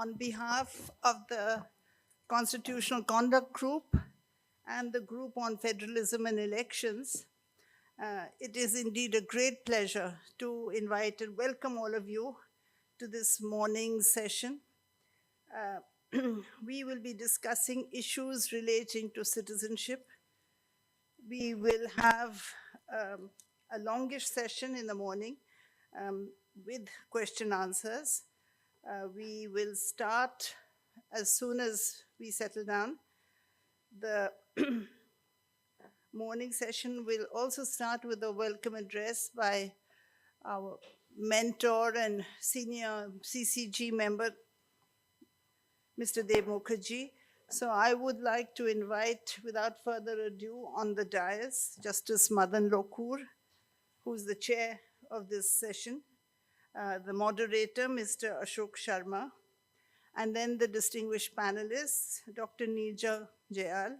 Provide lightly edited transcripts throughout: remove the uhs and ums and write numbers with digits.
On behalf of the Constitutional Conduct Group and the Group on Federalism and Elections, it is indeed a great pleasure to invite and welcome all of you to this morning's session. We will be discussing issues relating to citizenship. We will have a longish session in the morning with question answers. We will start as soon as we settle down. The morning session will also start with a welcome address by our mentor and senior CCG member, Mr. Mukharji. So I would like to invite, without further ado, on the dais, Justice Madan Lokur, who's the chair of this session, the moderator, Mr. Ashok Sharma, and then the distinguished panelists, Dr. Niraja, Jayal,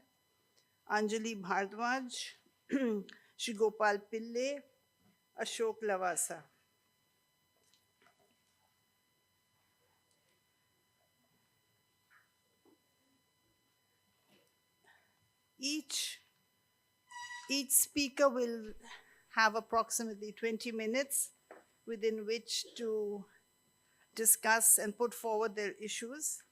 Anjali Bhardwaj, Shri Gopal Pillai, Ashok, Lavasa. Each speaker will have approximately 20 minutes within which to discuss and put forward their issues.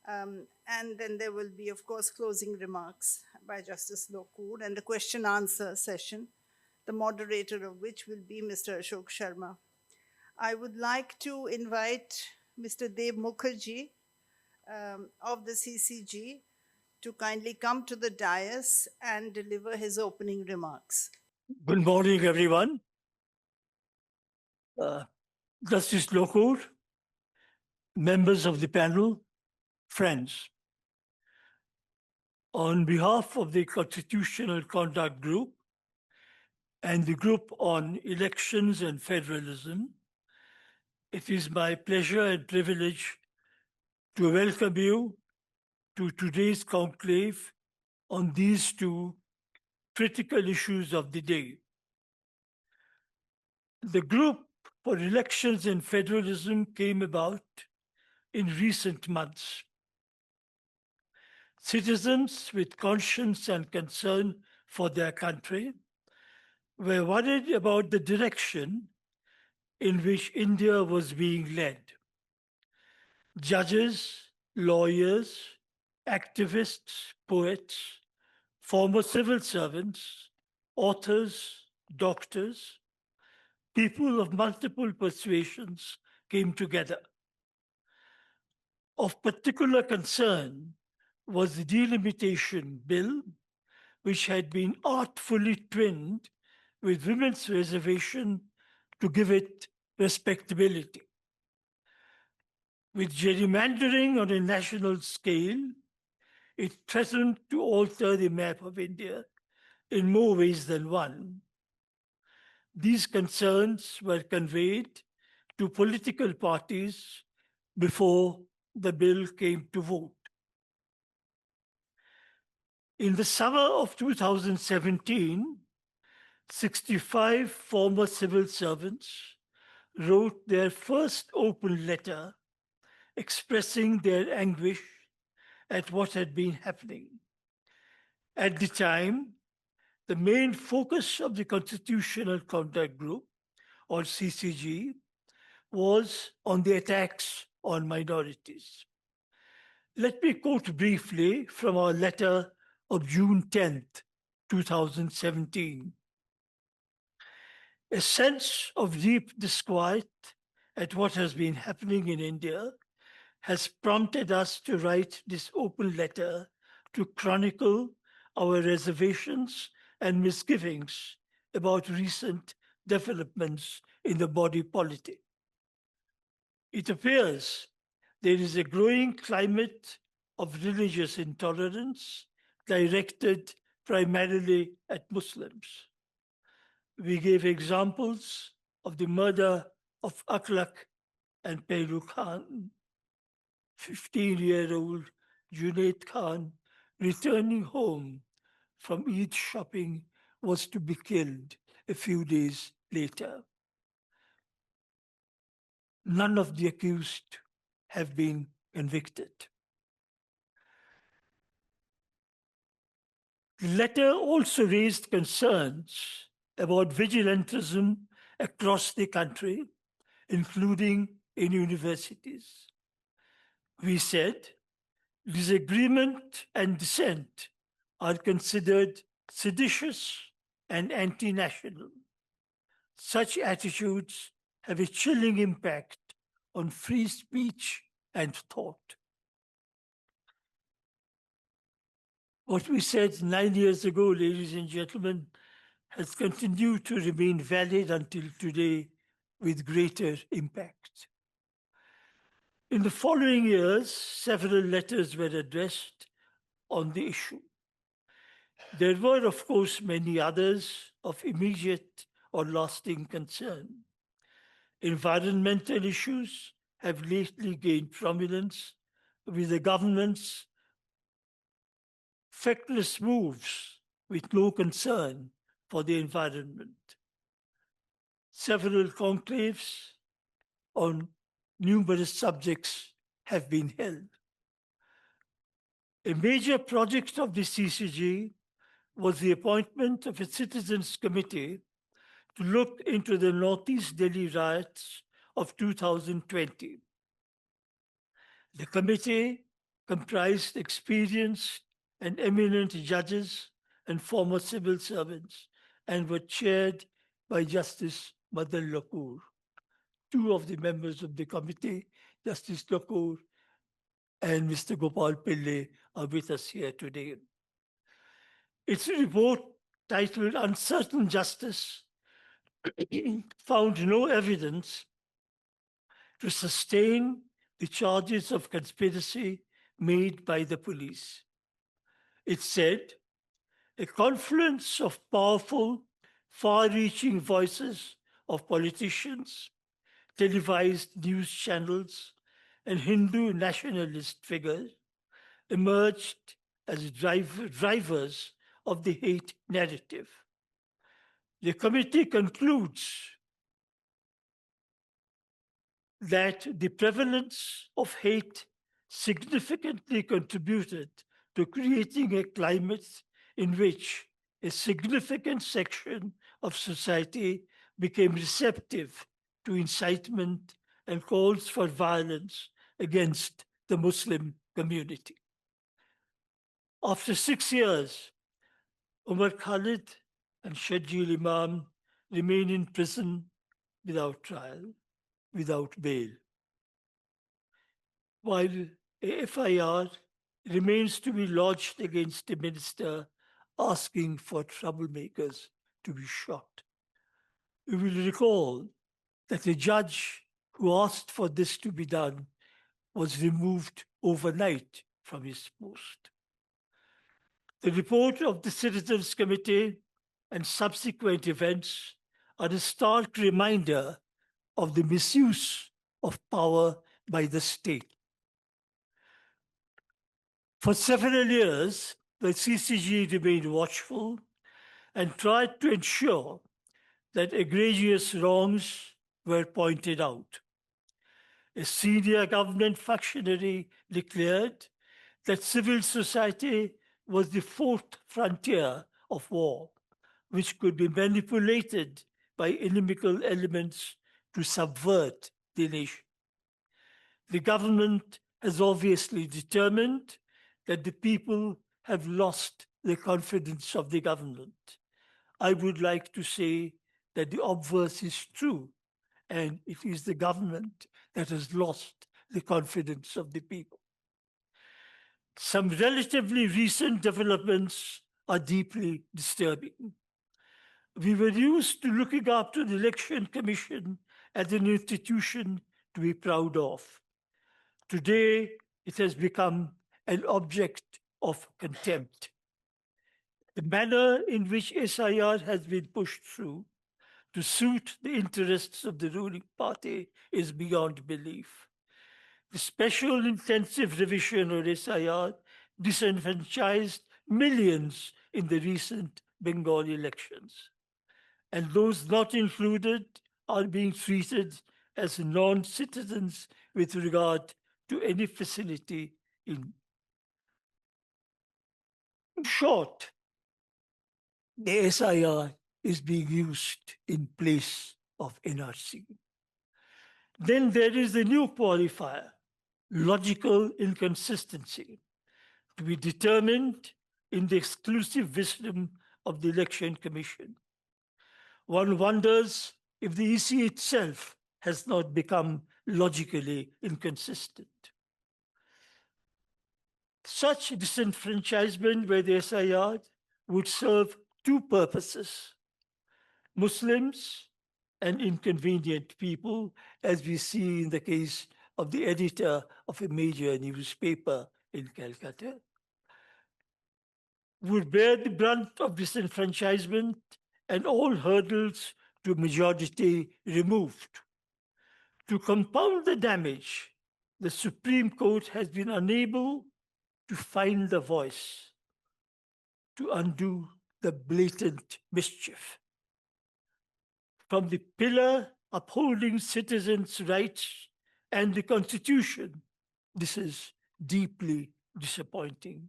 And then there will be, of course, closing remarks by Justice Lokur and a question-answer session, the moderator of which will be Mr. Ashok Sharma. I would like to invite Mr. Mukharji of the CCG to kindly come to the dais and deliver his opening remarks. Good morning, everyone. Justice Lokur, members of the panel, friends. On behalf of the Constitutional Conduct Group and the Group on Elections and Federalism, it is my pleasure and privilege to welcome you to today's conclave on these two critical issues of the day. The Group for Elections and Federalism came about in recent months. Citizens with conscience and concern for their country were worried about the direction in which India was being led. Judges, lawyers, activists, poets, former civil servants, authors, doctors, people of multiple persuasions came together. Of particular concern was the delimitation bill, which had been artfully twinned with women's reservation to give it respectability. With gerrymandering on a national scale, it threatened to alter the map of India in more ways than one. These concerns were conveyed to political parties before the bill came to vote. In the summer of 2017, 65 former civil servants wrote their first open letter expressing their anguish at what had been happening. At the time, the main focus of the Constitutional Conduct Group, or CCG, was on the attacks on minorities. Let me quote briefly from our letter of June 10th, 2017. A sense of deep disquiet at what has been happening in India has prompted us to write this open letter to chronicle our reservations and misgivings about recent developments in the body politic. It appears there is a growing climate of religious intolerance directed primarily at Muslims. We gave examples of the murder of Akhlaq and Pehlu Khan, 15-year-old Junaid Khan returning home from Eid shopping was to be killed a few days later. None of the accused have been convicted. The letter also raised concerns about vigilantism across the country, including in universities. We said disagreement and dissent are considered seditious and anti-national. Such attitudes have a chilling impact on free speech and thought. What we said 9 years ago, ladies and gentlemen, has continued to remain valid until today with greater impact. In the following years, several letters were addressed on the issue. There were, of course, many others of immediate or lasting concern. Environmental issues have lately gained prominence with the government's feckless moves with no concern for the environment. Several conclaves on numerous subjects have been held. A major project of the CCG was the appointment of a citizens committee to look into the Northeast Delhi riots of 2020. The committee comprised experienced and eminent judges and former civil servants and were chaired by Justice Madan Lokur. Two of the members of the committee, Justice Lokur and Mr. Gopal Pillai, are with us here today. Its report, titled Uncertain Justice, found no evidence to sustain the charges of conspiracy made by the police. It said, a confluence of powerful, far-reaching voices of politicians, televised news channels, and Hindu nationalist figures emerged as drivers of the hate narrative. The committee concludes that the prevalence of hate significantly contributed to creating a climate in which a significant section of society became receptive to incitement and calls for violence against the Muslim community. After 6 years, Umar Khalid and Shajil Imam remain in prison without trial, without bail, while a FIR remains to be lodged against the minister asking for troublemakers to be shot. You will recall that the judge who asked for this to be done was removed overnight from his post. The report of the Citizens Committee and subsequent events are a stark reminder of the misuse of power by the state. For several years, the CCG remained watchful and tried to ensure that egregious wrongs were pointed out. A senior government functionary declared that civil society was the fourth frontier of war, which could be manipulated by inimical elements to subvert the nation. The government has obviously determined that the people have lost the confidence of the government. I would like to say that the obverse is true, and it is the government that has lost the confidence of the people. Some relatively recent developments are deeply disturbing. We were used to looking up to the Election Commission as an institution to be proud of. Today, it has become an object of contempt. The manner in which SIR has been pushed through to suit the interests of the ruling party is beyond belief. The special intensive revision of SIR disenfranchised millions in the recent Bengal elections, and those not included are being treated as non-citizens with regard to any facility in short. The SIR is being used in place of NRC. Then there is the new qualifier, logical inconsistency, to be determined in the exclusive wisdom of the Election Commission. One wonders if the EC itself has not become logically inconsistent. Such disenfranchisement by the SIR would serve two purposes: Muslims and inconvenient people, as we see in the case of the editor of a major newspaper in Calcutta, would bear the brunt of disenfranchisement and all hurdles to majority removed. To compound the damage, the Supreme Court has been unable to find the voice to undo the blatant mischief. From the pillar upholding citizens' rights and the Constitution, this is deeply disappointing,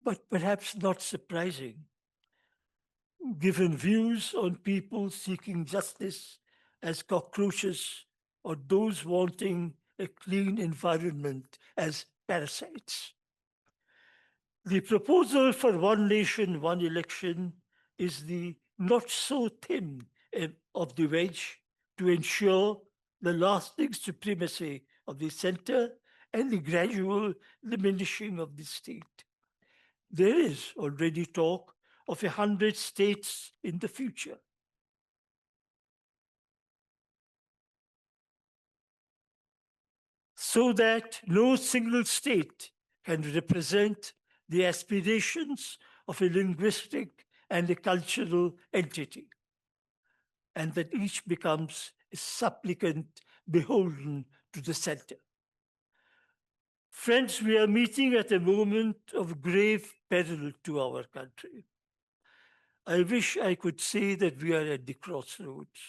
but perhaps not surprising, given views on people seeking justice as cockroaches or those wanting a clean environment as parasites. The proposal for one nation, one election is the not so thin end of the wedge to ensure the lasting supremacy of the center and the gradual diminishing of the state. There is already talk of 100 states in the future. So that no single state can represent the aspirations of a linguistic and a cultural entity, and that each becomes a supplicant beholden to the center. Friends, we are meeting at a moment of grave peril to our country. I wish I could say that we are at the crossroads.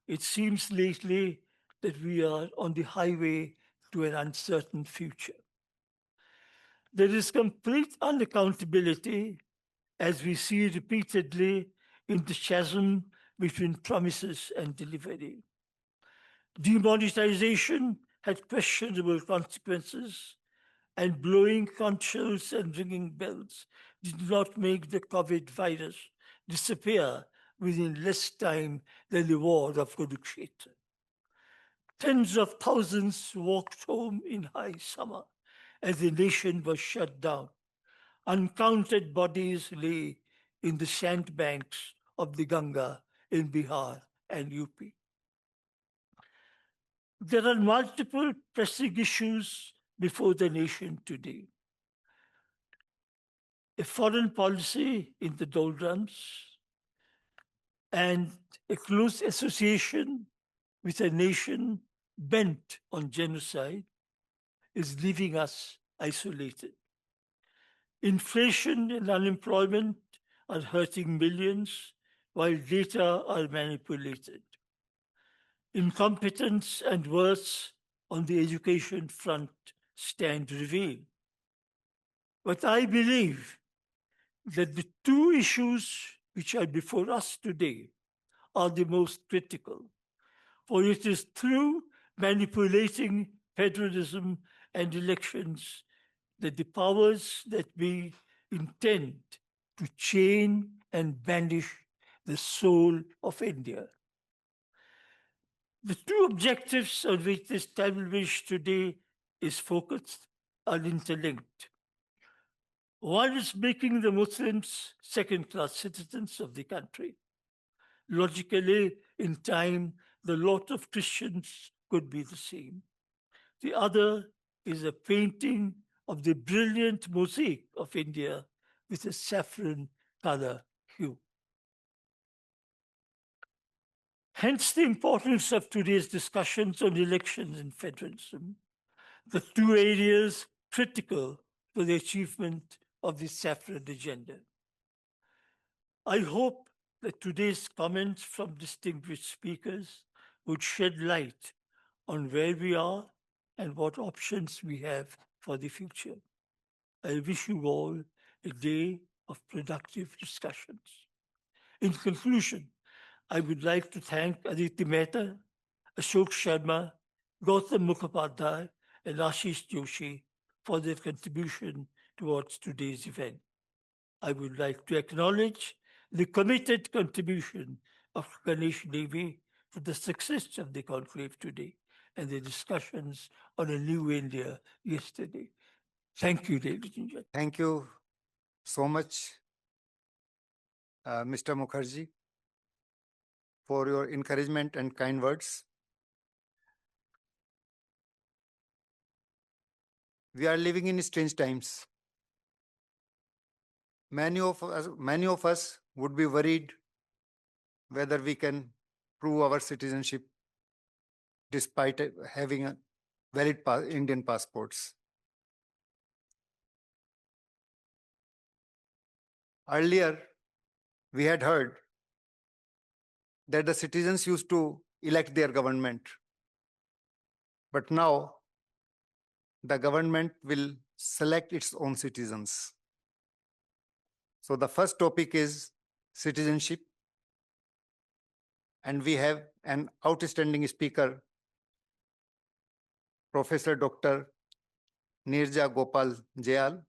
It seems lately that we are on the highway to an uncertain future. There is complete unaccountability, as we see repeatedly in the chasm between promises and delivery. Demonetization had questionable consequences, and blowing conch shells and ringing bells did not make the COVID virus disappear within less time than the war of Kurukshetra. Tens of thousands walked home in high summer as the nation was shut down. Uncounted bodies lay in the sandbanks of the Ganga in Bihar and UP. There are multiple pressing issues before the nation today. A foreign policy in the doldrums and a close association with a nation bent on genocide is leaving us isolated. Inflation and unemployment are hurting millions while data are manipulated. Incompetence and worse on the education front stand revealed. But I believe that the two issues which are before us today are the most critical, for it is through manipulating federalism and elections that the powers that be intend to chain and banish the soul of India. The two objectives on which this establishment today is focused are interlinked. One is making the Muslims second-class citizens of the country. Logically, in time, the lot of Christians could be the same. The other is a painting of the brilliant mosaic of India with a saffron color hue. Hence the importance of today's discussions on elections and federalism, the two areas critical for the achievement of the saffron agenda. I hope that today's comments from distinguished speakers would shed light on where we are and what options we have for the future. I wish you all a day of productive discussions. In conclusion, I would like to thank Aditi Mehta, Ashok Sharma, Gautam Mukhopadhyay, and Ashish Joshi for their contribution towards today's event. I would like to acknowledge the committed contribution of Ganesh Devi to the success of the conclave today and the discussions on a new India yesterday. Thank you, ladies and gentlemen. Thank you so much, Mr. Mukherjee, for your encouragement and kind words. We are living in strange times. Many of us would be worried whether we can prove our citizenship despite having a valid Indian passports. Earlier, we had heard that the citizens used to elect their government. But now, the government will select its own citizens. So the first topic is citizenship. And we have an outstanding speaker, Professor Dr. Niraja Gopal Jayal,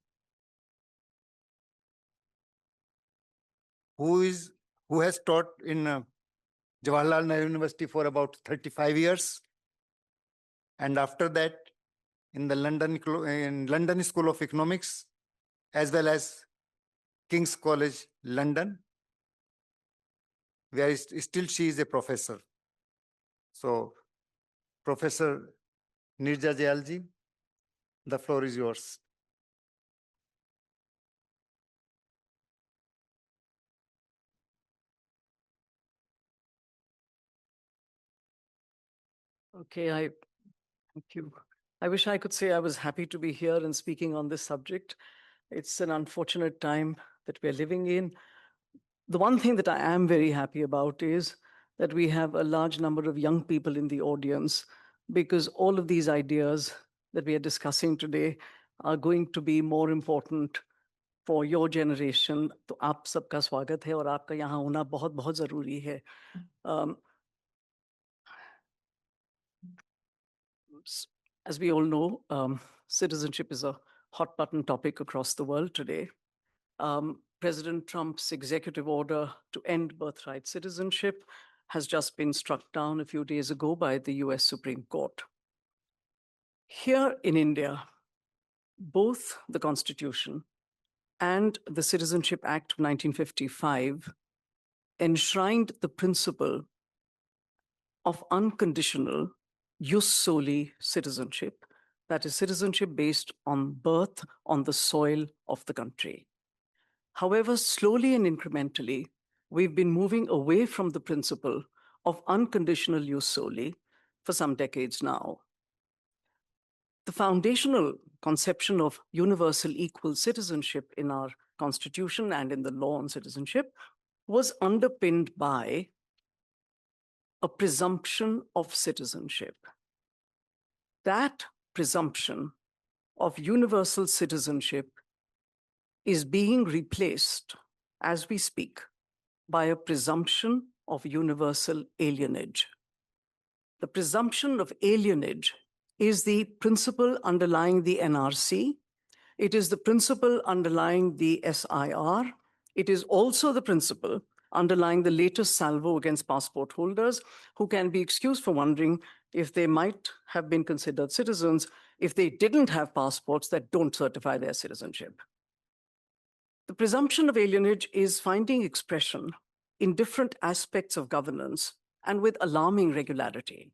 who has taught in Jawaharlal Nehru University for about 35 years. And after that, in the London School of Economics, as well as King's College, London, where still she is a professor. So, Professor Niraja Jayalji, the floor is yours. Okay, thank you. I wish I could say I was happy to be here and speaking on this subject. It's an unfortunate time that we're living in. The one thing that I am very happy about is that we have a large number of young people in the audience, because all of these ideas that we are discussing today are going to be more important for your generation. तो आप सबका स्वागत है और आपका यहाँ होना बहुत बहुत जरूरी है. As we all know, citizenship is a hot button topic across the world today. President Trump's executive order to end birthright citizenship has just been struck down a few days ago by the US Supreme Court. Here in India, both the Constitution and the Citizenship Act of 1955 enshrined the principle of unconditional jus soli citizenship, that is, citizenship based on birth on the soil of the country. However, slowly and incrementally, we've been moving away from the principle of unconditional jus soli for some decades now. The foundational conception of universal equal citizenship in our Constitution and in the law on citizenship was underpinned by a presumption of citizenship. That presumption of universal citizenship is being replaced, as we speak, by a presumption of universal alienage. The presumption of alienage is the principle underlying the NRC. It is the principle underlying the SIR. It is also the principle underlying the latest salvo against passport holders, who can be excused for wondering if they might have been considered citizens if they didn't have passports that don't certify their citizenship. The presumption of alienage is finding expression in different aspects of governance and with alarming regularity.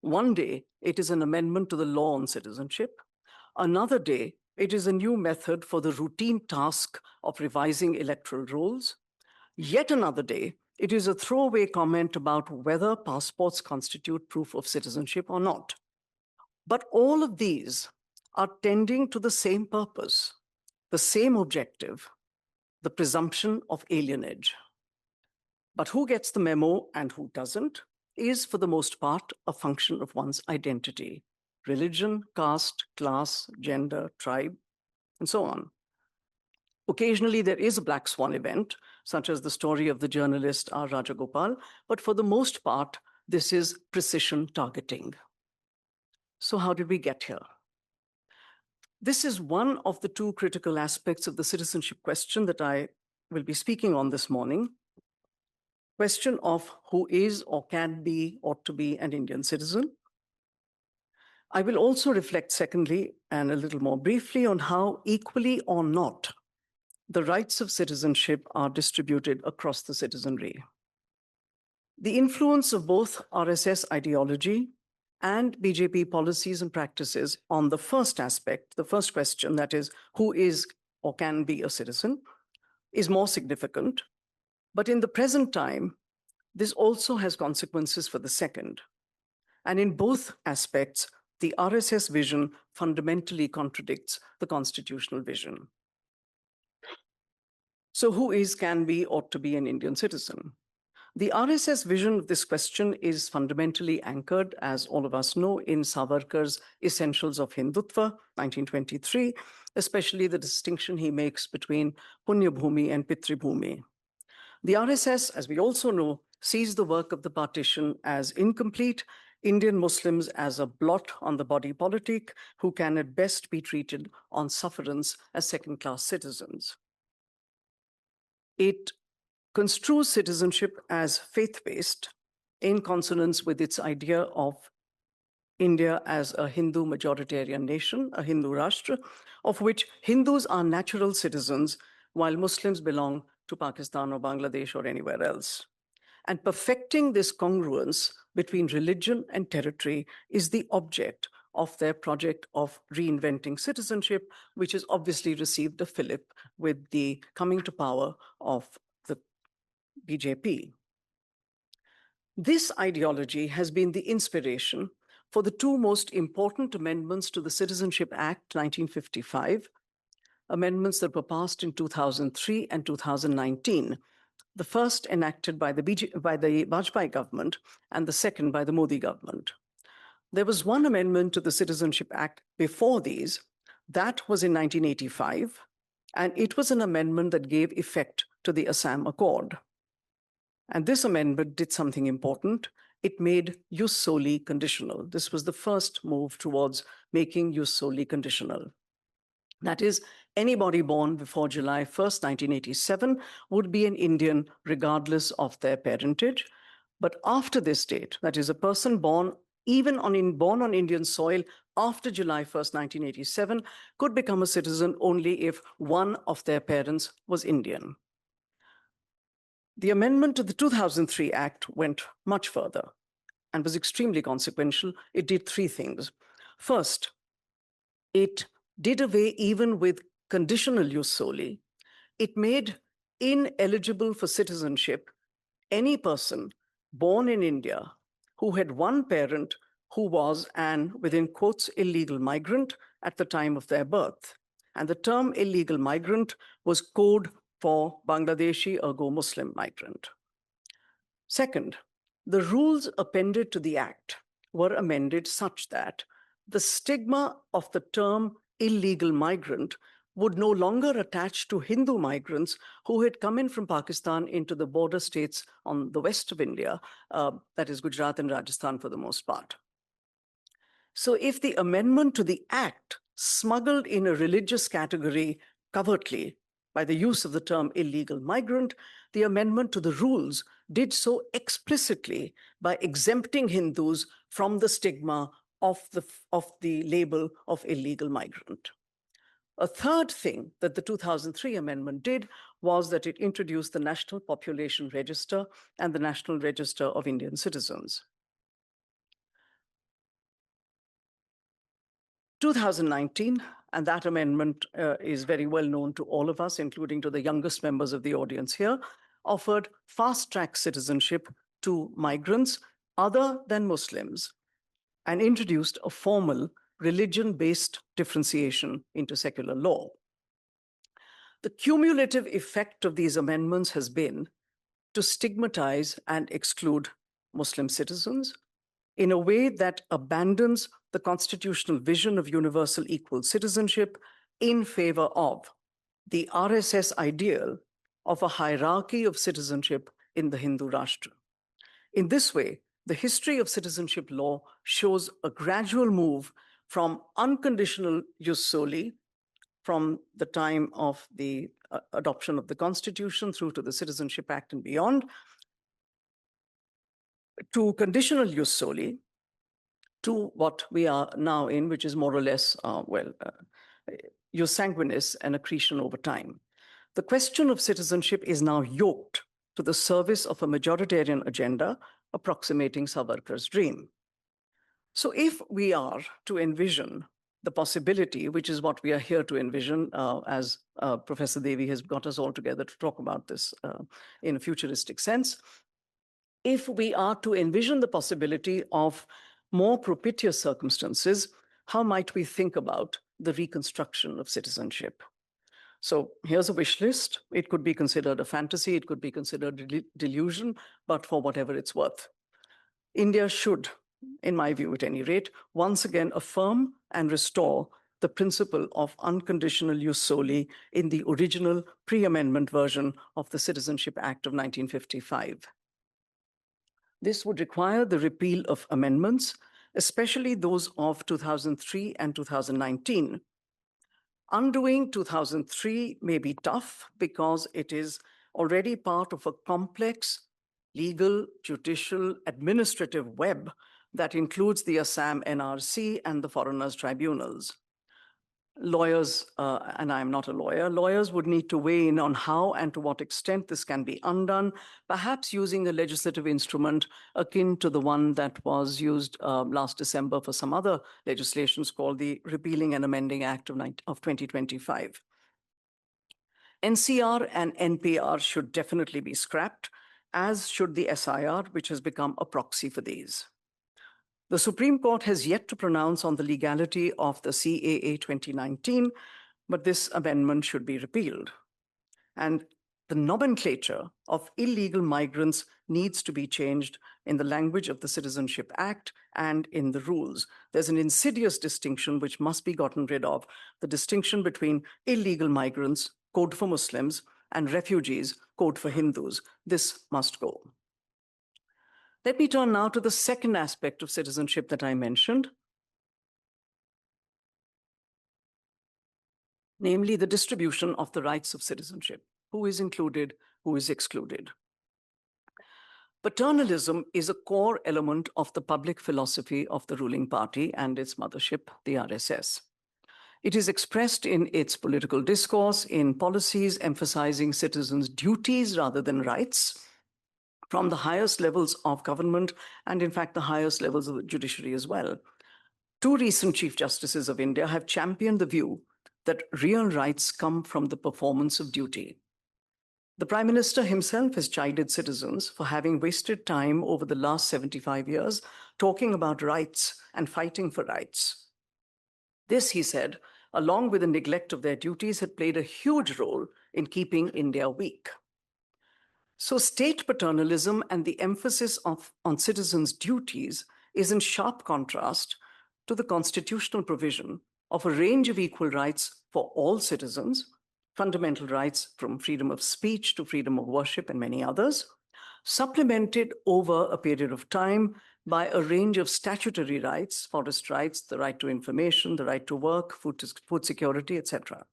One day, it is an amendment to the law on citizenship. Another day, it is a new method for the routine task of revising electoral rolls. Yet another day, it is a throwaway comment about whether passports constitute proof of citizenship or not. But all of these are tending to the same purpose, the same objective, the presumption of alienage. But who gets the memo and who doesn't is, for the most part, a function of one's identity. religion, caste, class, gender, tribe, and so on. Occasionally, there is a black swan event, such as the story of the journalist R. Rajagopal, but for the most part, this is precision targeting. So how did we get here? This is one of the two critical aspects of the citizenship question that I will be speaking on this morning. Question of who is or can be, ought to be an Indian citizen. I will also reflect, secondly, and a little more briefly, on how equally or not the rights of citizenship are distributed across the citizenry. The influence of both RSS ideology and BJP policies and practices on the first aspect, the first question, that is, who is or can be a citizen, is more significant. But in the present time, this also has consequences for the second. And in both aspects, the RSS vision fundamentally contradicts the constitutional vision. So who is, can be, ought to be an Indian citizen? The RSS vision of this question is fundamentally anchored, as all of us know, in Savarkar's Essentials of Hindutva, 1923, especially the distinction he makes between Punya Bhumi and Pitri Bhumi. The RSS, as we also know, sees the work of the partition as incomplete, Indian Muslims as a blot on the body politic, who can at best be treated on sufferance as second-class citizens. It construes citizenship as faith-based in consonance with its idea of India as a Hindu majoritarian nation, a Hindu Rashtra, of which Hindus are natural citizens, while Muslims belong to Pakistan or Bangladesh or anywhere else. And perfecting this congruence between religion and territory is the object of their project of reinventing citizenship, which has obviously received a fillip with the coming to power of the BJP. This ideology has been the inspiration for the two most important amendments to the Citizenship Act 1955, amendments that were passed in 2003 and 2019, the first enacted by the Vajpayee government and the second by the Modi government. There was one amendment to the Citizenship Act before these. That was in 1985, and it was an amendment that gave effect to the Assam Accord. And this amendment did something important. It made jus soli conditional. This was the first move towards making jus soli conditional. That is, anybody born before July 1st, 1987 would be an Indian regardless of their parentage. But after this date, that is, a person born on Indian soil after July 1st, 1987, could become a citizen only if one of their parents was Indian. The amendment to the 2003 Act went much further and was extremely consequential. It did three things. First, it did away even with conditional jus soli. It made ineligible for citizenship any person born in India who had one parent who was an, within quotes, illegal migrant at the time of their birth. And the term illegal migrant was code for Bangladeshi, ergo Muslim migrant. Second, the rules appended to the Act were amended such that the stigma of the term illegal migrant would no longer attach to Hindu migrants who had come in from Pakistan into the border states on the west of India, that is Gujarat and Rajasthan for the most part. So if the amendment to the Act smuggled in a religious category covertly by the use of the term illegal migrant, the amendment to the rules did so explicitly by exempting Hindus from the stigma of the label of illegal migrant. A third thing that the 2003 amendment did was that it introduced the National Population Register and the National Register of Indian Citizens. 2019, and that amendment is very well known to all of us, including to the youngest members of the audience here, offered fast-track citizenship to migrants other than Muslims and introduced a formal religion-based differentiation into secular law. The cumulative effect of these amendments has been to stigmatize and exclude Muslim citizens in a way that abandons the constitutional vision of universal equal citizenship in favor of the RSS ideal of a hierarchy of citizenship in the Hindu Rashtra. In this way, the history of citizenship law shows a gradual move from unconditional jus soli, from the time of the adoption of the Constitution through to the Citizenship Act and beyond, to conditional jus soli, to what we are now in, which is more or less, jus sanguinis and accretion over time. The question of citizenship is now yoked to the service of a majoritarian agenda approximating Savarkar's dream. So if we are to envision the possibility, which is what we are here to envision, as Professor Devi has got us all together to talk about this in a futuristic sense, if we are to envision the possibility of more propitious circumstances, how might we think about the reconstruction of citizenship? So here's a wish list. It could be considered a fantasy, it could be considered delusion, but for whatever it's worth. India should, in my view at any rate, once again affirm and restore the principle of unconditional jus soli in the original pre-amendment version of the Citizenship Act of 1955. This would require the repeal of amendments, especially those of 2003 and 2019. Undoing 2003 may be tough because it is already part of a complex legal, judicial, administrative web that includes the Assam NRC and the foreigners' tribunals. Lawyers, and I'm not a lawyer, lawyers would need to weigh in on how and to what extent this can be undone, perhaps using a legislative instrument akin to the one that was used last December for some other legislations called the Repealing and Amending Act of 2025. NCR and NPR should definitely be scrapped, as should the SIR, which has become a proxy for these. The Supreme Court has yet to pronounce on the legality of the CAA 2019, but this amendment should be repealed. And the nomenclature of illegal migrants needs to be changed in the language of the Citizenship Act and in the rules. There's an insidious distinction which must be gotten rid of, the distinction between illegal migrants, code for Muslims, and refugees, code for Hindus. This must go. Let me turn now to the second aspect of citizenship that I mentioned, namely the distribution of the rights of citizenship. Who is included, who is excluded? Paternalism is a core element of the public philosophy of the ruling party and its mothership, the RSS. It is expressed in its political discourse, in policies emphasizing citizens' duties rather than rights, from the highest levels of government and, in fact, the highest levels of the judiciary as well. Two recent Chief Justices of India have championed the view that real rights come from the performance of duty. The Prime Minister himself has chided citizens for having wasted time over the last 75 years talking about rights and fighting for rights. This, he said, along with the neglect of their duties, had played a huge role in keeping India weak. So state paternalism and the emphasis on citizens' duties is in sharp contrast to the constitutional provision of a range of equal rights for all citizens, fundamental rights from freedom of speech to freedom of worship and many others, supplemented over a period of time by a range of statutory rights, forest rights, the right to information, the right to work, food security, etc.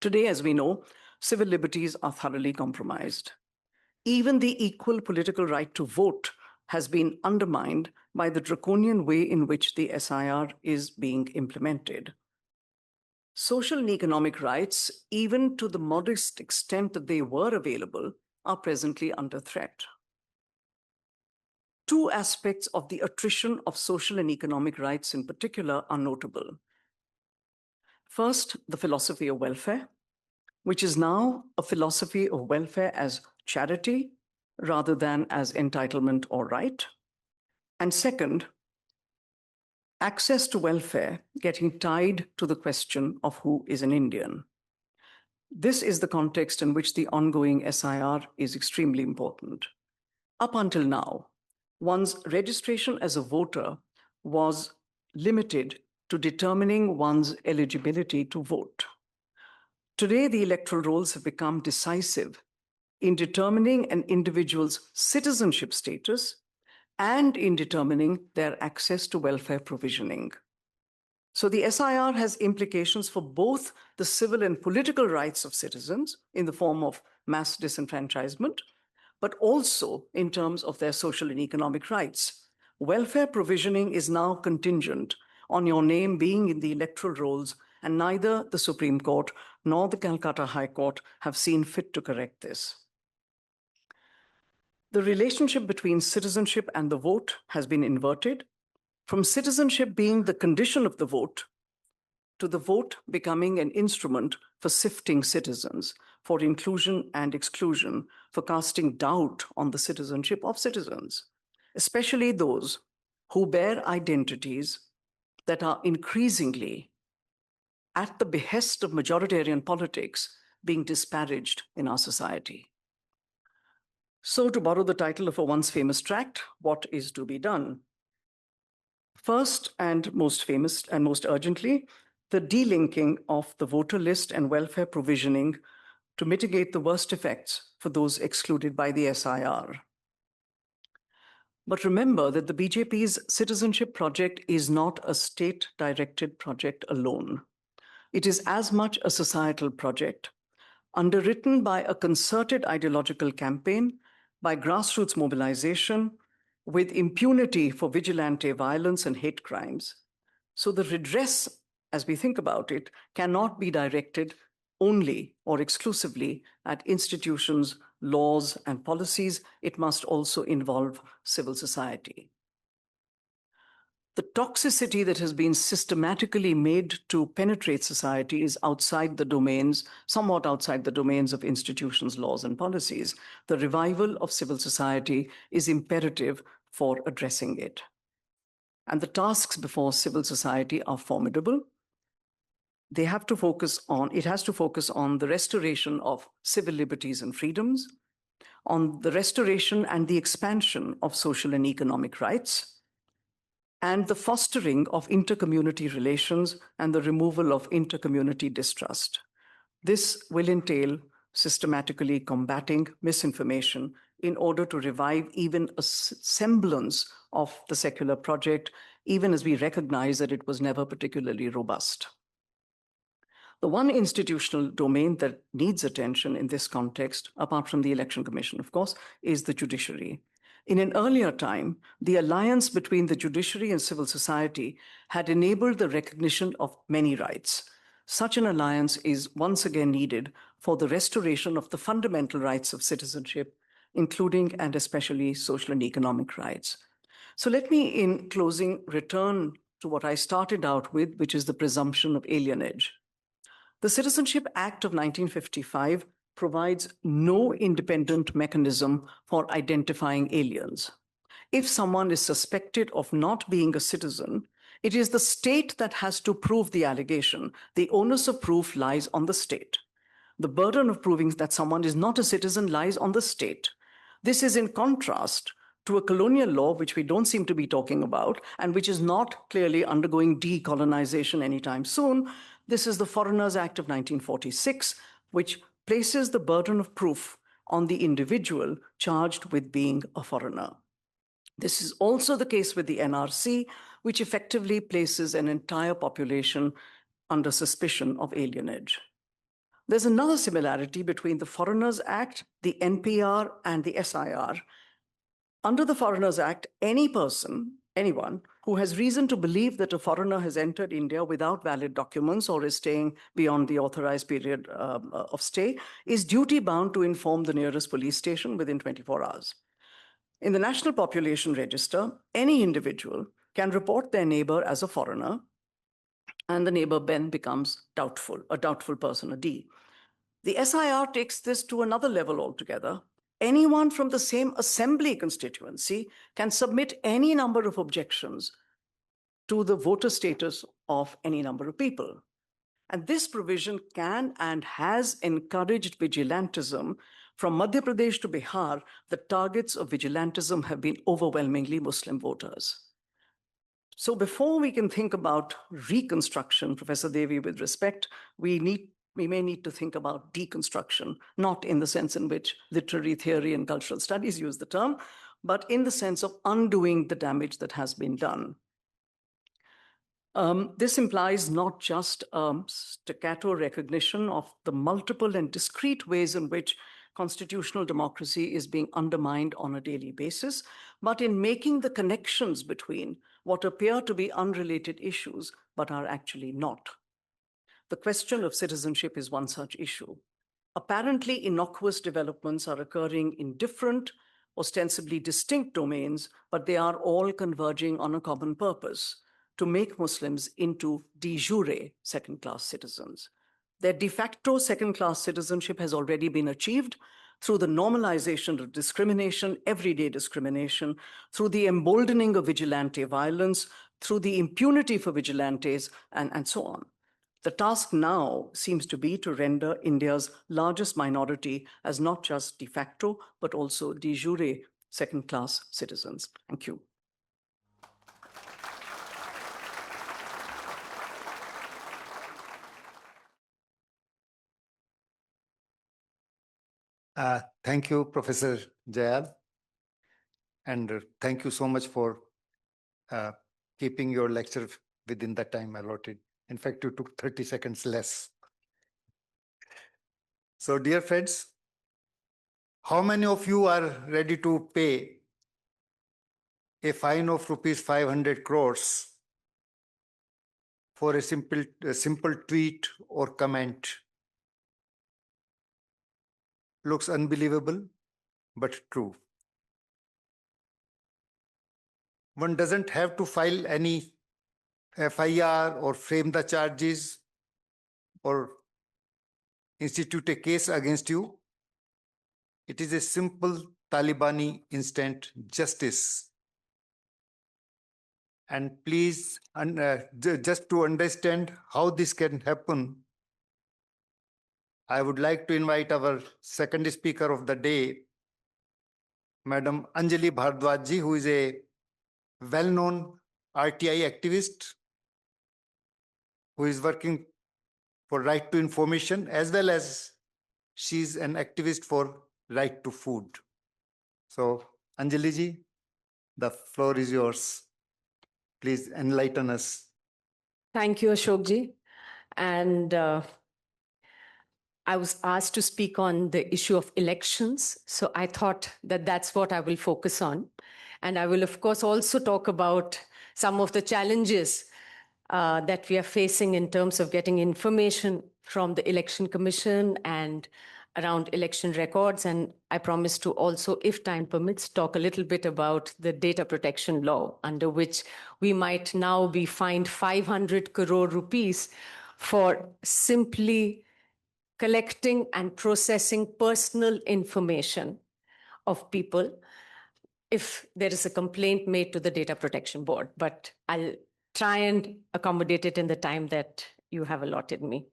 Today, as we know, civil liberties are thoroughly compromised. Even the equal political right to vote has been undermined by the draconian way in which the SIR is being implemented. Social and economic rights, even to the modest extent that they were available, are presently under threat. Two aspects of the attrition of social and economic rights in particular are notable. First, the philosophy of welfare, which is now a philosophy of welfare as charity rather than as entitlement or right. And second, access to welfare getting tied to the question of who is an Indian. This is the context in which the ongoing SIR is extremely important. Up until now, one's registration as a voter was limited to determining one's eligibility to vote. Today, the electoral rolls have become decisive in determining an individual's citizenship status and in determining their access to welfare provisioning. So the SIR has implications for both the civil and political rights of citizens in the form of mass disenfranchisement, but also in terms of their social and economic rights. Welfare provisioning is now contingent on your name being in the electoral rolls, and neither the Supreme Court nor the Calcutta High Court have seen fit to correct this. The relationship between citizenship and the vote has been inverted, from citizenship being the condition of the vote to the vote becoming an instrument for sifting citizens, for inclusion and exclusion, for casting doubt on the citizenship of citizens, especially those who bear identities that are increasingly, at the behest of majoritarian politics, being disparaged in our society. So, to borrow the title of a once famous tract, what is to be done? First and most famous and most urgently, the delinking of the voter list and welfare provisioning to mitigate the worst effects for those excluded by the SIR. But remember that the BJP's citizenship project is not a state-directed project alone. It is as much a societal project, underwritten by a concerted ideological campaign, by grassroots mobilization, with impunity for vigilante violence and hate crimes. So the redress, as we think about it, cannot be directed only or exclusively at institutions, laws, and policies. It must also involve civil society. The toxicity that has been systematically made to penetrate society is outside the domains, somewhat outside the domains of institutions, laws, and policies. The revival of civil society is imperative for addressing it. And the tasks before civil society are formidable. It has to focus on the restoration of civil liberties and freedoms, on the restoration and the expansion of social and economic rights, and the fostering of inter-community relations and the removal of inter-community distrust. This will entail systematically combating misinformation in order to revive even a semblance of the secular project, even as we recognize that it was never particularly robust. The one institutional domain that needs attention in this context, apart from the Election Commission, of course, is the judiciary. In an earlier time, the alliance between the judiciary and civil society had enabled the recognition of many rights. Such an alliance is once again needed for the restoration of the fundamental rights of citizenship, including and especially social and economic rights. So let me, in closing, return to what I started out with, which is the presumption of alienage. The Citizenship Act of 1955 provides no independent mechanism for identifying aliens. If someone is suspected of not being a citizen, it is the state that has to prove the allegation. The onus of proof lies on the state. The burden of proving that someone is not a citizen lies on the state. This is in contrast to a colonial law, which we don't seem to be talking about, and which is not clearly undergoing decolonization anytime soon. This is the Foreigners Act of 1946, which places the burden of proof on the individual charged with being a foreigner. This is also the case with the NRC, which effectively places an entire population under suspicion of alienage. There's another similarity between the Foreigners Act, the NPR, and the SIR. Under the Foreigners Act, anyone who has reason to believe that a foreigner has entered India without valid documents or is staying beyond the authorized period of stay is duty-bound to inform the nearest police station within 24 hours. In the National Population Register, any individual can report their neighbor as a foreigner, and the neighbor then becomes a doubtful person, a D. The SIR takes this to another level altogether. Anyone from the same assembly constituency can submit any number of objections to the voter status of any number of people. And this provision can and has encouraged vigilantism. From Madhya Pradesh to Bihar, the targets of vigilantism have been overwhelmingly Muslim voters. So before we can think about reconstruction, Professor Devi, with respect, we may need to think about deconstruction, not in the sense in which literary theory and cultural studies use the term, but in the sense of undoing the damage that has been done. This implies not just staccato recognition of the multiple and discrete ways in which constitutional democracy is being undermined on a daily basis, but in making the connections between what appear to be unrelated issues, but are actually not. The question of citizenship is one such issue. Apparently innocuous developments are occurring in different, ostensibly distinct domains, but they are all converging on a common purpose: to make Muslims into de jure second-class citizens. Their de facto second-class citizenship has already been achieved through the normalization of discrimination, everyday discrimination, through the emboldening of vigilante violence, through the impunity for vigilantes, and so on. The task now seems to be to render India's largest minority as not just de facto, but also de jure second-class citizens. Thank you. Thank you, Professor Jayal. And thank you so much for keeping your lecture within the time allotted. In fact, you took 30 seconds less. So, dear friends, how many of you are ready to pay a fine of rupees 500 crores for a simple tweet or comment? Looks unbelievable, but true. One doesn't have to file any FIR or frame the charges or institute a case against you. It is a simple Talibani instant justice. And please, just to understand how this can happen, I would like to invite our second speaker of the day, Madam Anjali Bhardwaj ji, who is a well-known RTI activist who is working for right to information, as well as she's an activist for right to food. So, Anjali ji, the floor is yours. Please enlighten us. Thank you, Ashok ji. And I was asked to speak on the issue of elections. So I thought that that's what I will focus on. And I will, of course, also talk about some of the challenges that we are facing in terms of getting information from the Election Commission and around election records. And I promise to also, if time permits, talk a little bit about the data protection law, under which we might now be fined 500 crore rupees for simply collecting and processing personal information of people if there is a complaint made to the Data Protection Board. But I'll try and accommodate it in the time that you have allotted me.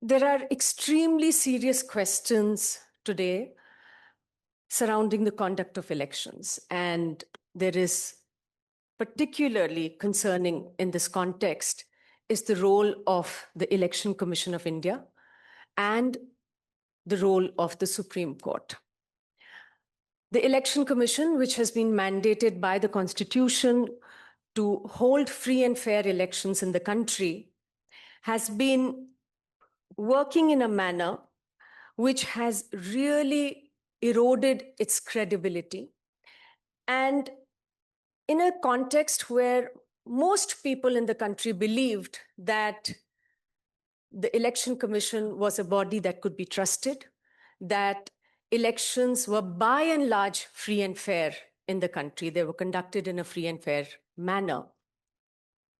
There are extremely serious questions today surrounding the conduct of elections. And there is particularly concerning in this context is the role of the Election Commission of India and the role of the Supreme Court. The Election Commission, which has been mandated by the Constitution to hold free and fair elections in the country, has been working in a manner which has really eroded its credibility. And in a context where most people in the country believed that the Election Commission was a body that could be trusted, that elections were by and large free and fair in the country. They were conducted in a free and fair manner.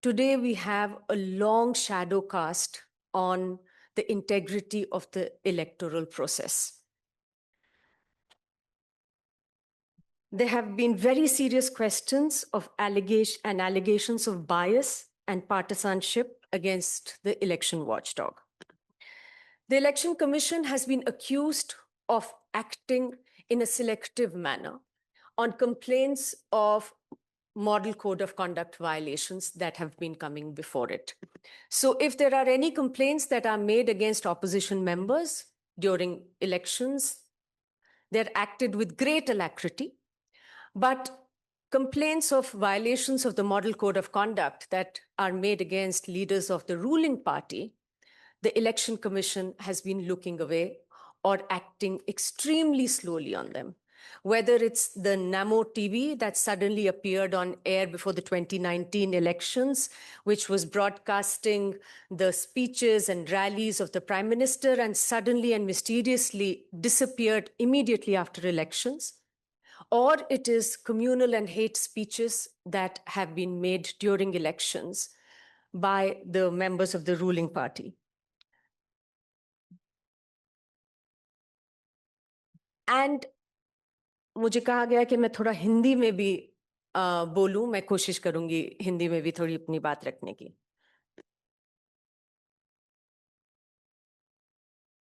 Today, we have a long shadow cast on the integrity of the electoral process. There have been very serious questions of allegations of bias and partisanship against the election watchdog. The Election Commission has been accused of acting in a selective manner, on complaints of model code of conduct violations that have been coming before it. So if there are any complaints that are made against opposition members during elections, they're acted with great alacrity. But complaints of violations of the model code of conduct that are made against leaders of the ruling party, the Election Commission has been looking away or acting extremely slowly on them. Whether it's the Namo TV that suddenly appeared on air before the 2019 elections, which was broadcasting the speeches and rallies of the Prime Minister and suddenly and mysteriously disappeared immediately after elections, or it is communal and hate speeches that have been made during elections by the members of the ruling party. And मुझे कहा गया कि मैं थोड़ा हिंदी में भी बोलूं, मैं कोशिश करूंगी हिंदी में भी थोड़ी अपनी बात रखने की.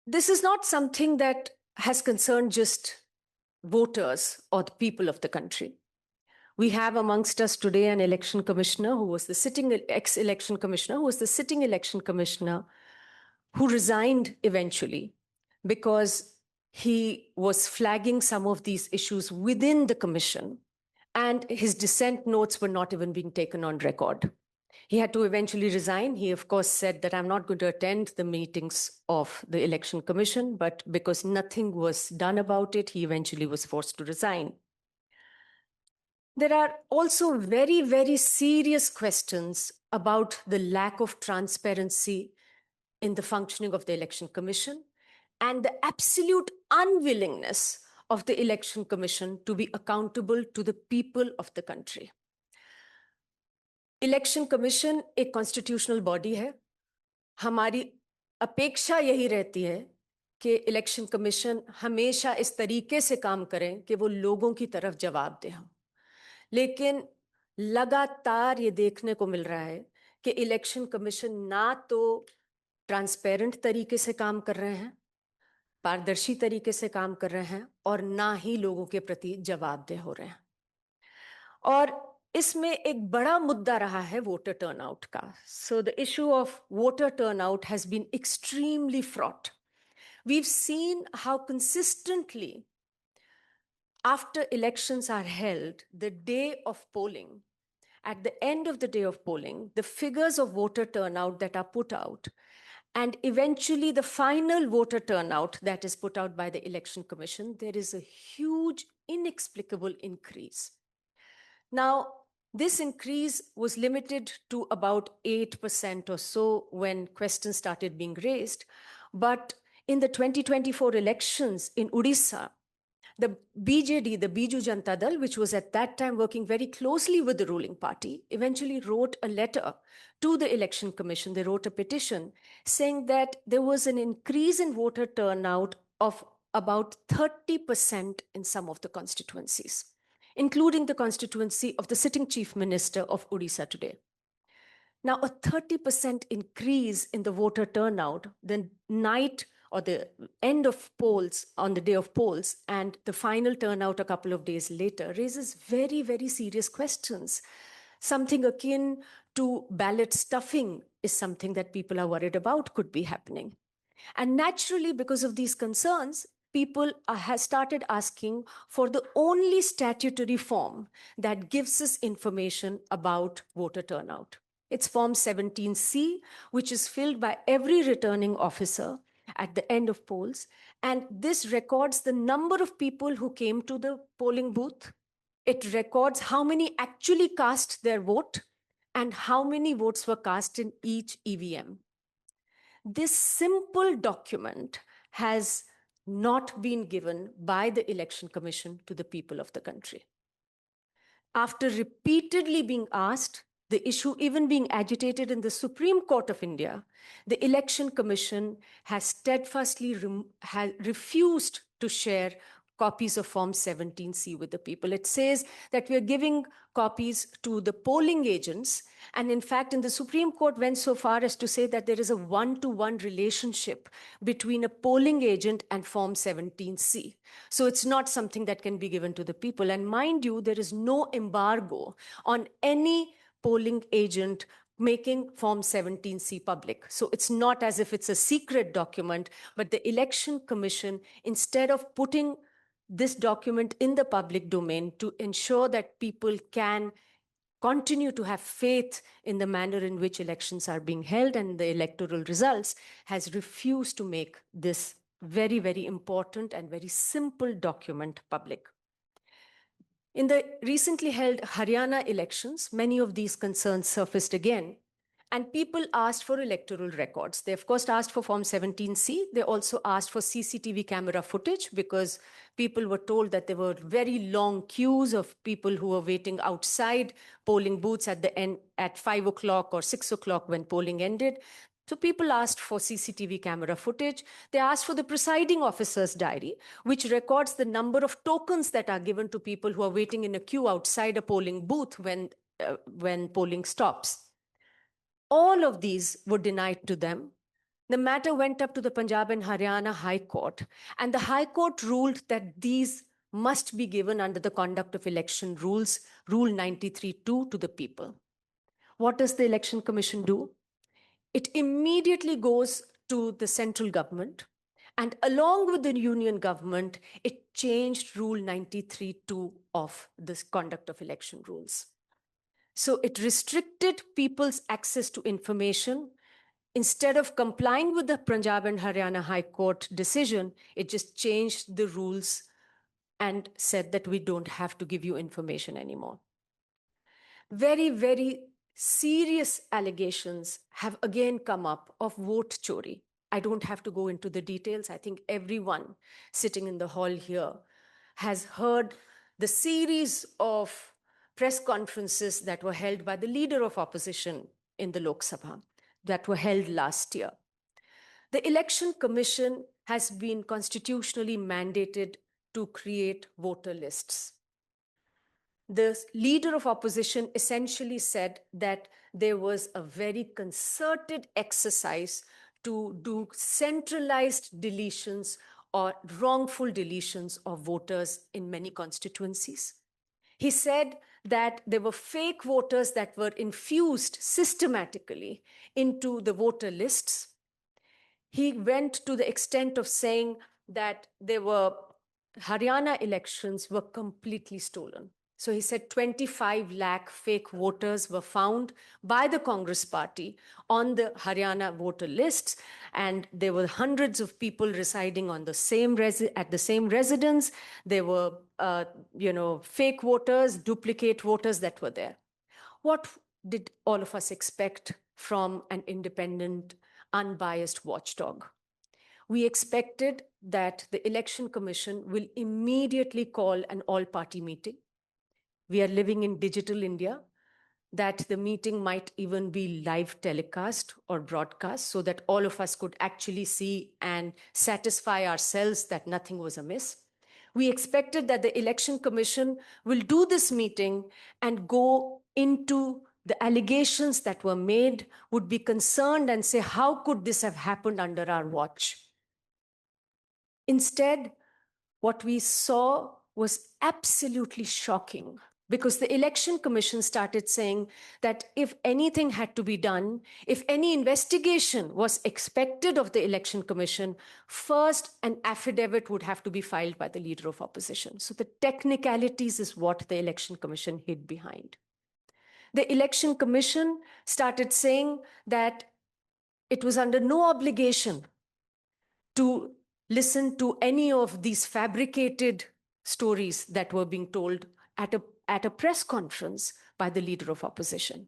This is not something that has concerned just voters or the people of the country. We have amongst us today an election commissioner who was the sitting ex-election commissioner, who was the sitting election commissioner, who resigned eventually because he was flagging some of these issues within the commission, and his dissent notes were not even being taken on record. He had to eventually resign. He, of course, said that I'm not going to attend the meetings of the Election Commission, but because nothing was done about it, he eventually was forced to resign. There are also very, very serious questions about the lack of transparency in the functioning of the Election Commission and the absolute unwillingness of the Election Commission to be accountable to the people of the country. Election commission एक constitutional body है. हमारी अपेक्षा यही रहती है कि election commission हमेशा इस तरीके से काम करें कि वो लोगों की तरफ जवाब दे. लेकिन लगातार ये देखने को मिल रहा है कि इलेक्शन कमीशन ना तो ट्रांसपेरेंट तरीके से काम कर रहे हैं, पारदर्शी तरीके से काम कर रहे हैं, और ना ही लोगों के प्रति जवाबदेह हो रहे हैं. और इसमें एक बड़ा मुद्दा रहा है वोटर टर्नआउट का. So the issue of voter turnout has been extremely fraught. We've seen how consistently after elections are held, the day of polling, at the end of the day of polling, the figures of voter turnout that are put out, and eventually the final voter turnout that is put out by the Election Commission, there is a huge, inexplicable increase. Now, this increase was limited to about 8% or so when questions started being raised. But in the 2024 elections in Odisha, the BJD, the Biju Janata Dal, which was at that time working very closely with the ruling party, eventually wrote a letter to the Election Commission. They wrote a petition saying that there was an increase in voter turnout of about 30% in some of the constituencies, including the constituency of the sitting chief minister of Odisha today. Now, a 30% increase in the voter turnout, the night or the end of polls, on the day of polls, and the final turnout a couple of days later raises very, very serious questions. Something akin to ballot stuffing is something that people are worried about could be happening. And naturally, because of these concerns, people have started asking for the only statutory form that gives us information about voter turnout. It's Form 17C, which is filled by every returning officer at the end of polls. And this records the number of people who came to the polling booth. It records how many actually cast their vote and how many votes were cast in each EVM. This simple document has not been given by the Election Commission to the people of the country. After repeatedly being asked, the issue even being agitated in the Supreme Court of India, the Election Commission has steadfastly refused to share copies of Form 17C with the people. It says that we are giving copies to the polling agents. And in fact, in the Supreme Court went so far as to say that there is a one-to-one relationship between a polling agent and Form 17C. So it's not something that can be given to the people. And mind you, there is no embargo on any polling agent making Form 17C public. So it's not as if it's a secret document, but the Election Commission, instead of putting this document in the public domain to ensure that people can continue to have faith in the manner in which elections are being held and the electoral results, has refused to make this very, very important and very simple document public. In the recently held Haryana elections, many of these concerns surfaced again, and people asked for electoral records. They, of course, asked for Form 17C. They also asked for CCTV camera footage because people were told that there were very long queues of people who were waiting outside polling booths at the end at 5 o'clock or 6 o'clock when polling ended. So people asked for CCTV camera footage. They asked for the presiding officer's diary, which records the number of tokens that are given to people who are waiting in a queue outside a polling booth when polling stops. All of these were denied to them. The matter went up to the Punjab and Haryana High Court, and the High Court ruled that these must be given under the Conduct of Election Rules, Rule 93(2) to the people. What does the Election Commission do? It immediately goes to the central government, and along with the union government, it changed Rule 93(2) of this Conduct of Election Rules. So it restricted people's access to information. Instead of complying with the Punjab and Haryana High Court decision, it just changed the rules and said that we don't have to give you information anymore. Very, very serious allegations have again come up of vote chori. I don't have to go into the details. I think everyone sitting in the hall here has heard the series of press conferences that were held by the leader of opposition in the Lok Sabha that were held last year. The Election Commission has been constitutionally mandated to create voter lists. The leader of opposition essentially said that there was a very concerted exercise to do centralized deletions or wrongful deletions of voters in many constituencies. He said that there were fake voters that were infused systematically into the voter lists. He went to the extent of saying that Haryana elections were completely stolen. So he said 25 lakh fake voters were found by the Congress party on the Haryana voter lists, and there were hundreds of people residing on the same at the same residence. There were, fake voters, duplicate voters that were there. What did all of us expect from an independent, unbiased watchdog? We expected that the Election Commission will immediately call an all-party meeting. We are living in digital India, that the meeting might even be live telecast or broadcast so that all of us could actually see and satisfy ourselves that nothing was amiss. We expected that the Election Commission will do this meeting and go into the allegations that were made, would be concerned and say, how could this have happened under our watch? Instead, what we saw was absolutely shocking, because the Election Commission started saying that if anything had to be done, if any investigation was expected of the Election Commission, first an affidavit would have to be filed by the leader of opposition. So the technicalities is what the Election Commission hid behind. The Election Commission started saying that it was under no obligation to listen to any of these fabricated stories that were being told at a press conference by the leader of opposition.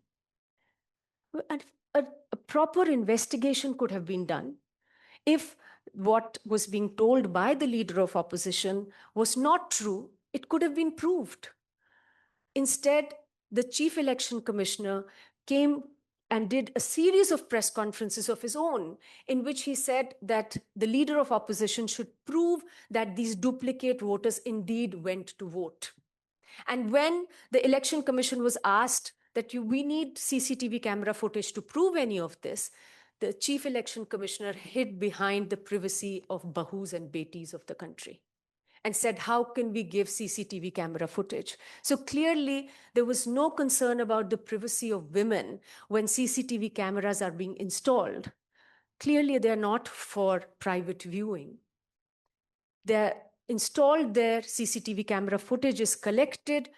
A proper investigation could have been done if what was being told by the leader of opposition was not true. It could have been proved. Instead, the Chief Election Commissioner came and did a series of press conferences of his own in which he said that the leader of opposition should prove that these duplicate voters indeed went to vote. And when the Election Commission was asked that we need CCTV camera footage to prove any of this, the Chief Election Commissioner hid behind the privacy of bahus and betis of the country and said, how can we give CCTV camera footage? So clearly, there was no concern about the privacy of women when CCTV cameras are being installed. Clearly, they're not for private viewing. They're installed there, CCTV camera footage is collected.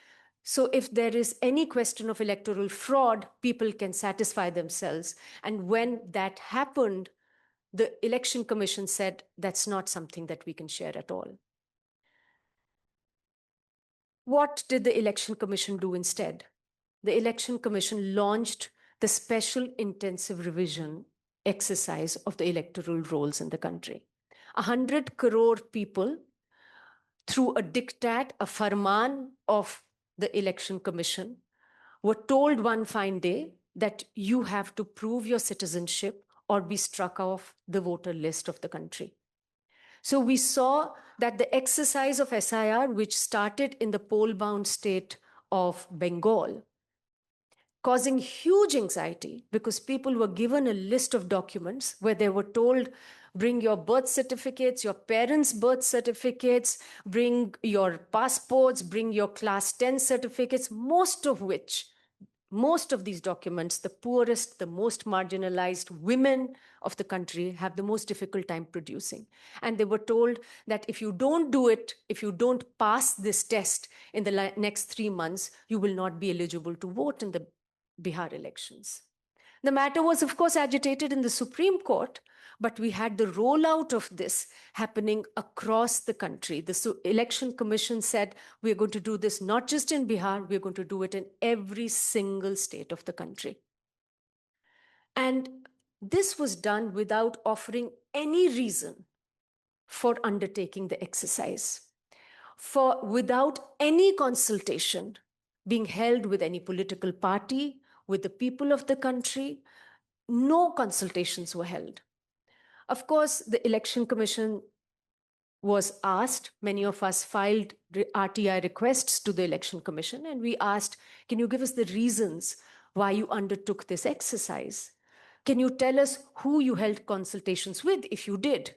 So if there is any question of electoral fraud, people can satisfy themselves. And when that happened, the Election Commission said, that's not something that we can share at all. What did the Election Commission do instead? The Election Commission launched the Special Intensive Revision exercise of the electoral rolls in the country. 100 crore people, through a diktat, a farman of the Election Commission, were told one fine day that you have to prove your citizenship or be struck off the voter list of the country. So we saw that the exercise of SIR, which started in the poll-bound state of Bengal, causing huge anxiety because people were given a list of documents where they were told, bring your birth certificates, your parents' birth certificates, bring your passports, bring your class 10 certificates, most of these documents, the poorest, the most marginalized women of the country have the most difficult time producing. And they were told that if you don't do it, if you don't pass this test in the next 3 months, you will not be eligible to vote in the Bihar elections. The matter was, of course, agitated in the Supreme Court, but we had the rollout of this happening across the country. The Election Commission said, we're going to do this not just in Bihar, we're going to do it in every single state of the country. And this was done without offering any reason for undertaking the exercise, without any consultation being held with any political party, with the people of the country. No consultations were held. Of course, the Election Commission was asked, many of us filed RTI requests to the Election Commission, and we asked, can you give us the reasons why you undertook this exercise? Can you tell us who you held consultations with, if you did?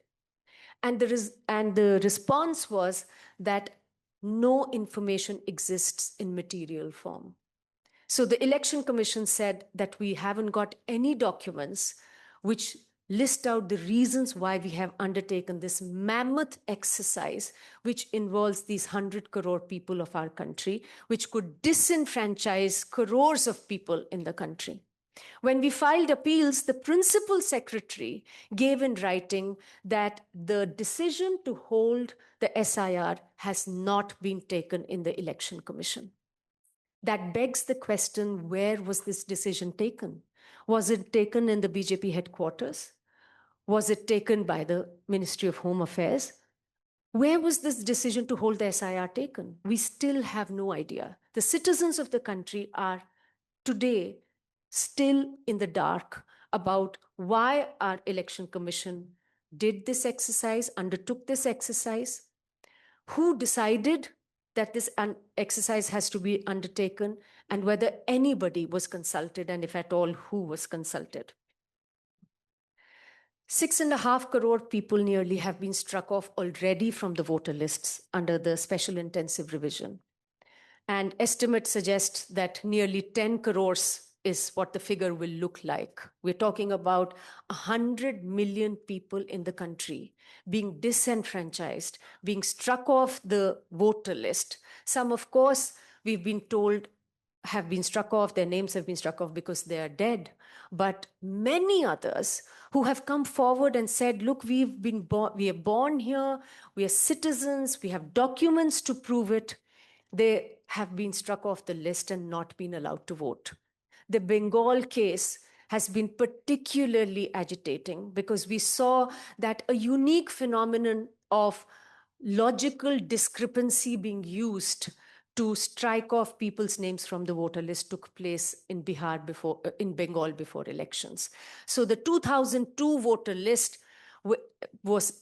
And the response was that no information exists in material form. So the Election Commission said that we haven't got any documents which list out the reasons why we have undertaken this mammoth exercise, which involves these 100 crore people of our country, which could disenfranchise crores of people in the country. When we filed appeals, the principal secretary gave in writing that the decision to hold the SIR has not been taken in the Election Commission. That begs the question, where was this decision taken? Was it taken in the BJP headquarters? Was it taken by the Ministry of Home Affairs? Where was this decision to hold the SIR taken? We still have no idea. The citizens of the country are today still in the dark about why our Election Commission did this exercise, undertook this exercise, who decided that this exercise has to be undertaken, and whether anybody was consulted, and if at all, who was consulted. 6.5 crore people nearly have been struck off already from the voter lists under the Special Intensive Revision. And estimates suggest that nearly 10 crores is what the figure will look like. We're talking about 100 million people in the country being disenfranchised, being struck off the voter list. Some, of course, we've been told have been struck off, their names have been struck off because they are dead. But many others who have come forward and said, look, we are born here, we are citizens, we have documents to prove it, they have been struck off the list and not been allowed to vote. The Bengal case has been particularly agitating because we saw that a unique phenomenon of logical discrepancy being used to strike off people's names from the voter list took place in in Bengal before elections. So the 2002 voter list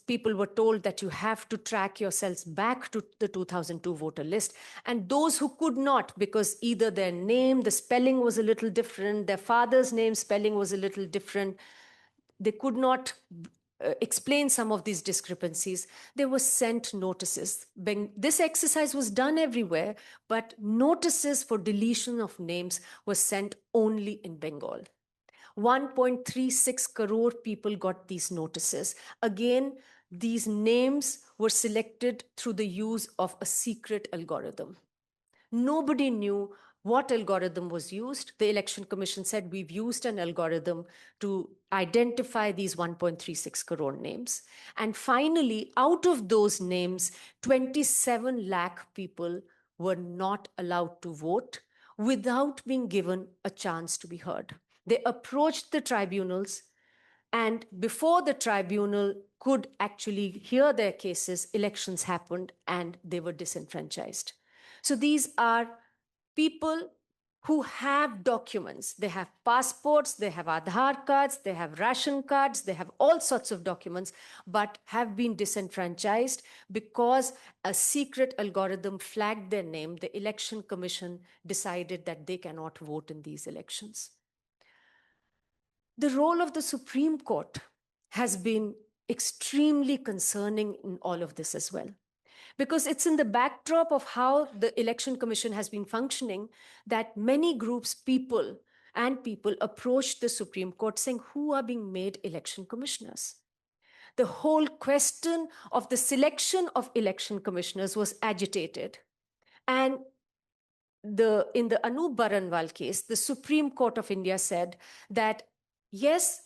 people were told that you have to track yourselves back to the 2002 voter list. And those who could not, because either their name, the spelling was a little different, their father's name spelling was a little different, they could not explain some of these discrepancies, they were sent notices. This exercise was done everywhere, but notices for deletion of names were sent only in Bengal. 1.36 crore people got these notices. Again, these names were selected through the use of a secret algorithm. Nobody knew what algorithm was used. The Election Commission said, we've used an algorithm to identify these 1.36 crore names. And finally, out of those names, 27 lakh people were not allowed to vote without being given a chance to be heard. They approached the tribunals, and before the tribunal could actually hear their cases, elections happened and they were disenfranchised. So these are people who have documents. They have passports, they have Aadhaar cards, they have ration cards, they have all sorts of documents, but have been disenfranchised because a secret algorithm flagged their name. The Election Commission decided that they cannot vote in these elections. The role of the Supreme Court has been extremely concerning in all of this as well, because it's in the backdrop of how the Election Commission has been functioning that many groups, people approached the Supreme Court saying, who are being made election commissioners? The whole question of the selection of election commissioners was agitated. And in the Anup Baranwal case, the Supreme Court of India said that, yes,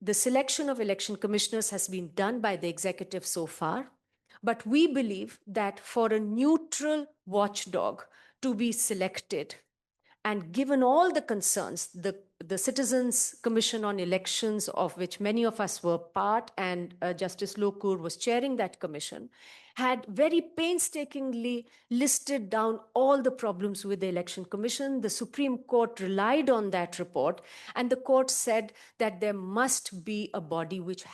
the selection of election commissioners has been done by the executive so far, but we believe that for a neutral watchdog to be selected, and given all the concerns, the Citizens Commission on Elections, of which many of us were part, and Justice Lokur was chairing that commission, had very painstakingly listed down all the problems with the Election Commission. The Supreme Court relied on that report, and the court said that there must be a body which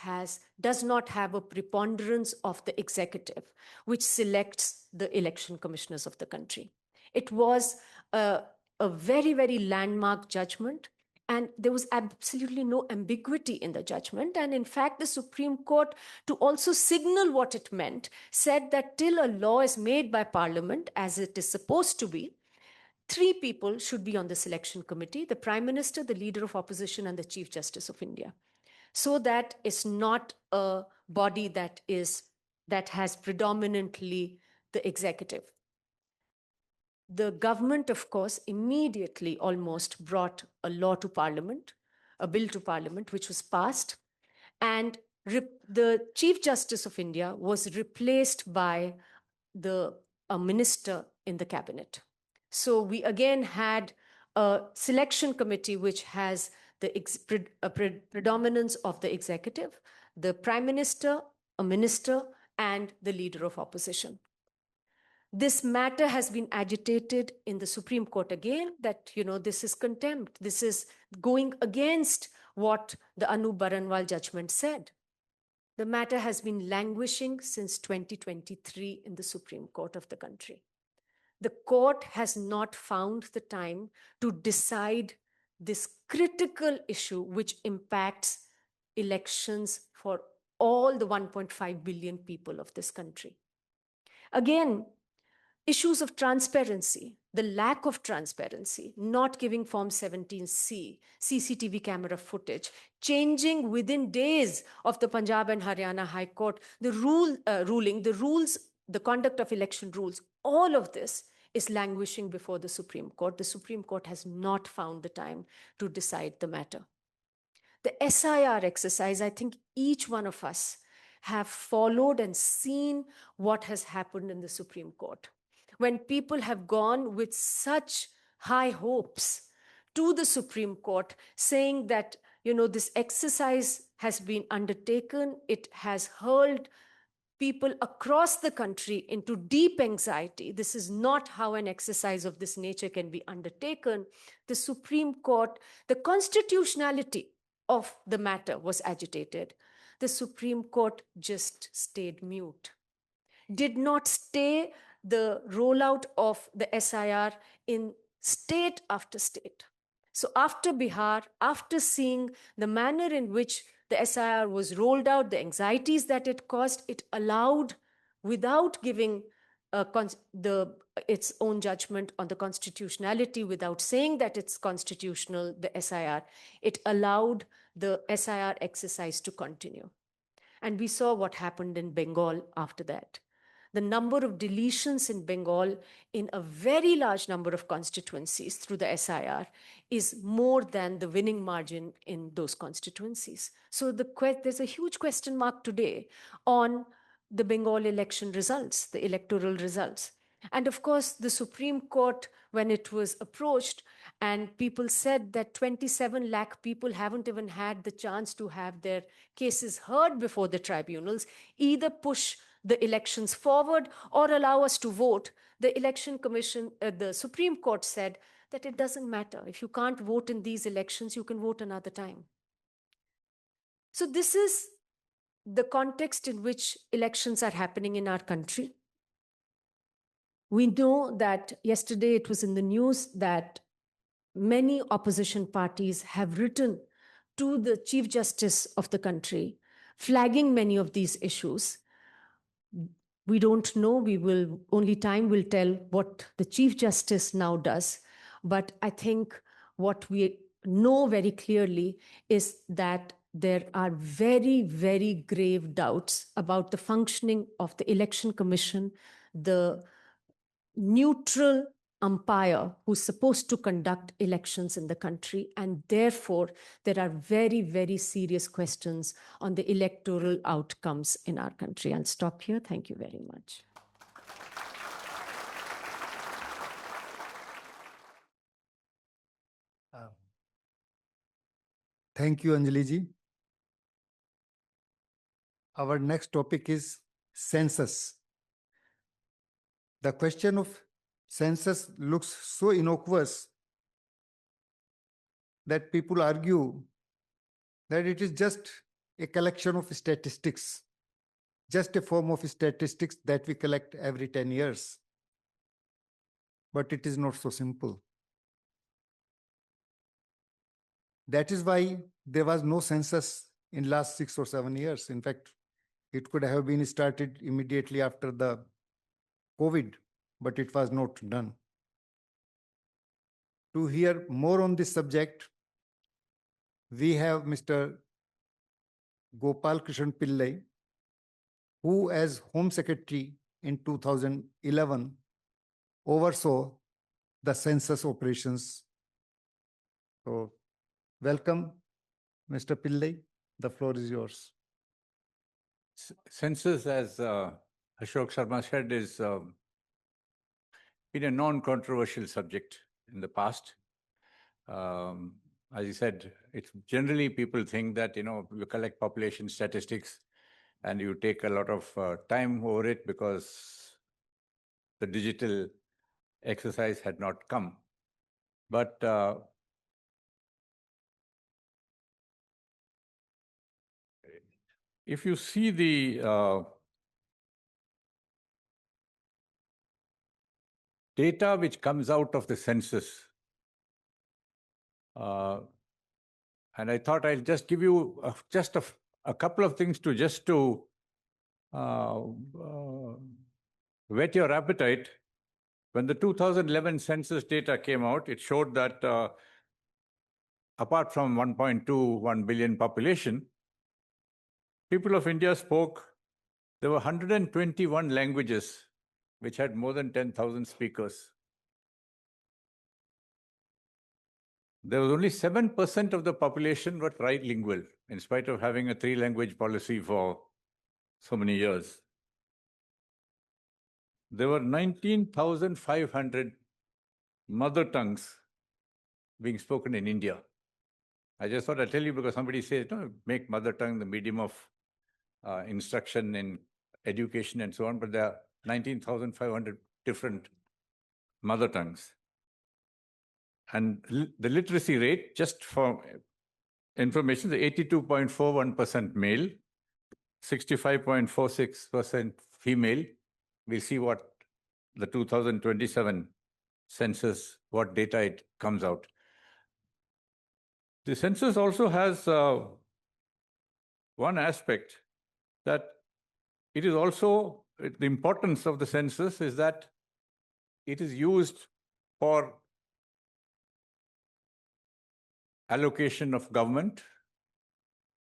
does not have a preponderance of the executive, which selects the election commissioners of the country. It was a very, very landmark judgment, and there was absolutely no ambiguity in the judgment. And in fact, the Supreme Court, to also signal what it meant, said that till a law is made by Parliament, as it is supposed to be, 3 people should be on the selection committee: the Prime Minister, the Leader of Opposition, and the Chief Justice of India. So that it's not a body that has predominantly the executive. The government, of course, immediately almost brought a law to Parliament, a bill to Parliament, which was passed. And the Chief Justice of India was replaced by a minister in the cabinet. So we again had a selection committee which has the predominance of the executive, the Prime Minister, a minister, and the Leader of Opposition. This matter has been agitated in the Supreme Court again, that, this is contempt. This is going against what the Anup Baranwal judgment said. The matter has been languishing since 2023 in the Supreme Court of the country. The court has not found the time to decide this critical issue which impacts elections for all the 1.5 billion people of this country. Again, issues of transparency, the lack of transparency, not giving Form 17C, CCTV camera footage, changing within days of the Punjab and Haryana High Court, the ruling, the rules, the conduct of election rules, all of this is languishing before the Supreme Court. The Supreme Court has not found the time to decide the matter. The SIR exercise, I think each one of us have followed and seen what has happened in the Supreme Court. When people have gone with such high hopes to the Supreme Court, saying that, this exercise has been undertaken, it has hurled people across the country into deep anxiety. This is not how an exercise of this nature can be undertaken. The Supreme Court, the constitutionality of the matter was agitated. The Supreme Court just stayed mute, did not stay the rollout of the SIR in state after state. So after Bihar, after seeing the manner in which the SIR was rolled out, the anxieties that it caused, it allowed, without giving its own judgment on the constitutionality, without saying that it's constitutional, the SIR, it allowed the SIR exercise to continue. And we saw what happened in Bengal after that. The number of deletions in Bengal in a very large number of constituencies through the SIR is more than the winning margin in those constituencies. So there's a huge question mark today on the Bengal election results, the electoral results. And of course, the Supreme Court, when it was approached and people said that 27 lakh people haven't even had the chance to have their cases heard before the tribunals, either push the elections forward or allow us to vote, the Election Commission, the Supreme Court said that it doesn't matter. If you can't vote in these elections, you can vote another time. So this is the context in which elections are happening in our country. We know that yesterday it was in the news that many opposition parties have written to the Chief Justice of the country, flagging many of these issues. We don't know, only time will tell what the Chief Justice now does. But I think what we know very clearly is that there are very, very grave doubts about the functioning of the Election Commission, the neutral umpire who's supposed to conduct elections in the country. And therefore, there are very, very serious questions on the electoral outcomes in our country. I'll stop here. Thank you very much. Thank you, Anjali ji. Our next topic is census. The question of census looks so innocuous that people argue that it is just a collection of statistics, just a form of statistics that we collect every 10 years. But it is not so simple. That is why there was no census in last 6 or 7 years. In fact, it could have been started immediately after the COVID, but it was not done. To hear more on this subject, we have Mr. Gopal Pillai, who as Home Secretary in 2011 oversaw the census operations. So welcome, Mr. Pillai. The floor is yours. Census, as Ashok Sharma said, is been a non-controversial subject in the past. As he said, it's generally people think that, you collect population statistics and you take a lot of time over it because the digital exercise had not come. But if you see the data which comes out of the census, and I thought I'll just give you just a couple of things to whet your appetite. When the 2011 census data came out, it showed that apart from 1.21 billion population, people of India spoke, there were 121 languages which had more than 10,000 speakers. There was only 7% of the population were trilingual, in spite of having a 3-language policy for so many years. There were 19,500 mother tongues being spoken in India. I just thought I'd tell you because somebody says, make mother tongue the medium of instruction in education and so on, but there are 19,500 different mother tongues. And the literacy rate, just for information, is 82.41% male, 65.46% female. We'll see what the 2027 census, what data it comes out. The census also has one aspect that it is also, the importance of the census is that it is used for allocation of government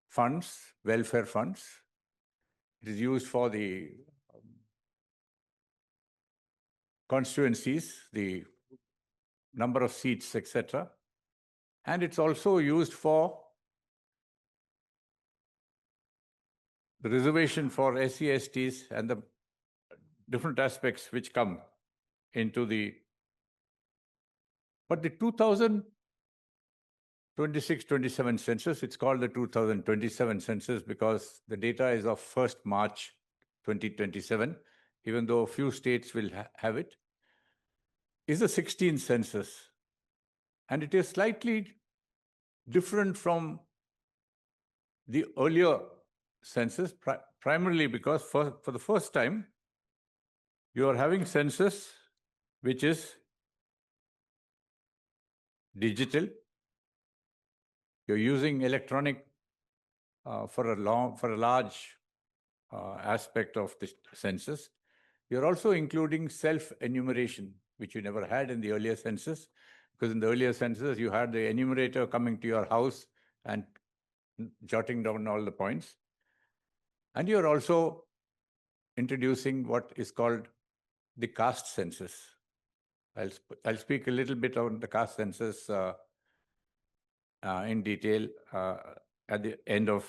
funds, welfare funds. It is used for the constituencies, the number of seats, etc. And it's also used for the reservation for SC, STs and the different aspects which come into the, but the 2026-27 census, it's called the 2027 census because the data is of 1st March 2027, even though a few states will have it, is the 16th census. And it is slightly different from the earlier census, primarily because for the first time, you are having census which is digital. You're using electronic for a large aspect of the census. You're also including self-enumeration, which you never had in the earlier census, because in the earlier census, you had the enumerator coming to your house and jotting down all the points. And you're also introducing what is called the caste census. I'll speak a little bit on the caste census in detail at the end of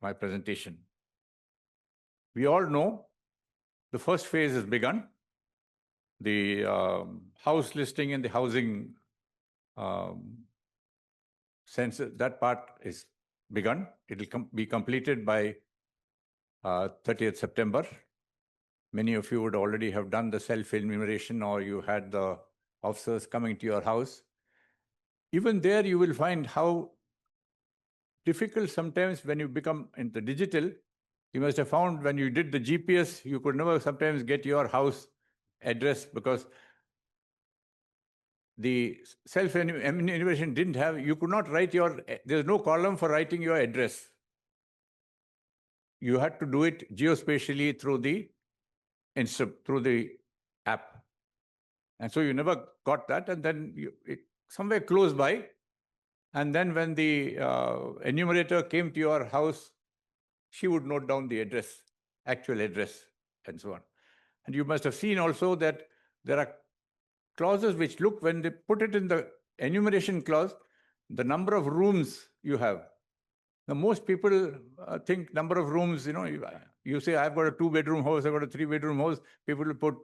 my presentation. We all know the first phase has begun. The house listing and the housing census, that part is begun. It will be completed by 30th September. Many of you would already have done the self-enumeration or you had the officers coming to your house. Even there, you will find how difficult sometimes when you become into digital. You must have found when you did the GPS, you could never sometimes get your house address because the self-enumeration didn't have, you could not write there's no column for writing your address. You had to do it geospatially through the app. And so you never got that. And then somewhere close by. And then when the enumerator came to your house, she would note down the address, actual address, and so on. And you must have seen also that there are clauses which look, when they put it in the enumeration clause, the number of rooms you have. Now, most people think number of rooms, you say, I've got a 2-bedroom house, I've got a 3-bedroom house, people will put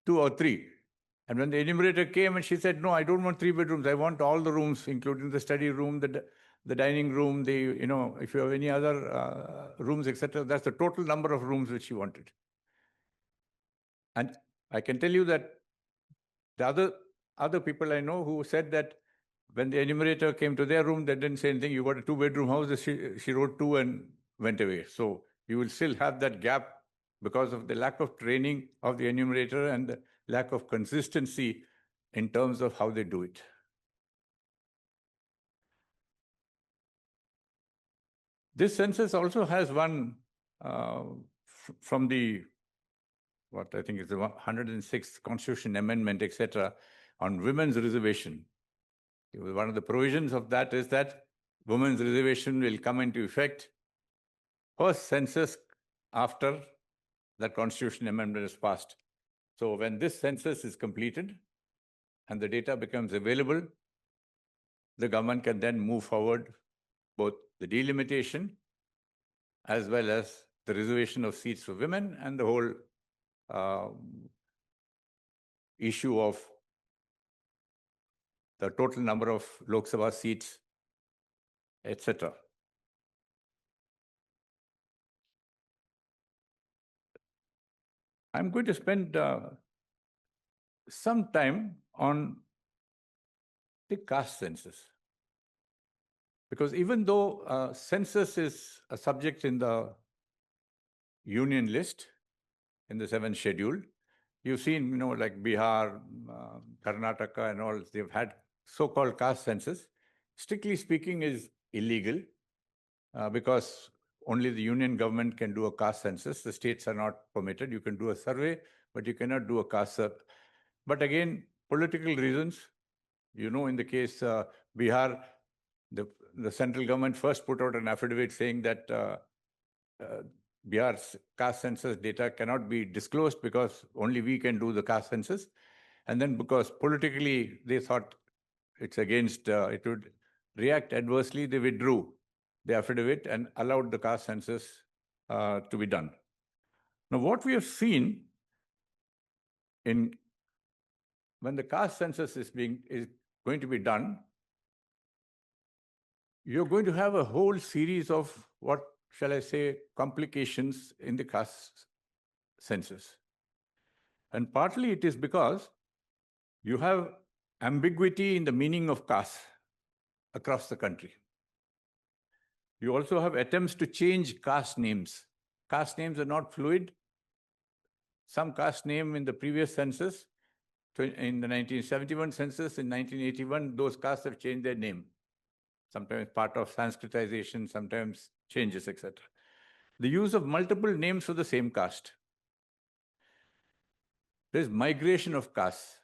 2 or 3. And when the enumerator came and she said, no, I don't want 3 bedrooms, I want all the rooms, including the study room, the dining room, if you have any other rooms, etc., that's the total number of rooms which she wanted. And I can tell you that the other people I know who said that when the enumerator came to their room, they didn't say anything. You got a 2-bedroom house, she wrote 2 and went away. So you will still have that gap because of the lack of training of the enumerator and the lack of consistency in terms of how they do it. This census also has one from the, what I think is the 106th Constitution Amendment, etc., on women's reservation. One of the provisions of that is that women's reservation will come into effect first census after that Constitution Amendment is passed. So when this census is completed and the data becomes available, the government can then move forward both the delimitation as well as the reservation of seats for women and the whole issue of the total number of Lok Sabha seats, etc. I'm going to spend some time on the caste census. Because even though census is a subject in the union list, in the 7th schedule, you've seen, like Bihar, Karnataka and all, they've had so-called caste census. Strictly speaking is illegal because only the union government can do a caste census. The states are not permitted. You can do a survey, but you cannot do a caste. But again, political reasons, in the case Bihar, the central government first put out an affidavit saying that Bihar's caste census data cannot be disclosed because only we can do the caste census. And then because politically they thought it's against, it would react adversely, they withdrew the affidavit and allowed the caste census to be done. Now, what we have seen when the caste census is going to be done, you're going to have a whole series of what shall I say, complications in the caste census. And partly it is because you have ambiguity in the meaning of caste across the country. You also have attempts to change caste names. Caste names are not fluid. Some caste name in the previous census, in the 1971 census, in 1981, those castes have changed their name. Sometimes part of Sanskritization, sometimes changes, etc. The use of multiple names for the same caste. There's migration of castes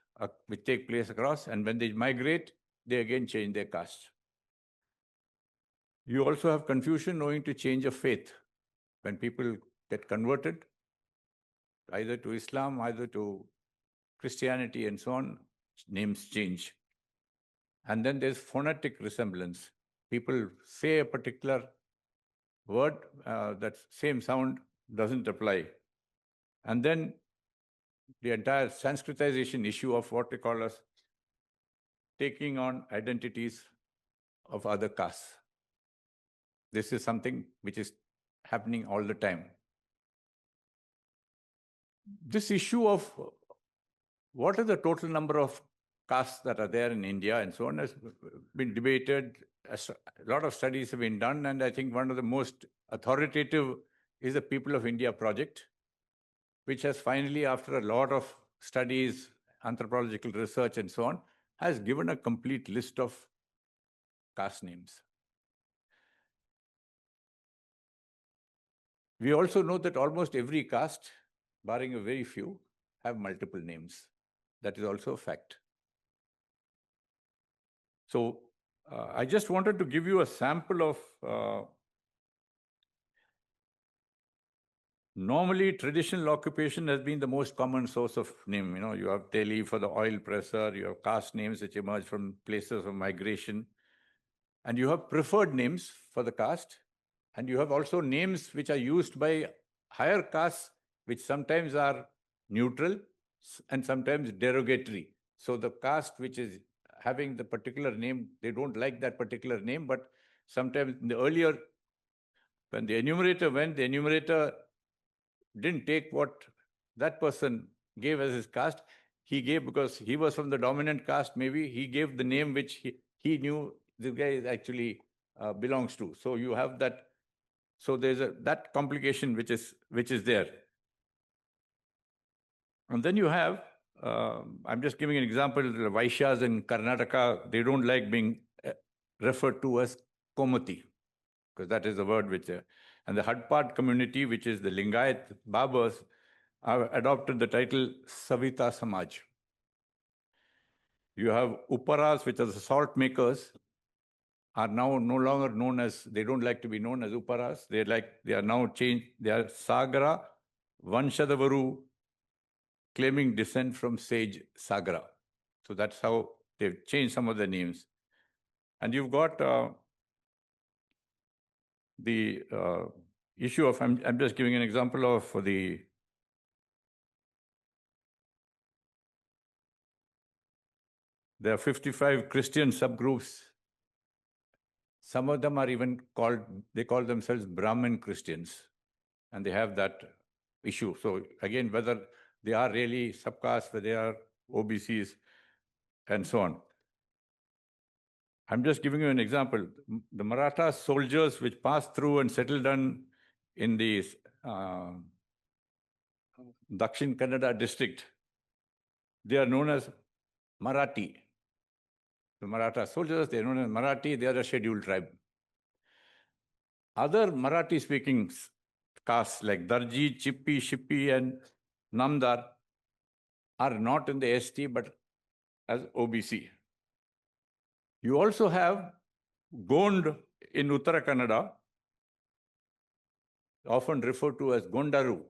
which take place across, and when they migrate, they again change their caste. You also have confusion owing to change of faith. When people get converted, either to Islam, either to Christianity, and so on, names change. And then there's phonetic resemblance. People say a particular word, that same sound doesn't apply. And then the entire Sanskritization issue of what they call as taking on identities of other castes. This is something which is happening all the time. This issue of what are the total number of castes that are there in India and so on has been debated. A lot of studies have been done, and I think one of the most authoritative is the People of India project, which has finally, after a lot of studies, anthropological research and so on, has given a complete list of caste names. We also know that almost every caste, barring a very few, have multiple names. That is also a fact. So I just wanted to give you a sample of normally traditional occupation has been the most common source of name. You have Teli for the oil presser, you have caste names which emerge from places of migration, and you have preferred names for the caste, and you have also names which are used by higher castes, which sometimes are neutral and sometimes derogatory. So the caste which is having the particular name, they don't like that particular name, but sometimes in the earlier, when the enumerator went, the enumerator didn't take what that person gave as his caste. He gave, because he was from the dominant caste, maybe he gave the name which he knew this guy actually belongs to. So you have that. So there's that complication which is there. And then you have, I'm just giving an example, the Vaishyas in Karnataka, they don't like being referred to as Komati, because that is the word which, and the Hadpad community, which is the Lingayat Babas, have adopted the title Savita Samaj. You have Uparas, which are the salt makers, are now no longer known as, they don't like to be known as Uparas. They are now changed, they are Sagara Vanshadavaru, claiming descent from sage Sagara. So that's how they've changed some of the names. And you've got the issue of, I'm just giving an example of there are 55 Christian subgroups. Some of them are even they call themselves Brahmin Christians, and they have that issue. So again, whether they are really subcastes, whether they are OBCs, and so on. I'm just giving you an example. The Maratha soldiers which passed through and settled down in the Dakshin Kannada district, they are known as Marathi. The Maratha soldiers, they are known as Marathi, they are a scheduled tribe. Other Marathi-speaking castes like Darji, Chippi, Shippi, and Namdar are not in the ST but as OBC. You also have Gond in Uttara Kannada, often referred to as Gondaru.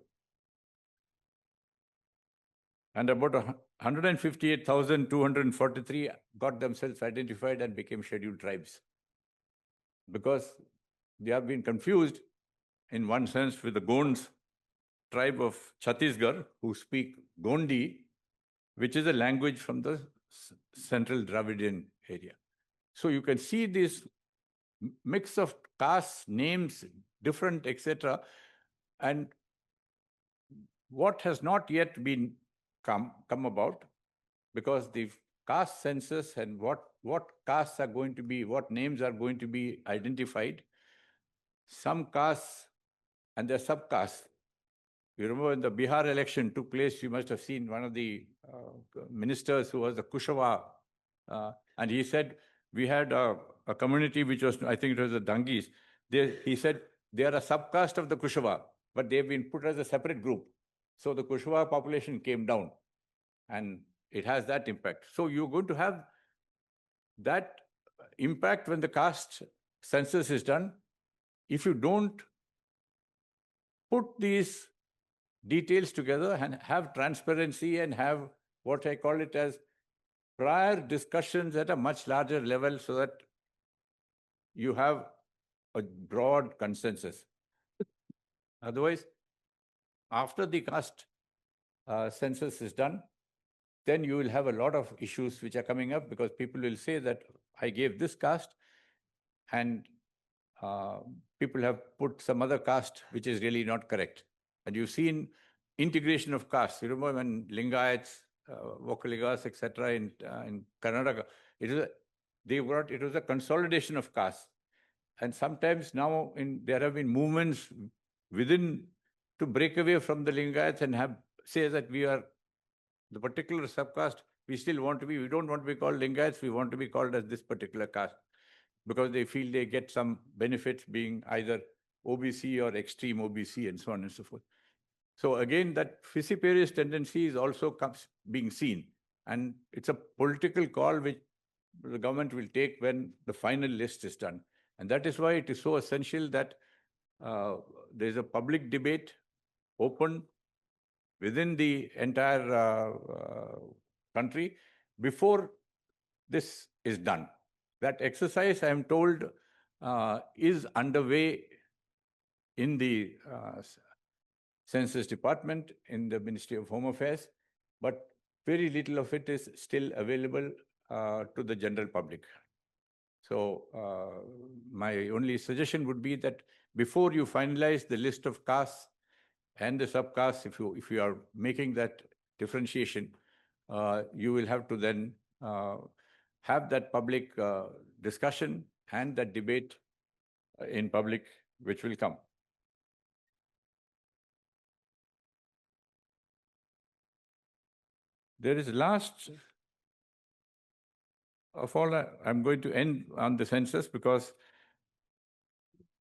And about 158,243 got themselves identified and became scheduled tribes. Because they have been confused in one sense with the Gonds tribe of Chhattisgarh who speak Gondi, which is a language from the central Dravidian area. So you can see this mix of castes, names, different, etc. And what has not yet been come about, because the caste census and what castes are going to be, what names are going to be identified, some castes and their subcastes. You remember when the Bihar election took place, you must have seen one of the ministers who was a Kushava, and he said, we had a community which was, I think it was the Dangis. He said, they are a subcaste of the Kushava, but they've been put as a separate group. So the Kushava population came down, and it has that impact. So you're going to have that impact when the caste census is done. If you don't put these details together and have transparency and have what I call it as prior discussions at a much larger level so that you have a broad consensus. Otherwise, after the caste census is done, then you will have a lot of issues which are coming up because people will say that I gave this caste and people have put some other caste which is really not correct. And you've seen integration of castes. You remember when Lingayats, Vokaligas, etc. in Karnataka, it was a consolidation of castes. And sometimes now there have been movements within to break away from the Lingayats and say that we are the particular subcaste we still want to be. We don't want to be called Lingayats. We want to be called as this particular caste because they feel they get some benefits being either OBC or extreme OBC and so on and so forth. So again, that fissiparous tendency is also being seen. And it's a political call which the government will take when the final list is done. And that is why it is so essential that there's a public debate open within the entire country before this is done. That exercise, I am told, is underway in the Census Department, in the Ministry of Home Affairs, but very little of it is still available to the general public. So my only suggestion would be that before you finalize the list of castes and the subcastes, if you are making that differentiation, you will have to then have that public discussion and that debate in public, which will come. There is last of all, I'm going to end on the census because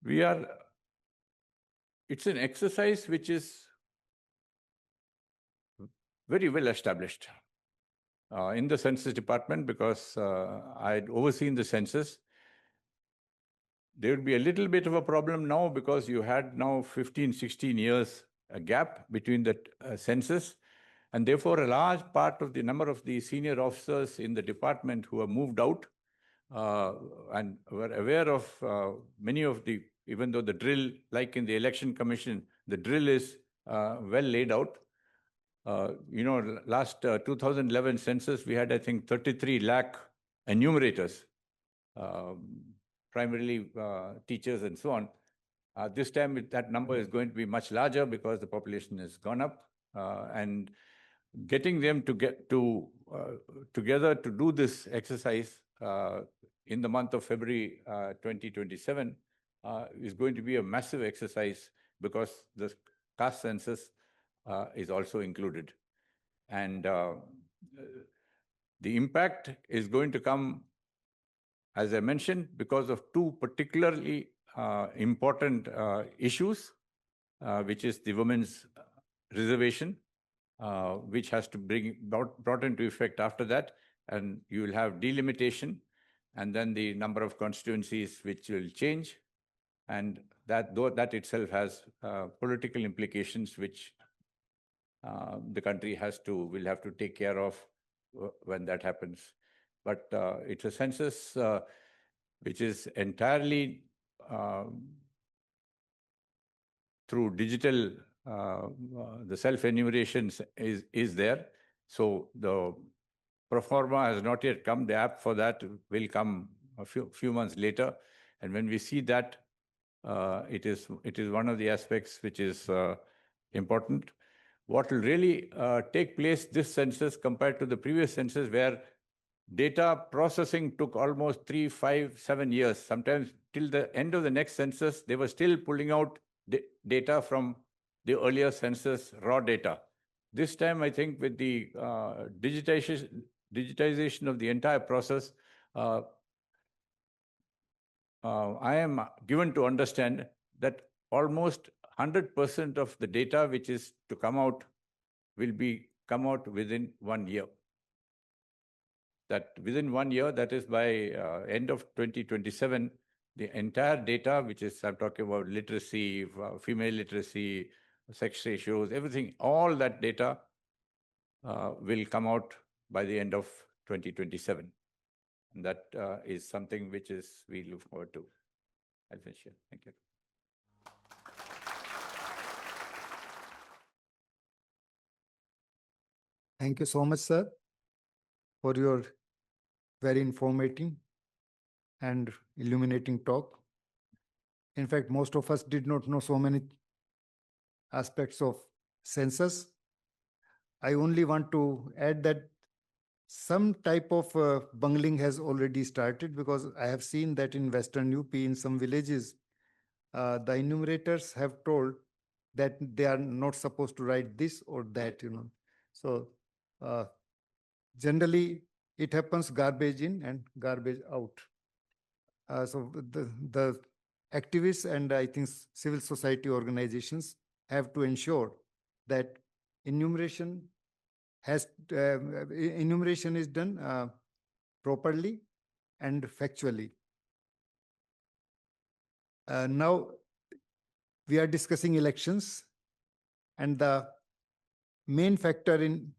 it's an exercise which is very well established in the Census Department because I had overseen the census. There would be a little bit of a problem now because you had now 15, 16 years a gap between the census. And therefore, a large part of the number of the senior officers in the department who have moved out and were aware of many of the, even though the drill, like in the Election Commission, the drill is well laid out. Last 2011 census, we had, I think, 33 lakh enumerators, primarily teachers and so on. This time, that number is going to be much larger because the population has gone up. And getting them to get to together to do this exercise in the month of February 2027 is going to be a massive exercise, because the caste census is also included. And the impact is going to come, as I mentioned, because of two particularly important issues, which is the women's reservation, which has to be brought into effect after that, and you will have delimitation, and then the number of constituencies which will change, and that itself has political implications which the country will have to take care of when that happens. But it's a census which is entirely through digital. The self-enumeration is there. So the pro forma has not yet come. The app for that will come a few months later. And when we see that, it is one of the aspects which is important. What will really take place this census compared to the previous census, where data processing took almost 3, 5, 7 years. Sometimes till the end of the next census, they were still pulling out data from the earlier census raw data. This time, I think with the digitization of the entire process, I am given to understand that almost 100% of the data which is to come out will come out within 1 year. That within 1 year, that is by end of 2027, the entire data, which is, I'm talking about literacy, female literacy, sex ratios, everything, all that data will come out by the end of 2027. And that is something which we look forward to. I'll finish here. Thank you. Thank you so much, sir, for your very informative and illuminating talk. In fact, most of us did not know so many aspects of census. I only want to add that some type of bungling has already started, because I have seen that in Western UP, in some villages, the enumerators have told that they are not supposed to write this or that, So generally, it happens garbage in and garbage out. So the activists and I think civil society organizations have to ensure that enumeration is done properly and factually. Now we are discussing elections, and the main factor in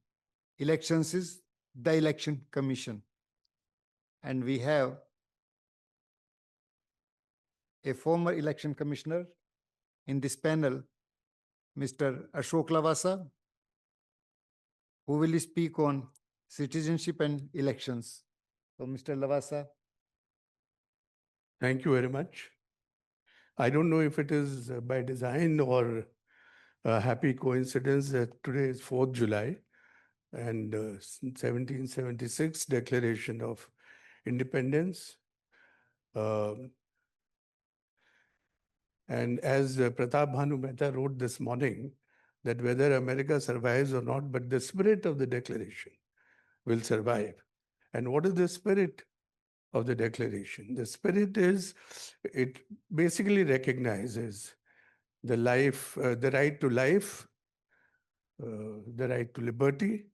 elections is the Election Commission. And we have a former election commissioner in this panel, Mr. Ashok Lavasa, who will speak on citizenship and elections. So, Mr. Lavasa. Thank you very much. I don't know if it is by design or a happy coincidence that today is 4th July and 1776 Declaration of Independence. And as Pratap Bhanu Mehta wrote this morning, that whether America survives or not, but the spirit of the declaration will survive. And what is the spirit of the declaration? The spirit is, it basically recognizes the life, the right to life, the right to liberty,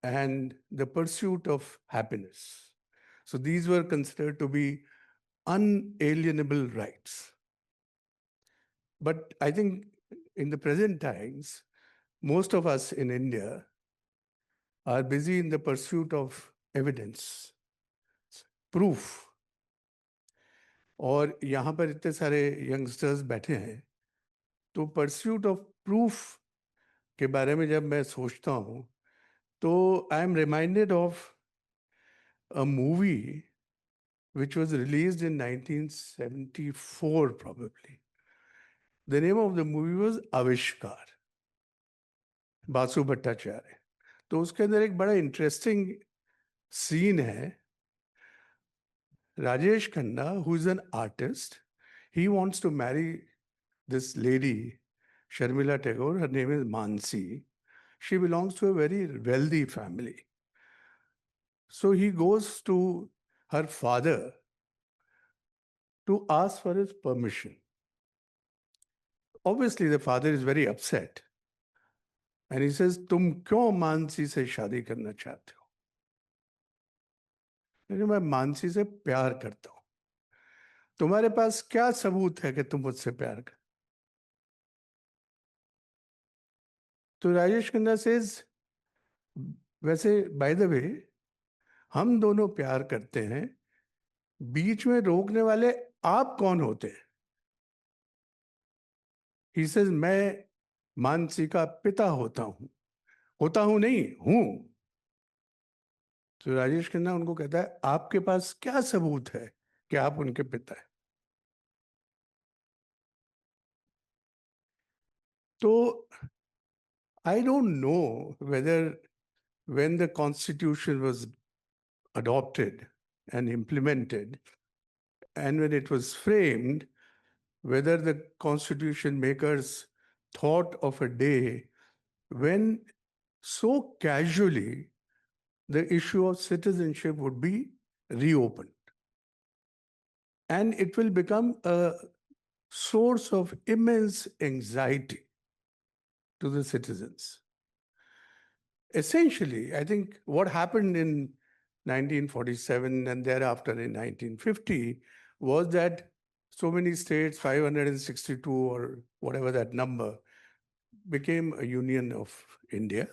and the pursuit of happiness. So these were considered to be unalienable rights. But I think in the present times, most of us in India are busy in the pursuit of evidence, proof. और यहाँ पर इतने सारे youngsters बैठे हैं, तो pursuit of proof के बारे में जब मैं सोचता हूँ, तो I am reminded of a movie which was released in 1974 probably. The name of the movie was Avishkar, Basu Bhattacharya. तो उसके अंदर एक बड़ा इंटरेस्टिंग सीन है. Rajesh Khanna, who is an artist, he wants to marry this lady, Sharmila Tagore. Her name is Mansi. She belongs to a very wealthy family. So he goes to her father to ask for his permission. Obviously, the father is very upset. And he says, तुम क्यों मानसी से शादी करना चाहते हो? मैं मानसी से प्यार करता हूं. तुम्हारे पास क्या सबूत है कि तुम मुझसे प्यार कर? तो राजेश खन्ना सेज, वैसे बाय द वे हम दोनों प्यार करते हैं, बीच में रोकने वाले आप कौन होते हैं? ही सेज, मैं मानसी का पिता होता हूं नहीं, हूं. तो राजेश खन्ना उनको कहता है, आपके पास क्या सबूत है कि आप उनके पिता हैं? तो I don't know whether when the constitution was adopted and implemented and when it was framed, whether the constitution makers thought of a day when so casually the issue of citizenship would be reopened. And it will become a source of immense anxiety to the citizens. Essentially, I think what happened in 1947 and thereafter in 1950 was that so many states, 562 or whatever that number, became a union of India,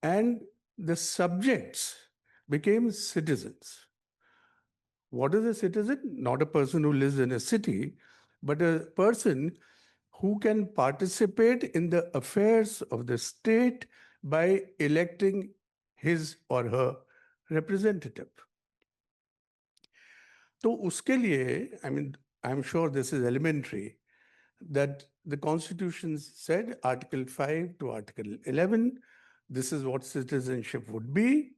and the subjects became citizens. What is a citizen? Not a person who lives in a city, but a person who can participate in the affairs of the state by electing his or her representative. So uske liye, I mean, I'm sure this is elementary, that the Constitution said, Article 5 to Article 11, this is what citizenship would be.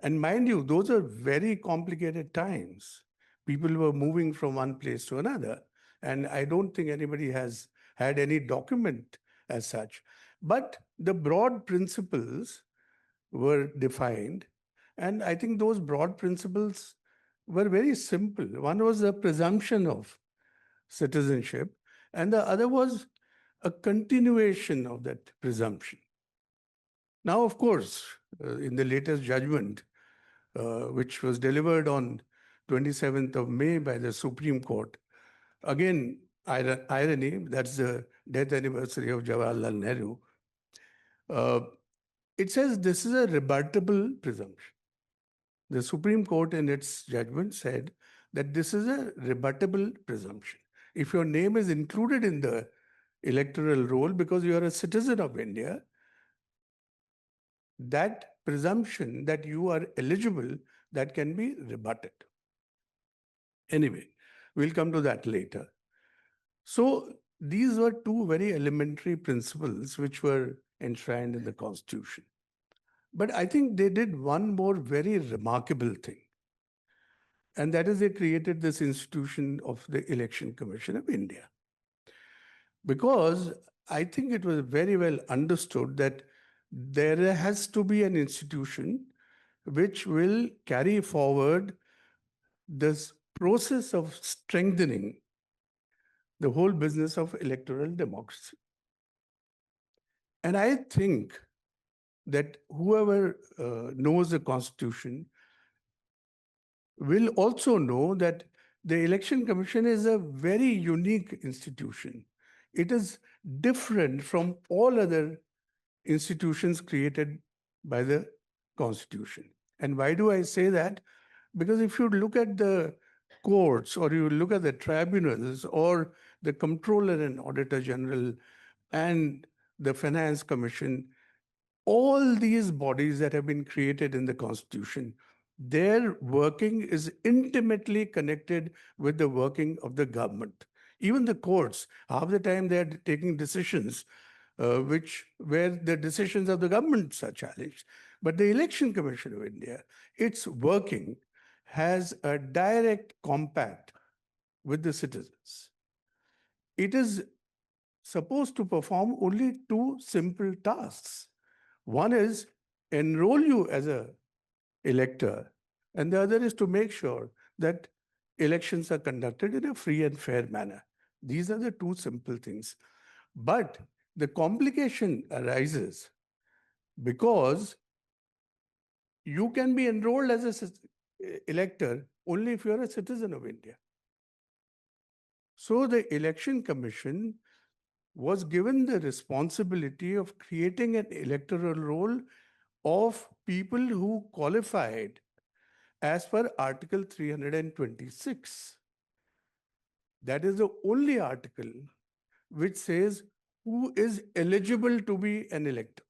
And mind you, those are very complicated times. People were moving from one place to another. And I don't think anybody has had any document as such. But the broad principles were defined. And I think those broad principles were very simple. One was the presumption of citizenship, and the other was a continuation of that presumption. Now, of course, in the latest judgment, which was delivered on 27th of May by the Supreme Court, again, irony, that's the death anniversary of Jawaharlal Nehru. It says this is a rebuttable presumption. The Supreme Court in its judgment said that this is a rebuttable presumption. If your name is included in the electoral roll because you are a citizen of India, that presumption that you are eligible, that can be rebutted. Anyway, we'll come to that later. So these were two very elementary principles which were enshrined in the Constitution. But I think they did one more very remarkable thing. And that is they created this institution of the Election Commission of India. Because I think it was very well understood that there has to be an institution which will carry forward this process of strengthening the whole business of electoral democracy. And I think that whoever knows the Constitution will also know that the Election Commission is a very unique institution. It is different from all other institutions created by the Constitution. And why do I say that? Because if you look at the courts or you look at the tribunals or the Comptroller and Auditor General and the Finance Commission, all these bodies that have been created in the Constitution, their working is intimately connected with the working of the government. Even the courts, half the time they're taking decisions where the decisions of the governments are challenged. But the Election Commission of India, its working has a direct compact with the citizens. It is supposed to perform only two simple tasks. One is enroll you as a elector, and the other is to make sure that elections are conducted in a free and fair manner. These are the two simple things. But the complication arises because you can be enrolled as an elector only if you're a citizen of India. So the Election Commission was given the responsibility of creating an electoral roll of people who qualified as per Article 326. That is the only article which says who is eligible to be an elector.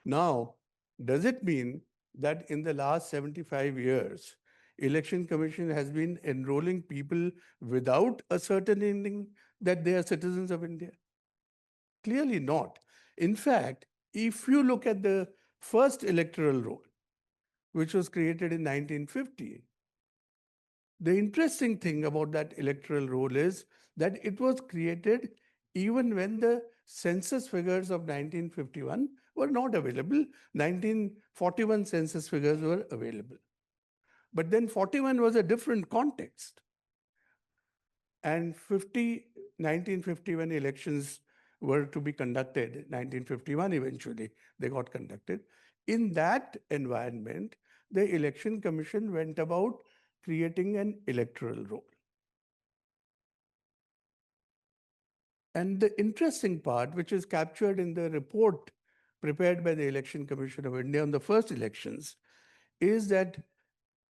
Now, does it mean that in the last 75 years, Election Commission has been enrolling people without ascertaining that they are citizens of India? Clearly not. In fact, if you look at the first electoral roll, which was created in 1950, the interesting thing about that electoral roll is that it was created even when the census figures of 1951 were not available. 1941 census figures were available. But then 41 was a different context. And 1951 elections were to be conducted, 1951 eventually, they got conducted. In that environment, the Election Commission went about creating an electoral roll. And the interesting part, which is captured in the report prepared by the Election Commission of India on the first elections, is that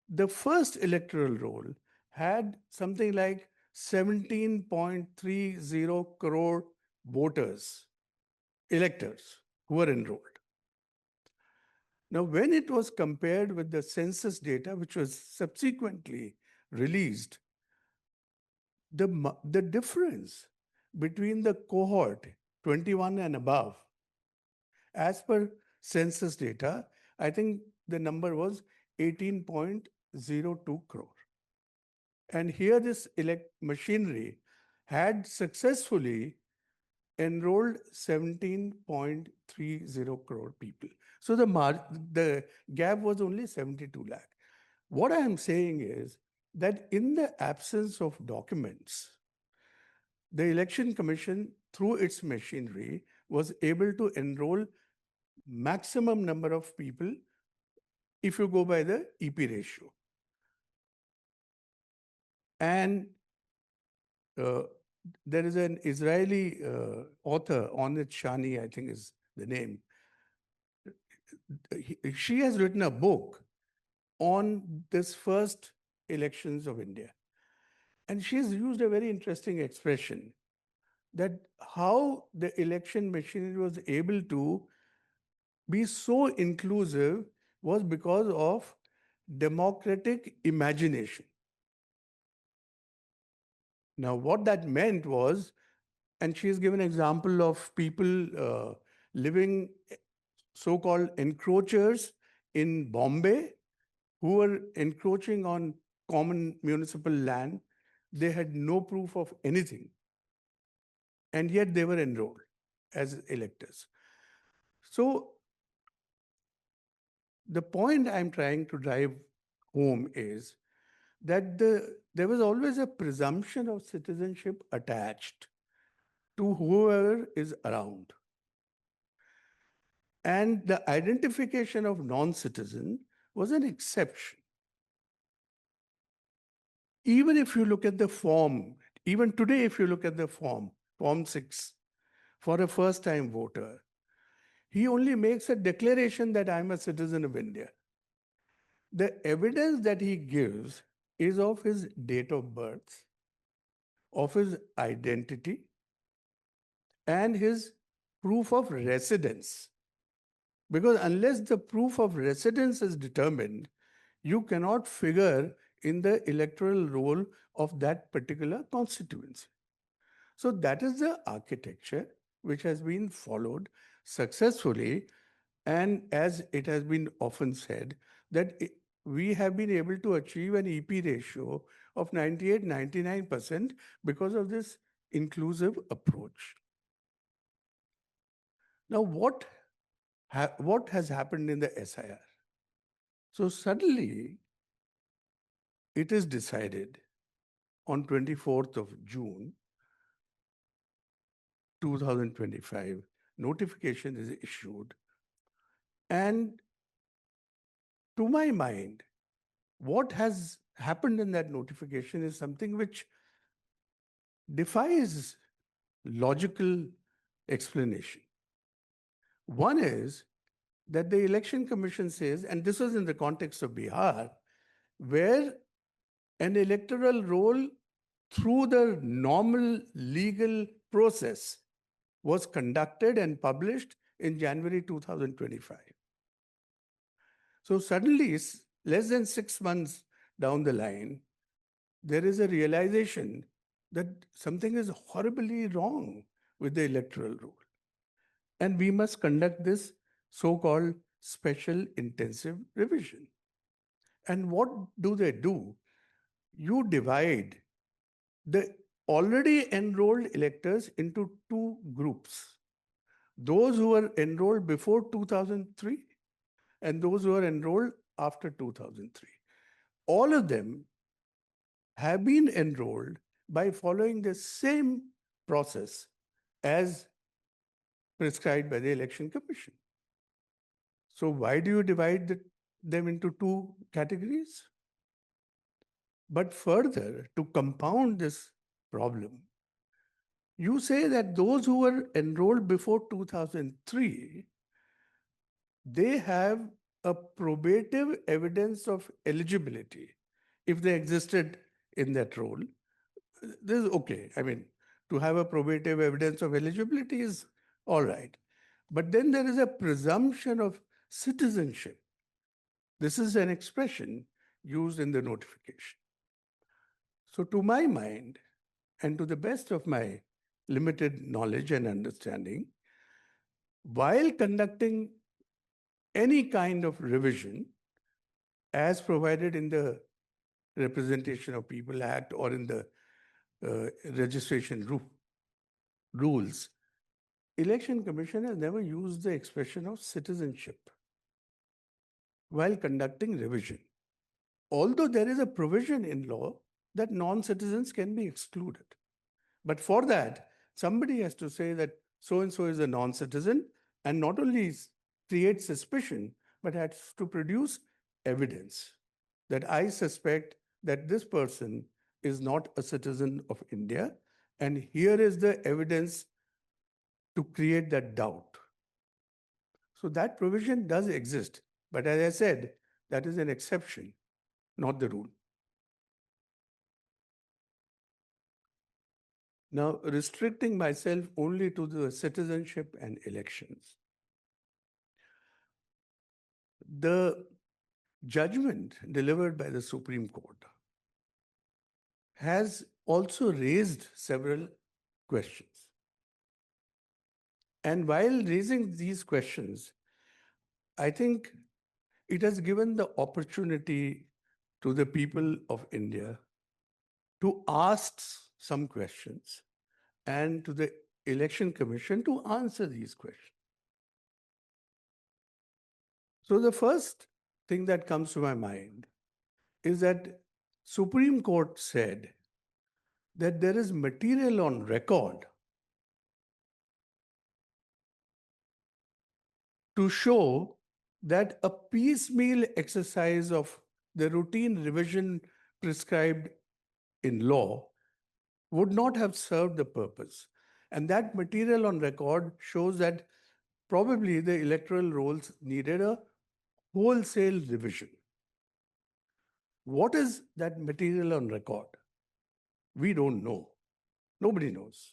the first electoral roll had something like 17.30 crore voters, electors, who were enrolled. Now, when it was compared with the census data, which was subsequently released, the difference between the cohort 21 and above, as per census data, I think the number was 18.02 crore. And here this machinery had successfully enrolled 17.30 crore people. So the gap was only 72 lakh. What I am saying is that in the absence of documents, the Election Commission, through its machinery, was able to enroll maximum number of people if you go by the EP ratio. And there is an Israeli author, Onit Shani, I think is the name. She has written a book on this first elections of India. And she's used a very interesting expression that how the election machinery was able to be so inclusive was because of democratic imagination. Now, what that meant was, and she's given an example of people living so-called encroachers in Bombay who were encroaching on common municipal land. They had no proof of anything, and yet they were enrolled as electors. So the point I'm trying to drive home is that there was always a presumption of citizenship attached to whoever is around. And the identification of non-citizen was an exception. Even if you look at the form, even today if you look at the Form 6, for a first-time voter, he only makes a declaration that I'm a citizen of India. The evidence that he gives is of his date of birth, of his identity, and his proof of residence. Because unless the proof of residence is determined, you cannot figure in the electoral roll of that particular constituency. So that is the architecture which has been followed successfully. And as it has been often said, that we have been able to achieve an EP ratio of 98, 99% because of this inclusive approach. Now, what has happened in the SIR? So suddenly, it is decided on 24th of June, 2025, notification is issued. And to my mind, what has happened in that notification is something which defies logical explanation. One is that the Election Commission says, and this was in the context of Bihar, where an electoral roll through the normal legal process was conducted and published in January 2025. So suddenly, less than 6 months down the line, there is a realization that something is horribly wrong with the electoral roll. And we must conduct this so-called special intensive revision. And what do? You divide the already enrolled electors into two groups. Those who were enrolled before 2003 and those who were enrolled after 2003. All of them have been enrolled by following the same process as prescribed by the Election Commission. So why do you divide them into two categories? But further, to compound this problem, you say that those who were enrolled before 2003, they have a probative evidence of eligibility if they existed in that role. This is okay. I mean, to have a probative evidence of eligibility is all right. But then there is a presumption of citizenship. This is an expression used in the notification. So to my mind, and to the best of my limited knowledge and understanding, while conducting any kind of revision as provided in the Representation of People Act or in the registration rules, Election Commission has never used the expression of citizenship while conducting revision. Although there is a provision in law that non-citizens can be excluded. But for that, somebody has to say that so-and-so is a non-citizen and not only create suspicion, but has to produce evidence that I suspect that this person is not a citizen of India. And here is the evidence to create that doubt. So that provision does exist. But as I said, that is an exception, not the rule. Now, restricting myself only to the citizenship and elections, the judgment delivered by the Supreme Court has also raised several questions. And while raising these questions, I think it has given the opportunity to the people of India to ask some questions and to the Election Commission to answer these questions. So the first thing that comes to my mind is that Supreme Court said that there is material on record to show that a piecemeal exercise of the routine revision prescribed in law would not have served the purpose. And that material on record shows that probably the electoral rolls needed a wholesale revision. What is that material on record? We don't know. Nobody knows.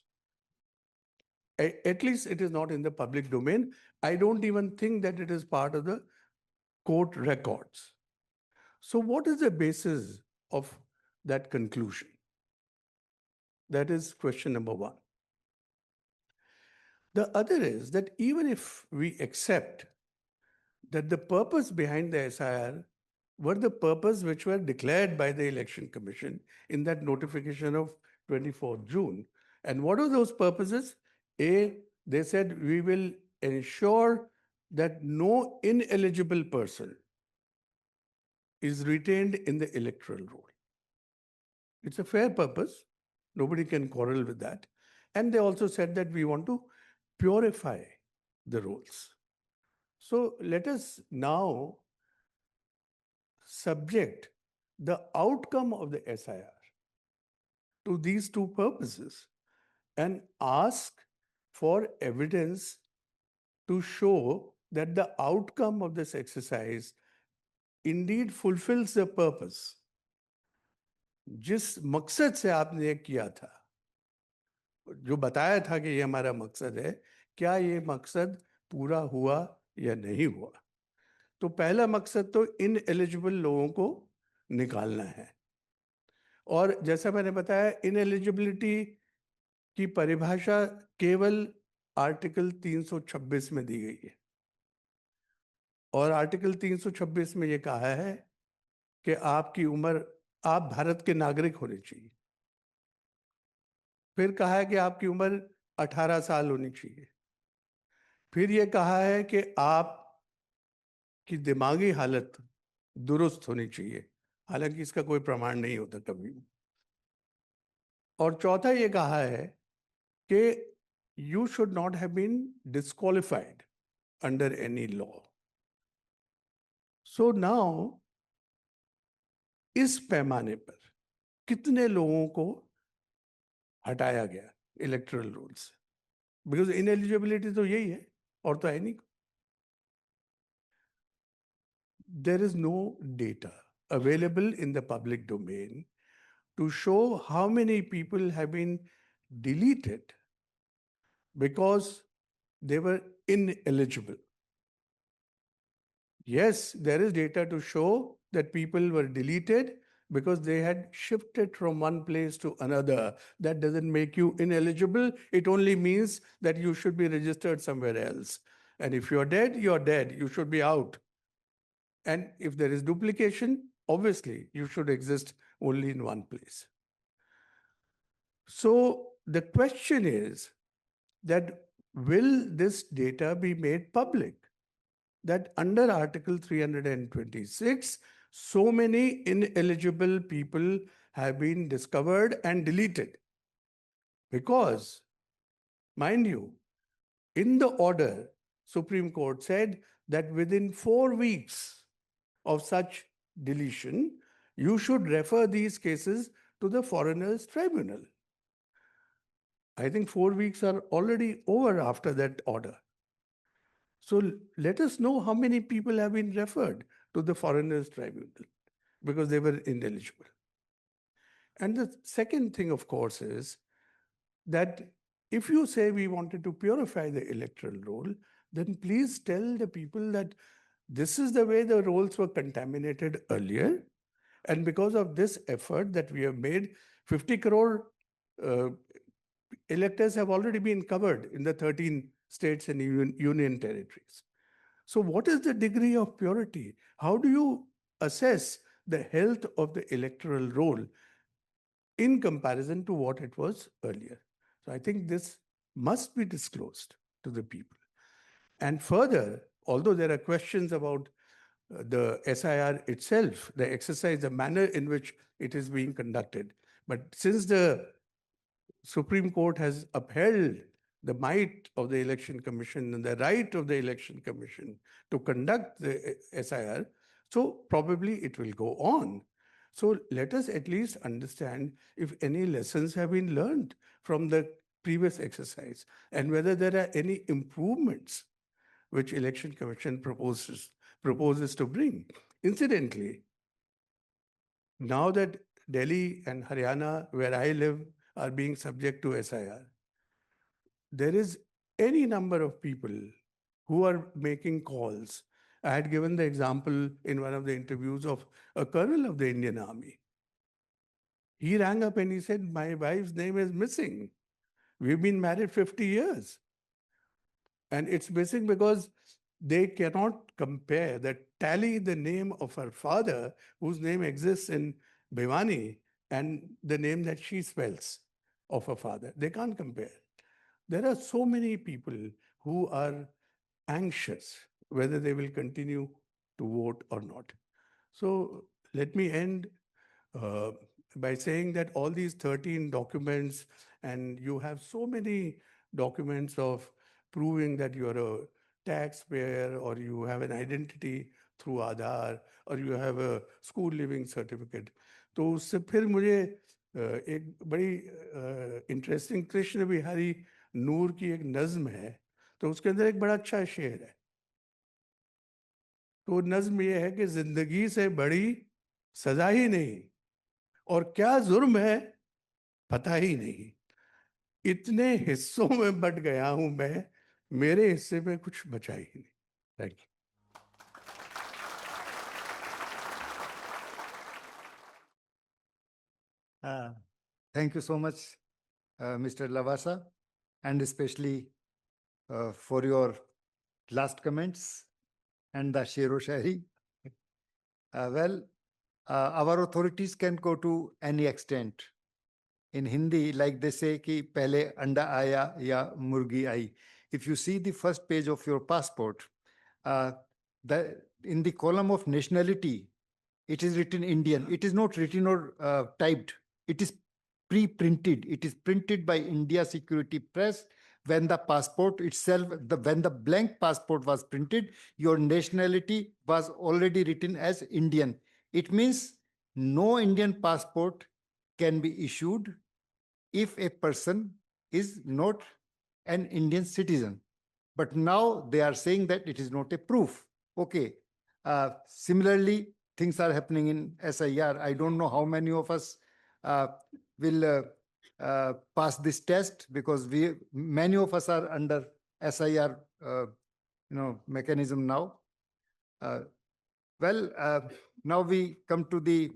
At least it is not in the public domain. I don't even think that it is part of the court records. So what is the basis of that conclusion? That is question number one. The other is that even if we accept that the purpose behind the SIR were the purpose which were declared by the Election Commission in that notification of 24th June. And what are those purposes? A, they said we will ensure that no ineligible person is retained in the electoral roll. It's a fair purpose. Nobody can quarrel with that. And they also said that we want to purify the rolls. So let us now subject the outcome of the SIR to these two purposes and ask for evidence to show that the outcome of this exercise indeed fulfills the purpose. जिस मकसद से आपने ये किया था, जो बताया था कि ये हमारा मकसद है, क्या ये मकसद पूरा हुआ या नहीं हुआ? तो पहला मकसद तो इनएलिजिबल लोगों को निकालना है। और जैसा मैंने बताया, इनएलिजिबिलिटी की परिभाषा केवल आर्टिकल 326 में दी गई है। और आर्टिकल 326 में ये कहा है कि आपकी उम्र, आप भारत के नागरिक होने चाहिए। फिर कहा है कि आपकी उम्र 18 साल होनी चाहिए। फिर ये कहा है कि आप की दिमागी हालत दुरुस्त होनी चाहिए, हालांकि इसका कोई प्रमाण नहीं होता कभी। और चौथा ये कहा है कि you should not have been disqualified under any law. So now, इस पैमाने पर कितने लोगों को हटाया गया इलेक्टोरल रोल से? बिकॉज इनएलिजिबिलिटी तो यही है, और तो है नहीं। There is no data available in the public domain to show how many people have been deleted because they were ineligible. Yes, there is data to show that people were deleted because they had shifted from one place to another. That doesn't make you ineligible. It only means that you should be registered somewhere else. And if you're dead, you're dead. You should be out. And if there is duplication, obviously you should exist only in one place. So the question is that will this data be made public? That under Article 326, so many ineligible people have been discovered and deleted. Because, mind you, in the order, Supreme Court said that within 4 weeks of such deletion, you should refer these cases to the Foreigners Tribunal. I think 4 weeks are already over after that order. So let us know how many people have been referred to the Foreigners Tribunal because they were ineligible. And the second thing, of course, is that if you say we wanted to purify the electoral roll, then please tell the people that this is the way the rolls were contaminated earlier. And because of this effort that we have made, 50 crore electors have already been covered in the 13 states and union territories. So what is the degree of purity? How do you assess the health of the electoral roll in comparison to what it was earlier? So I think this must be disclosed to the people. And further, although there are questions about the SIR itself, the exercise, the manner in which it is being conducted, but since the Supreme Court has upheld the might of the Election Commission and the right of the Election Commission to conduct the SIR, so probably it will go on. So let us at least understand if any lessons have been learned from the previous exercise and whether there are any improvements which Election Commission proposes to bring. Incidentally, now that Delhi and Haryana, where I live, are being subject to SIR, there is any number of people who are making calls. I had given the example in one of the interviews of a colonel of the Indian Army. He rang up and he said, my wife's name is missing. We've been married 50 years. And it's missing because they cannot compare that tally the name of her father, whose name exists in Bhiwani, and the name that she spells of her father. They can't compare. There are so many people who are anxious whether they will continue to vote or not. So let me end uh, by saying that all these 13 documents, and you have so many documents of proving that you're a taxpayer or you have an identity through Aadhaar or you have a school living certificate. तो उससे फिर मुझे एक बड़ी interesting Krishna Bihari नूर की एक नज्म है, तो उसके अंदर एक बड़ा अच्छा शेर है. तो नज्म ये है कि जिंदगी से बड़ी सजा ही नहीं और क्या जुर्म है पता ही नहीं, इतने हिस्सों में बट गया हूं मैं, मेरे हिस्से में कुछ बचा ही नहीं. Thank you. Thank you so much, Mr. Lavasa, and especially for your last comments and the Shero Shahri. Our authorities can go to any extent. In Hindi, like they say, ki pehle anda aaya ya murgi aayi. If you see the first page of your passport, in the column of nationality, it is written Indian. It is not written or typed. It is pre-printed. It is printed by India Security Press. When the passport itself, when the blank passport was printed, your nationality was already written as Indian. It means no Indian passport can be issued if a person is not an Indian citizen. But now they are saying that it is not a proof. Okay. Similarly, things are happening in SIR. I don't know how many of us will pass this test, because many of us are under SIR mechanism now. Now we come to the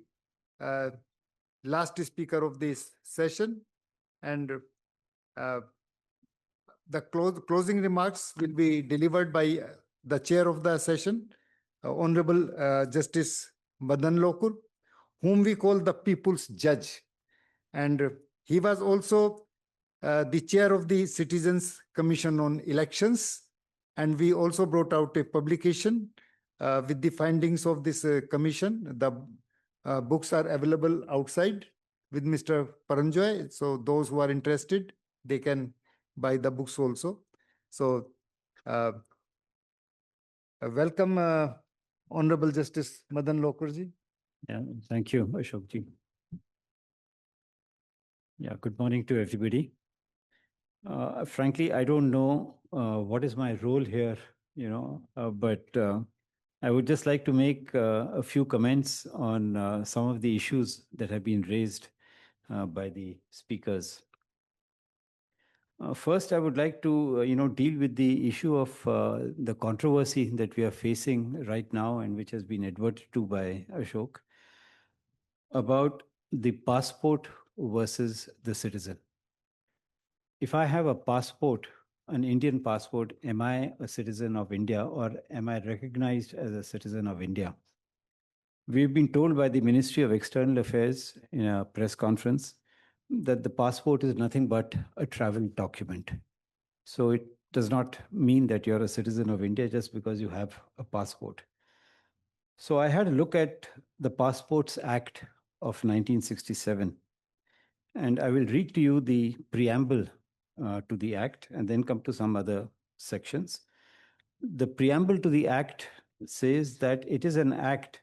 last speaker of this session, and the closing remarks will be delivered by the chair of the session, Honorable Justice Madan Lokur, whom we call the people's judge. And he was also the chair of the Citizens Commission on Elections. And we also brought out a publication with the findings of this commission. The books are available outside with Mr. Paranjoy. So those who are interested, they can buy the books also. So welcome, Honorable Justice Madan Lokurji. Yeah, thank you, Ashokji. Yeah, good morning to everybody. Frankly, I don't know what is my role here, but I would just like to make a few comments on some of the issues that have been raised by the speakers. First, I would like to, deal with the issue of the controversy that we are facing right now, and which has been adverted to by Ashok, about the passport versus the citizen. If I have a passport, an Indian passport, am I a citizen of India, or am I recognized as a citizen of India? We've been told by the Ministry of External Affairs in a press conference that the passport is nothing but a travel document. So it does not mean that you're a citizen of India just because you have a passport. So I had a look at the Passports Act of 1967, and I will read to you the preamble to the Act and then come to some other sections. The preamble to the Act says that it is an act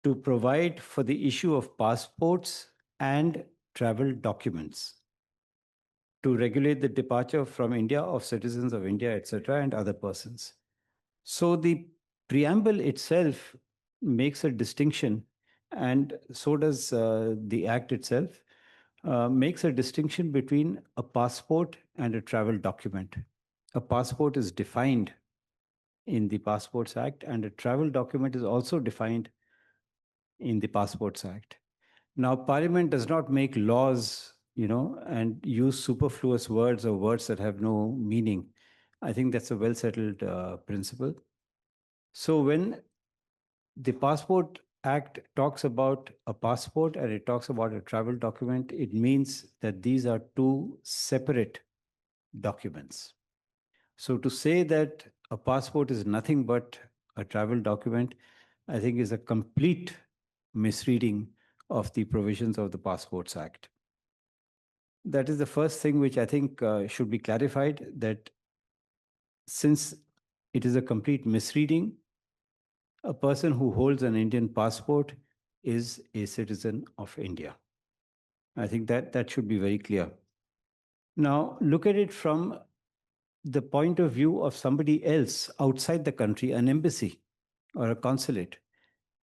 to provide for the issue of passports and travel documents, to regulate the departure from India of citizens of India, etc., and other persons. So the preamble itself makes a distinction, and so does the Act itself, makes a distinction between a passport and a travel document. A passport is defined in the Passports Act, and a travel document is also defined in the Passports Act. Now, Parliament does not make laws, and use superfluous words or words that have no meaning I think that's a well-settled principle. So when the Passport Act talks about a passport and it talks about a travel document, it means that these are two separate documents. So to say that a passport is nothing but a travel document, I think is a complete misreading of the provisions of the Passports Act. That is the first thing which I think should be clarified, that since it is a complete misreading, a person who holds an Indian passport is a citizen of India. I think that should be very clear. Now, look at it from the point of view of somebody else outside the country, an embassy or a consulate.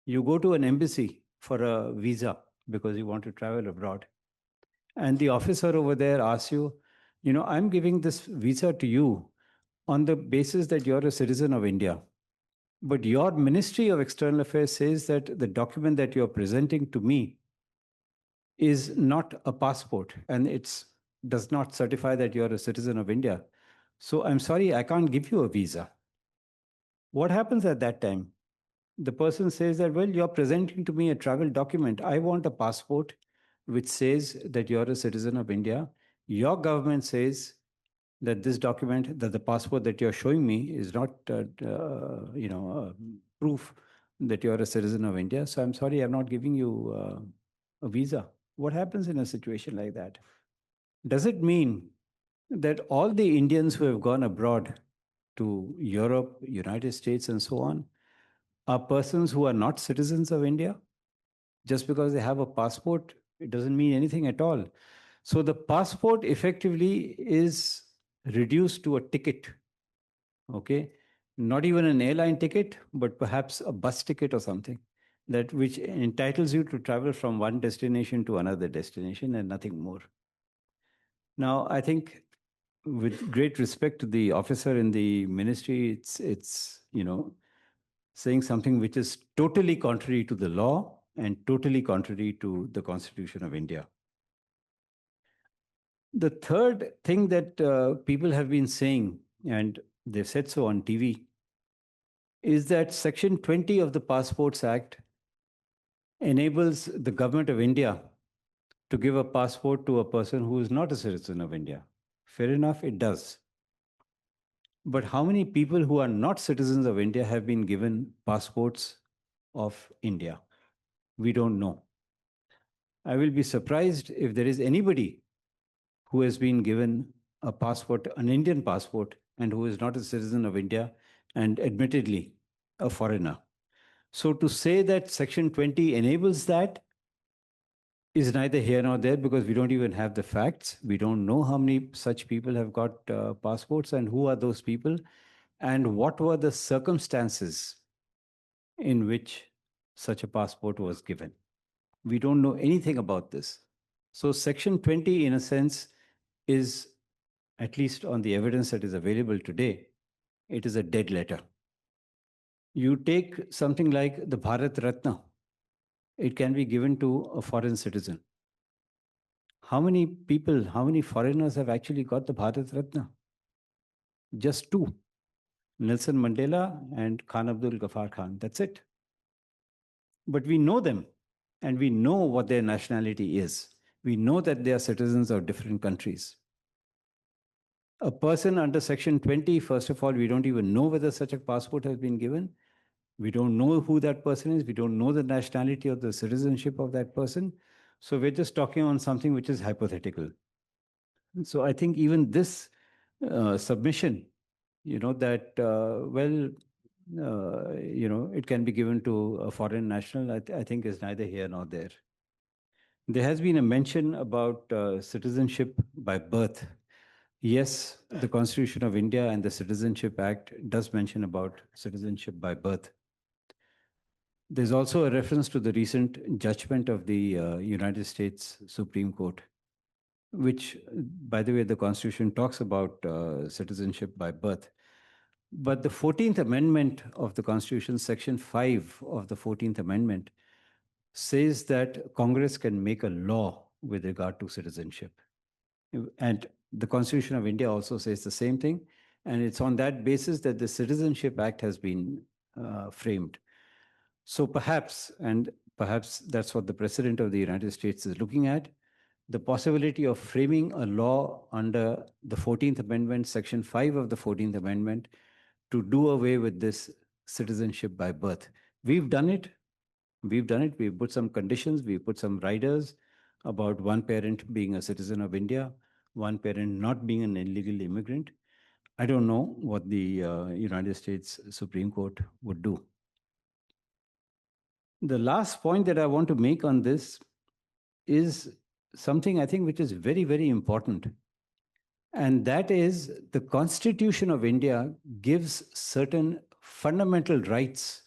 You go to an embassy for a visa because you want to travel abroad. And the officer over there asks you, I'm giving this visa to you on the basis that you're a citizen of India. But your Ministry of External Affairs says that the document that you're presenting to me is not a passport and it does not certify that you're a citizen of India. So I'm sorry, I can't give you a visa. What happens at that time? The person says that, well, you're presenting to me a travel document. I want a passport which says that you're a citizen of India. Your government says that this document, that the passport that you're showing me is not, proof that you're a citizen of India. So I'm sorry, I'm not giving you a visa. What happens in a situation like that? Does it mean that all the Indians who have gone abroad to Europe, United States, and so on, are persons who are not citizens of India? Just because they have a passport, it doesn't mean anything at all. So the passport effectively is reduced to a ticket, okay? Not even an airline ticket, but perhaps a bus ticket or something, that which entitles you to travel from one destination to another destination and nothing more. Now, I think with great respect to the officer in the ministry, it's saying something which is totally contrary to the law and totally contrary to the Constitution of India. The third thing that people have been saying, and they've said so on TV, is that Section 20 of the Passports Act enables the government of India to give a passport to a person who is not a citizen of India. Fair enough, it does. But how many people who are not citizens of India have been given passports of India? We don't know. I will be surprised if there is anybody who has been given a passport, an Indian passport, and who is not a citizen of India and admittedly a foreigner. So to say that Section 20 enables that is neither here nor there, because we don't even have the facts. We don't know how many such people have got passports and who are those people and what were the circumstances in which such a passport was given. We don't know anything about this. So Section 20, in a sense, is, at least on the evidence that is available today, it is a dead letter. You take something like the Bharat Ratna, it can be given to a foreign citizen. How many people, how many foreigners have actually got the Bharat Ratna? Just two, Nelson Mandela and Khan Abdul Ghaffar Khan. That's it. But we know them and we know what their nationality is. We know that they are citizens of different countries. A person under Section 20, first of all, we don't even know whether such a passport has been given. We don't know who that person is. We don't know the nationality or the citizenship of that person. So we're just talking on something which is hypothetical. So I think even this submission, that, it can be given to a foreign national, I think is neither here nor there. There has been a mention about citizenship by birth. Yes, the Constitution of India and the Citizenship Act does mention about citizenship by birth. There's also a reference to the recent judgment of the United States Supreme Court, which, by the way, the Constitution talks about citizenship by birth. But the 14th Amendment of the Constitution, Section 5 of the 14th Amendment, says that Congress can make a law with regard to citizenship. And the Constitution of India also says the same thing. And it's on that basis that the Citizenship Act has been framed. So perhaps that's what the President of the United States is looking at, the possibility of framing a law under the 14th Amendment, Section 5 of the 14th Amendment, to do away with this citizenship by birth. We've done it. We've put some conditions, we've put some riders about one parent being a citizen of India, one parent not being an illegal immigrant. I don't know what the United States Supreme Court would do. The last point that I want to make on this is something I think which is very, very important. And that is the Constitution of India gives certain fundamental rights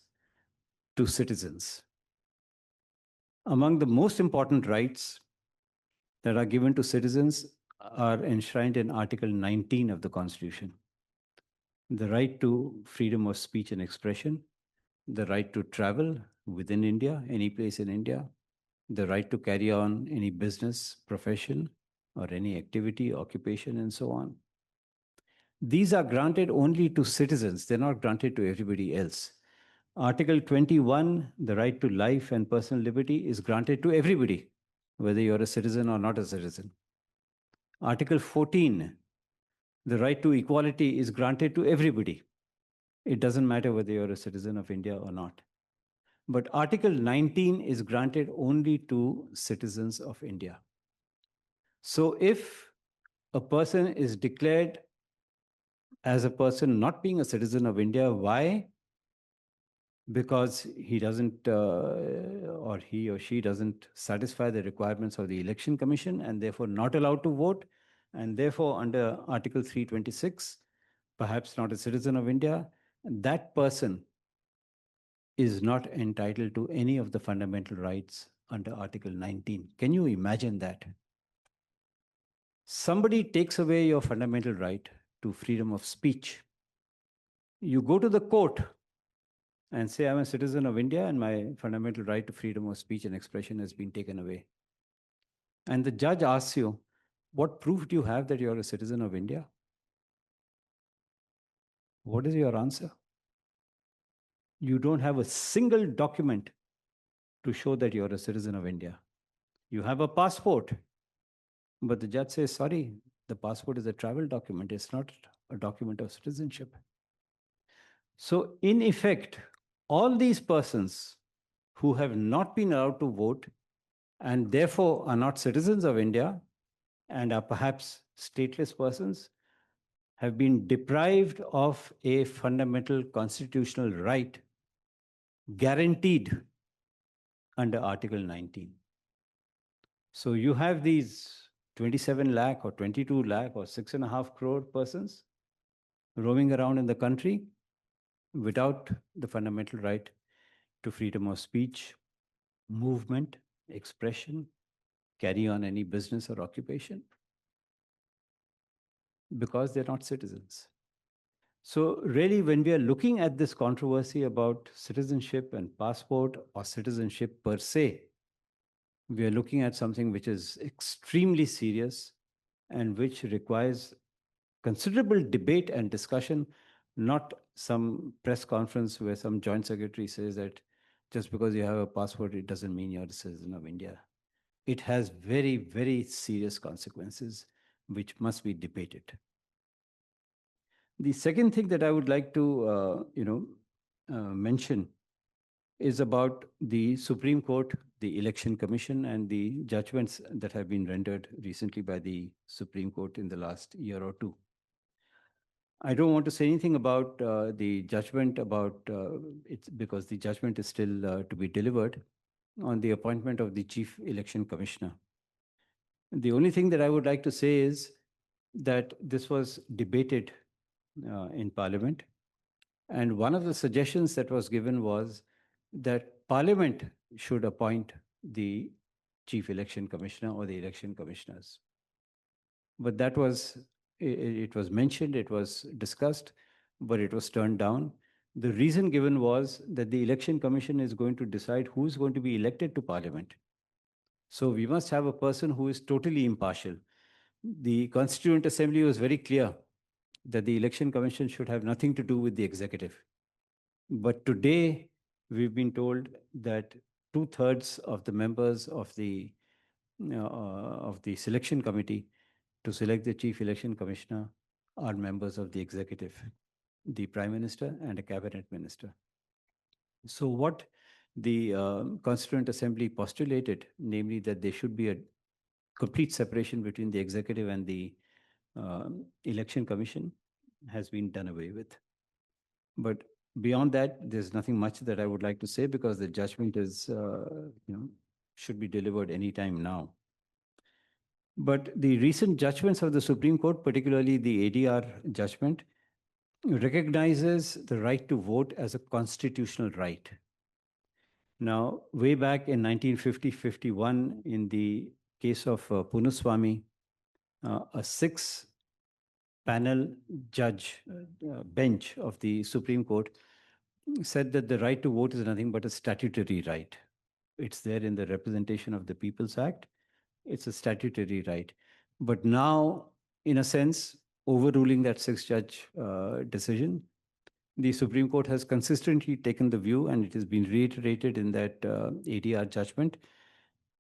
to citizens. Among the most important rights that are given to citizens are enshrined in Article 19 of the Constitution. The right to freedom of speech and expression, the right to travel within India, any place in India, the right to carry on any business, profession, or any activity, occupation, and so on. These are granted only to citizens. They're not granted to everybody else. Article 21, the right to life and personal liberty, is granted to everybody, whether you're a citizen or not a citizen. Article 14, the right to equality, is granted to everybody. It doesn't matter whether you're a citizen of India or not. But Article 19 is granted only to citizens of India. So if a person is declared as a person not being a citizen of India, why? Because he doesn't, or he or she doesn't satisfy the requirements of the Election Commission and therefore not allowed to vote, and therefore under Article 326, perhaps not a citizen of India, that person is not entitled to any of the fundamental rights under Article 19. Can you imagine that? Somebody takes away your fundamental right to freedom of speech. You go to the court and say, I'm a citizen of India and my fundamental right to freedom of speech and expression has been taken away. And the judge asks you, what proof do you have that you're a citizen of India? What is your answer? You don't have a single document to show that you're a citizen of India. You have a passport, but the judge says, sorry, the passport is a travel document. It's not a document of citizenship. So in effect, all these persons who have not been allowed to vote and therefore are not citizens of India and are perhaps stateless persons have been deprived of a fundamental constitutional right guaranteed under Article 19. So you have these 27 lakh or 22 lakh or 6.5 crore persons roaming around in the country without the fundamental right to freedom of speech, movement, expression, carry on any business or occupation, because they're not citizens. So really, when we are looking at this controversy about citizenship and passport or citizenship per se, we are looking at something which is extremely serious and which requires considerable debate and discussion, not some press conference where some joint secretary says that just because you have a passport, it doesn't mean you're a citizen of India. It has very, very serious consequences which must be debated. The second thing that I would like to mention is about the Supreme Court, the Election Commission, and the judgments that have been rendered recently by the Supreme Court in the last year or two. I don't want to say anything about the judgment about it, because the judgment is still to be delivered on the appointment of the Chief Election Commissioner. The only thing that I would like to say is that this was debated in Parliament, and one of the suggestions that was given was that Parliament should appoint the Chief Election Commissioner or the election commissioners. But that was, it was mentioned, it was discussed, but it was turned down. The reason given was that the Election Commission is going to decide who's going to be elected to Parliament. So we must have a person who is totally impartial. The Constituent Assembly was very clear that the Election Commission should have nothing to do with the executive. But today, we've been told that 2/3 of the members of the selection committee to select the chief election commissioner are members of the executive, the prime minister and a cabinet minister. So what the Constituent Assembly postulated, namely that there should be a complete separation between the executive and the election commission, has been done away with. But beyond that, there's nothing much that I would like to say because the judgment is, should be delivered anytime now. But the recent judgments of the Supreme Court, particularly the ADR judgment, recognizes the right to vote as a constitutional right. Now, way back in 1950-51, in the case of Punuswamy, a 6-panel judge bench of the Supreme Court said that the right to vote is nothing but a statutory right. It's there in the Representation of the People's Act. It's a statutory right. But now, in a sense, overruling that 6-judge decision, the Supreme Court has consistently taken the view, and it has been reiterated in that ADR judgment,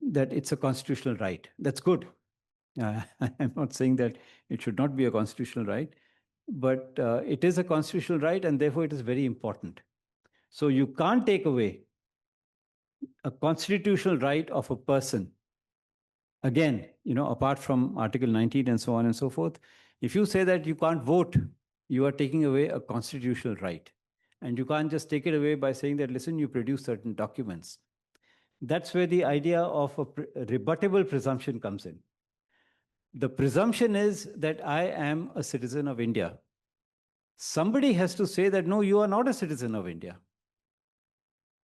that it's a constitutional right. That's good. I'm not saying that it should not be a constitutional right, but it is a constitutional right, and therefore it is very important. So you can't take away a constitutional right of a person. Again, apart from Article 19 and so on and so forth, if you say that you can't vote, you are taking away a constitutional right. And you can't just take it away by saying that, listen, you produce certain documents. That's where the idea of a rebuttable presumption comes in. The presumption is that I am a citizen of India. Somebody has to say that, no, you are not a citizen of India.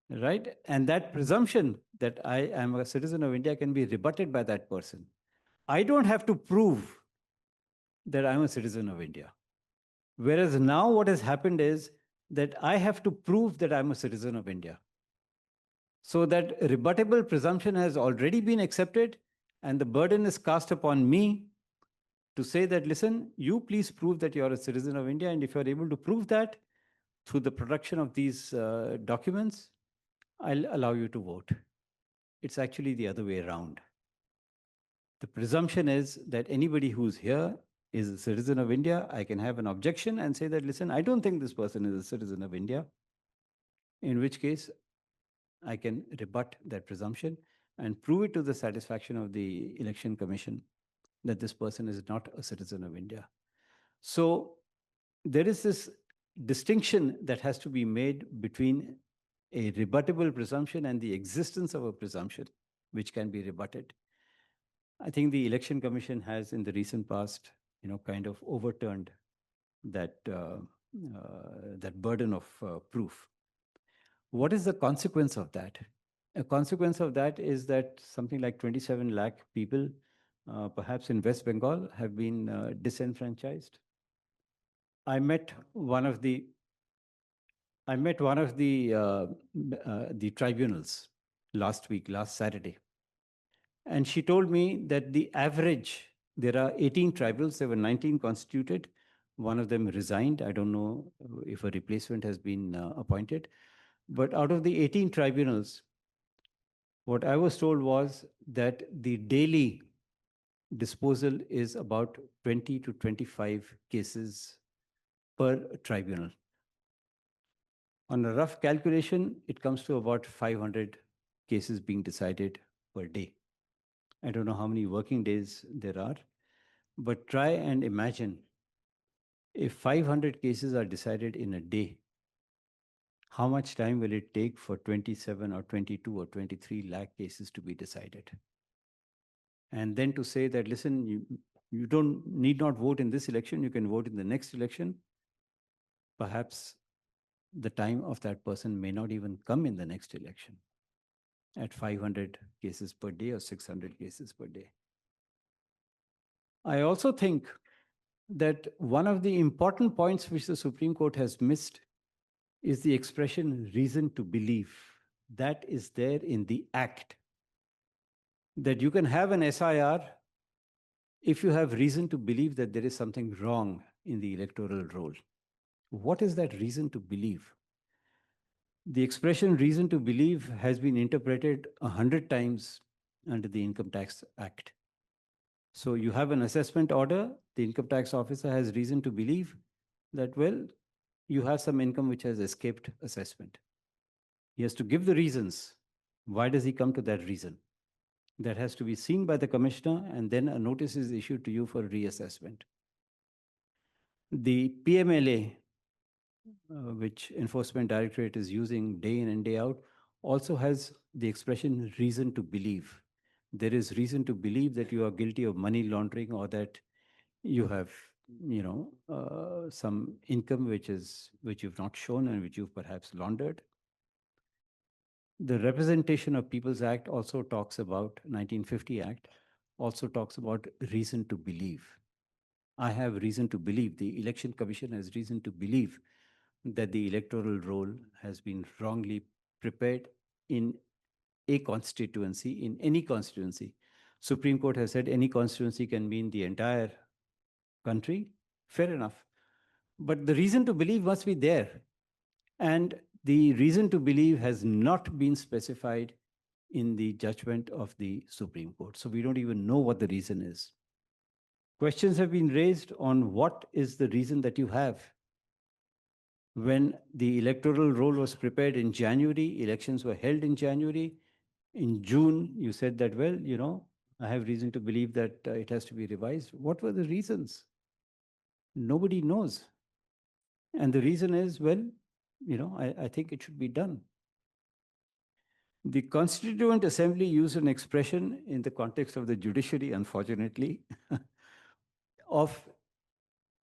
Right? And that presumption that I am a citizen of India can be rebutted by that person. I don't have to prove that I'm a citizen of India. Whereas now what has happened is that I have to prove that I'm a citizen of India. So that rebuttable presumption has already been accepted, and the burden is cast upon me to say that, listen, you please prove that you're a citizen of India, and if you're able to prove that through the production of these documents, I'll allow you to vote. It's actually the other way around. The presumption is that anybody who's here is a citizen of India. I can have an objection and say that, listen, I don't think this person is a citizen of India, in which case I can rebut that presumption and prove it to the satisfaction of the Election Commission that this person is not a citizen of India. So there is this distinction that has to be made between a rebuttable presumption and the existence of a presumption which can be rebutted. I think the Election Commission has in the recent past, kind of overturned that, that burden of proof. What is the consequence of that? A consequence of that is that something like 27 lakh people, perhaps in West Bengal, have been disenfranchised. I met one of the tribunals last Saturday. And she told me that the average, there are 18 tribunals, there were 19 constituted. One of them resigned. I don't know if a replacement has been appointed. But out of the 18 tribunals, what I was told was that the daily disposal is about 20 to 25 cases per tribunal. On a rough calculation, it comes to about 500 cases being decided per day. I don't know how many working days there are, but try and imagine if 500 cases are decided in a day, how much time will it take for 27 or 22 or 23 lakh cases to be decided? And then to say that, listen, you need not vote in this election, you can vote in the next election. Perhaps the time of that person may not even come in the next election at 500 cases per day or 600 cases per day. I also think that one of the important points which the Supreme Court has missed is the expression reason to believe. That is there in the Act. That you can have an SIR if you have reason to believe that there is something wrong in the electoral roll. What is that reason to believe? The expression reason to believe has been interpreted 100 times under the Income Tax Act. So you have an assessment order, the income tax officer has reason to believe that, well, you have some income which has escaped assessment. He has to give the reasons. Why does he come to that reason? That has to be seen by the commissioner, and then a notice is issued to you for reassessment. The PMLA, which Enforcement Directorate is using day in and day out, also has the expression reason to believe. There is reason to believe that you are guilty of money laundering, or that you have, some income which you've not shown and which you've perhaps laundered. The Representation of People's Act also talks about, 1950 Act, also talks about reason to believe. I have reason to believe, the Election Commission has reason to believe that the electoral roll has been wrongly prepared in a constituency, in any constituency. Supreme Court has said any constituency can mean the entire country. Fair enough. But the reason to believe must be there. And the reason to believe has not been specified in the judgment of the Supreme Court. So we don't even know what the reason is. Questions have been raised on what is the reason that you have. When the electoral roll was prepared in January, elections were held in January. In June, you said that, well, I have reason to believe that it has to be revised. What were the reasons? Nobody knows. And the reason is, well, I think it should be done. The Constituent Assembly used an expression in the context of the judiciary, unfortunately, of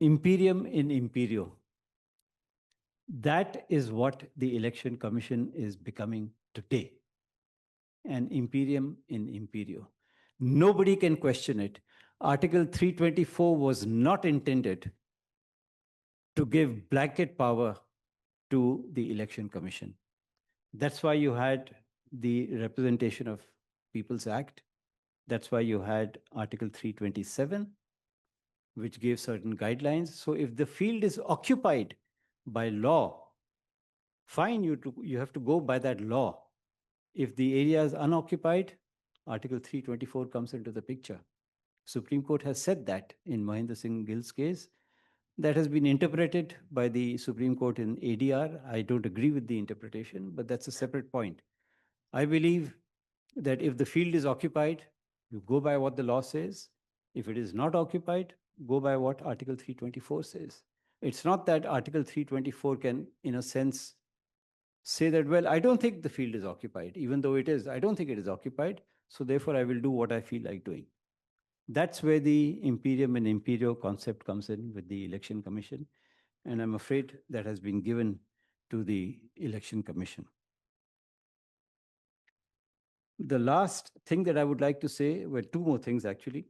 imperium in imperio. That is what the Election Commission is becoming today. An imperium in imperio. Nobody can question it. Article 324 was not intended to give blanket power to the Election Commission. That's why you had the Representation of People's Act. That's why you had Article 327, which gave certain guidelines. So if the field is occupied by law, fine, you have to go by that law. If the area is unoccupied, Article 324 comes into the picture. Supreme Court has said that in Mahendra Singh Gill's case. That has been interpreted by the Supreme Court in ADR. I don't agree with the interpretation, but that's a separate point. I believe that if the field is occupied, you go by what the law says. If it is not occupied, go by what Article 324 says. It's not that Article 324 can, in a sense, say that, well, I don't think the field is occupied, even though it is. I don't think it is occupied, so therefore I will do what I feel like doing. That's where the imperium and imperio concept comes in with the Election Commission. And I'm afraid that has been given to the Election Commission. The last thing that I would like to say, well, two more things actually.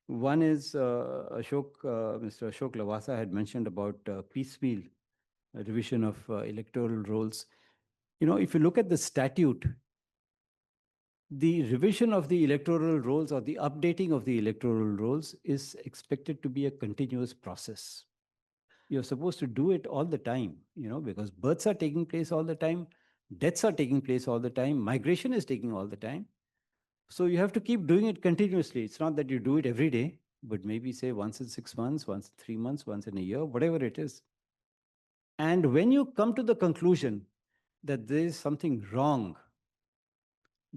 One is Mr. Ashok Lavasa had mentioned about piecemeal revision of electoral rolls. If you look at the statute, the revision of the electoral rolls or the updating of the electoral rolls is expected to be a continuous process. You're supposed to do it all the time, because births are taking place all the time, deaths are taking place all the time, migration is taking all the time. So you have to keep doing it continuously. It's not that you do it every day, but maybe say once in 6 months, once in 3 months, once in a year, whatever it is. And when you come to the conclusion that there is something wrong,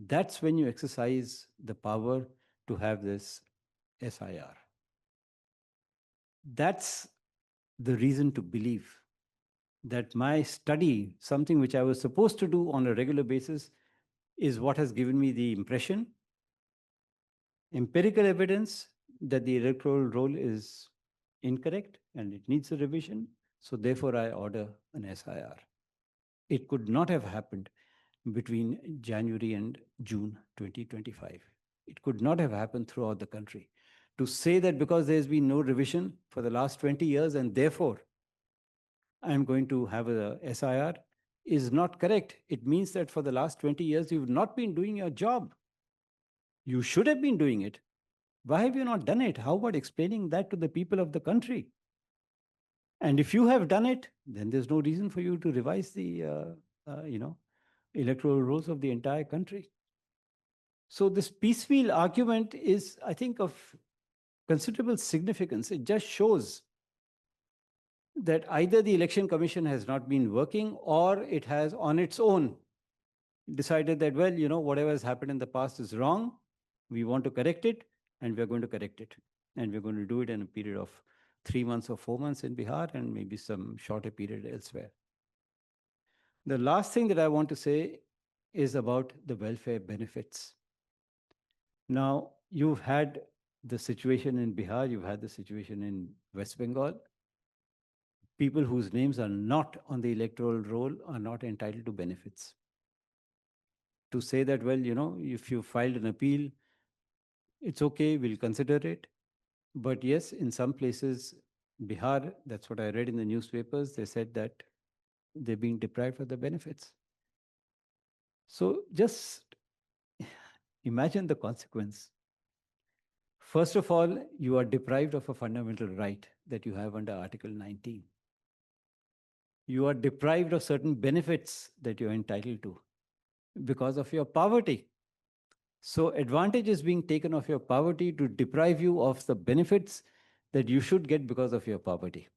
that's when you exercise the power to have this SIR. That's the reason to believe that my study, something which I was supposed to do on a regular basis, is what has given me the impression, empirical evidence, that the electoral roll is incorrect and it needs a revision. So therefore, I order an SIR. It could not have happened between January and June 2025. It could not have happened throughout the country. To say that because there's been no revision for the last 20 years and therefore I'm going to have a SIR is not correct. It means that for the last 20 years, you've not been doing your job. You should have been doing it. Why have you not done it? How about explaining that to the people of the country? And if you have done it, then there's no reason for you to revise the, electoral rolls of the entire country. So this piecemeal argument is, I think, of considerable significance. It just shows that either the Election Commission has not been working, or it has on its own decided that, well, whatever has happened in the past is wrong. We want to correct it, and we're going to correct it. And we're going to do it in a period of 3 months or 4 months in Bihar, and maybe some shorter period elsewhere. The last thing that I want to say is about the welfare benefits. Now, you've had the situation in Bihar, you've had the situation in West Bengal. People whose names are not on the electoral roll are not entitled to benefits. To say that, well, if you filed an appeal, it's okay, we'll consider it. But yes, in some places, Bihar, that's what I read in the newspapers, they said that they're being deprived of the benefits. So just imagine the consequence. First of all, you are deprived of a fundamental right that you have under Article 19. You are deprived of certain benefits that you're entitled to because of your poverty. So advantage is being taken of your poverty to deprive you of the benefits that you should get because of your poverty.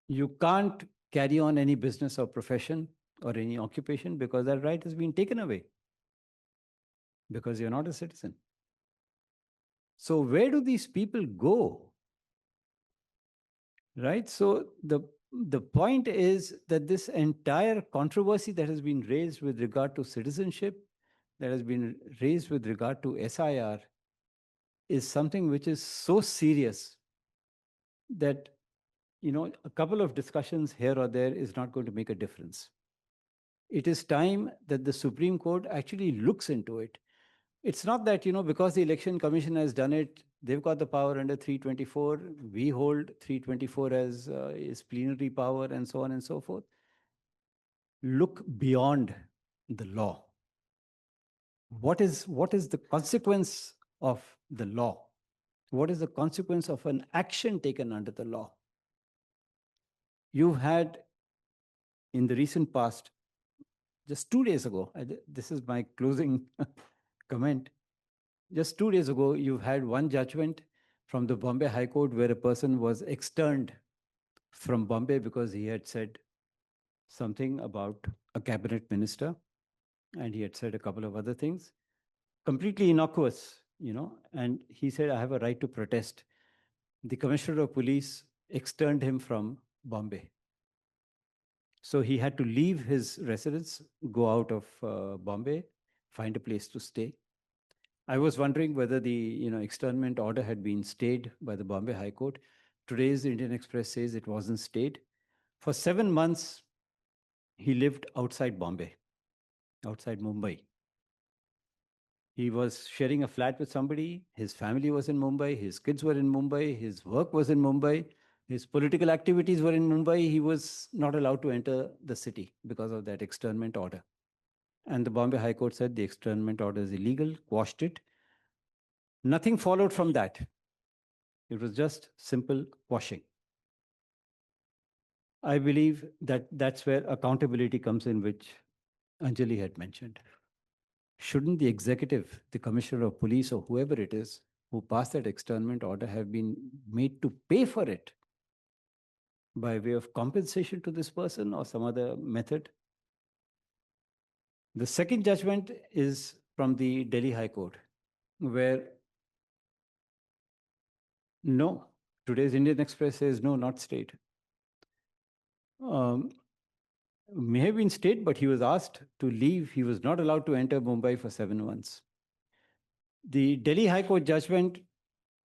You can't carry on any business or profession or any occupation because that right has been taken away because you're not a citizen. So where do these people go? Right? So the point is that this entire controversy that has been raised with regard to citizenship, that has been raised with regard to SIR, is something which is so serious that, a couple of discussions here or there is not going to make a difference. It is time that the Supreme Court actually looks into it. It's not that, because the Election Commission has done it, they've got the power under 324. We hold 324 as is plenary power and so on and so forth. Look beyond the law. What is the consequence of the law? What is the consequence of an action taken under the law? You've had, in the recent past, just 2 days ago, this is my closing comment. Just 2 days ago, you've had one judgment from the Bombay High Court where a person was externed from Bombay because he had said something about a cabinet minister, and he had said a couple of other things, completely innocuous, and he said, I have a right to protest. The Commissioner of Police externed him from Bombay. So he had to leave his residence, go out of Bombay, find a place to stay. I was wondering whether the externment order had been stayed by the Bombay High Court. Today's Indian Express says it wasn't stayed. For 7 months, he lived outside Bombay, outside Mumbai. He was sharing a flat with somebody. His family was in Mumbai. His kids were in Mumbai. His work was in Mumbai. His political activities were in Mumbai. He was not allowed to enter the city because of that externment order. And the Bombay High Court said the externment order is illegal, quashed it. Nothing followed from that. It was just simple quashing. I believe that that's where accountability comes in, which Anjali had mentioned. Shouldn't the executive, the Commissioner of Police, or whoever it is who passed that externment order have been made to pay for it by way of compensation to this person or some other method? The second judgment is from the Delhi High Court, where no, today's Indian Express says no, not state. May have been state, but he was asked to leave. He was not allowed to enter Mumbai for 7 months. The Delhi High Court judgment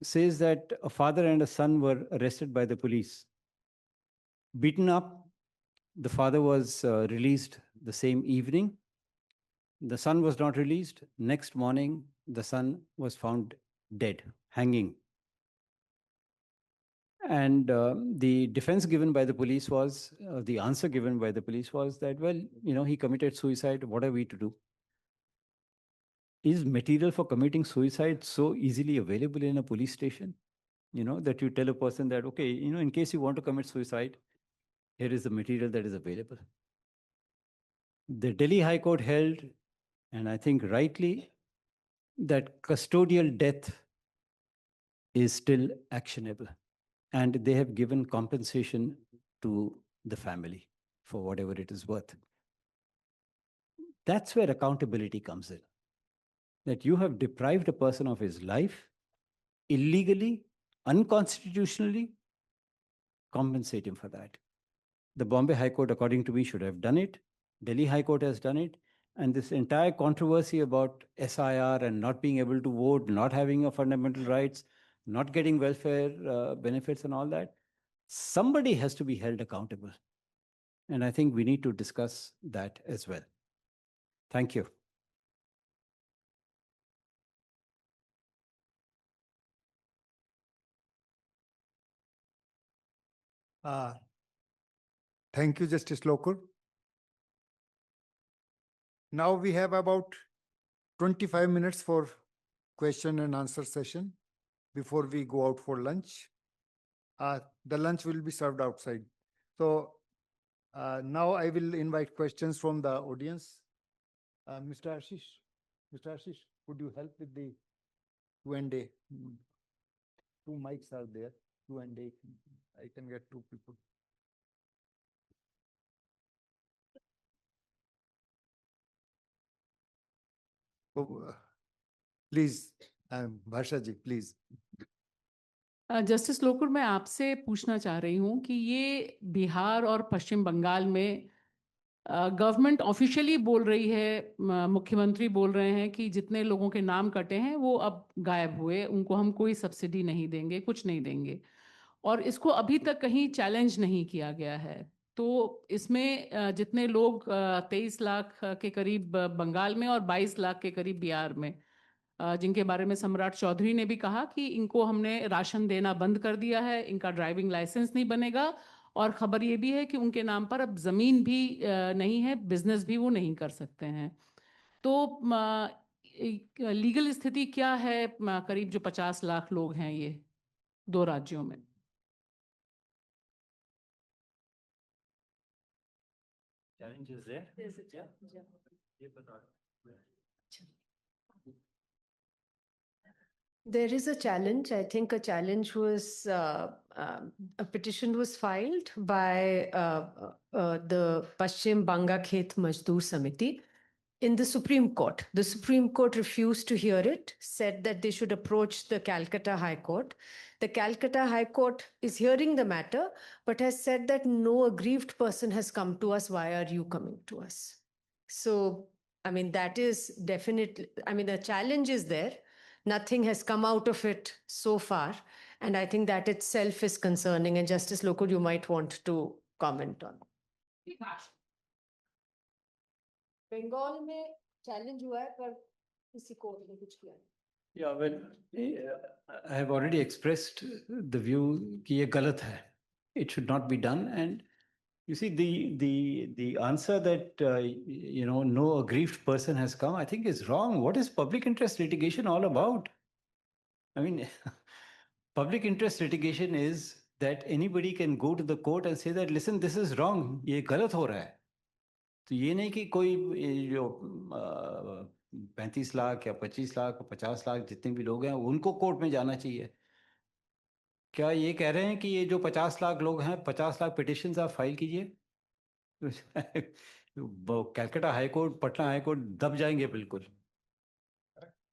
says that a father and a son were arrested by the police, beaten up. The father was released the same evening. The son was not released. Next morning, the son was found dead, hanging. And the defense given by the police was, the answer given by the police was that, well, he committed suicide. What are we to do? Is material for committing suicide so easily available in a police station? that you tell a person that, okay, in case you want to commit suicide, here is the material that is available. The Delhi High Court held, and I think rightly, that custodial death is still actionable. And they have given compensation to the family for whatever it is worth. That's where accountability comes in. That you have deprived a person of his life illegally, unconstitutionally, compensate him for that. The Bombay High Court, according to me, should have done it. Delhi High Court has done it. And this entire controversy about SIR and not being able to vote, not having your fundamental rights, not getting welfare benefits and all that, somebody has to be held accountable. And I think we need to discuss that as well. Thank you. Thank you, Justice Lokur. Now we have about 25 minutes for question and answer session before we go out for lunch. The lunch will be served outside. So now I will invite questions from the audience. Mr. Ashish, could you help with the Q&A? Two mics are there, Q&A. I can get two people. Please, Bhasha ji, please. Justice Lokur, मैं आपसे पूछना चाह रही हूँ कि ये बिहार और पश्चिम बंगाल में गवर्नमेंट ऑफिशियली बोल रही है, मुख्यमंत्री बोल रहे हैं कि जितने लोगों के नाम कटे हैं वो अब गायब हुए, उनको हम कोई सब्सिडी नहीं देंगे, कुछ नहीं देंगे, और इसको अभी तक कहीं चैलेंज नहीं किया गया है। तो इसमें जितने लोग 23 लाख के करीब बंगाल में और 22 लाख के करीब बिहार में, जिनके बारे में सम्राट चौधरी ने भी कहा कि इनको हमने राशन देना बंद कर दिया है, इनका ड्राइविंग लाइसेंस नहीं बनेगा, और खबर ये भी है कि उनके नाम पर अब ज़मीन भी नहीं है, बिजनेस भी वो नहीं कर सकते हैं। तो लीगल स्थिति क्या है करीब जो 50 लाख लोग हैं ये दो राज्यों में? Challenges there? There is a challenge. I think a challenge was, a petition was filed by the Paschim Banga Khet Mazdoor Samiti in the Supreme Court. The Supreme Court refused to hear it, said that they should approach the Calcutta High Court. The Calcutta High Court is hearing the matter, but has said that no aggrieved person has come to us. Why are you coming to us? So, I mean, that is definitely, I mean, the challenge is there. Nothing has come out of it so far. And I think that itself is concerning. And Justice Lokur, you might want to comment on. Bengal में challenge हुआ है पर किसी court ने कुछ किया नहीं. Yeah, well, I have already expressed the view कि ये गलत है. It should not be done. And you see, the answer that no aggrieved person has come, I think is wrong. What is public interest litigation all about? I mean, public interest litigation is that anybody can go to the court and say that, listen, this is wrong. ये गलत हो रहा है. तो ये नहीं कि कोई जो 35 लाख या 25 लाख 50 लाख जितने भी लोग हैं उनको कोर्ट में जाना चाहिए. क्या ये कह रहे हैं कि ये जो 50 लाख लोग हैं 50 लाख पिटिशंस आप फाइल कीजिए? Calcutta high court, Patna high court दब जाएंगे बिल्कुल.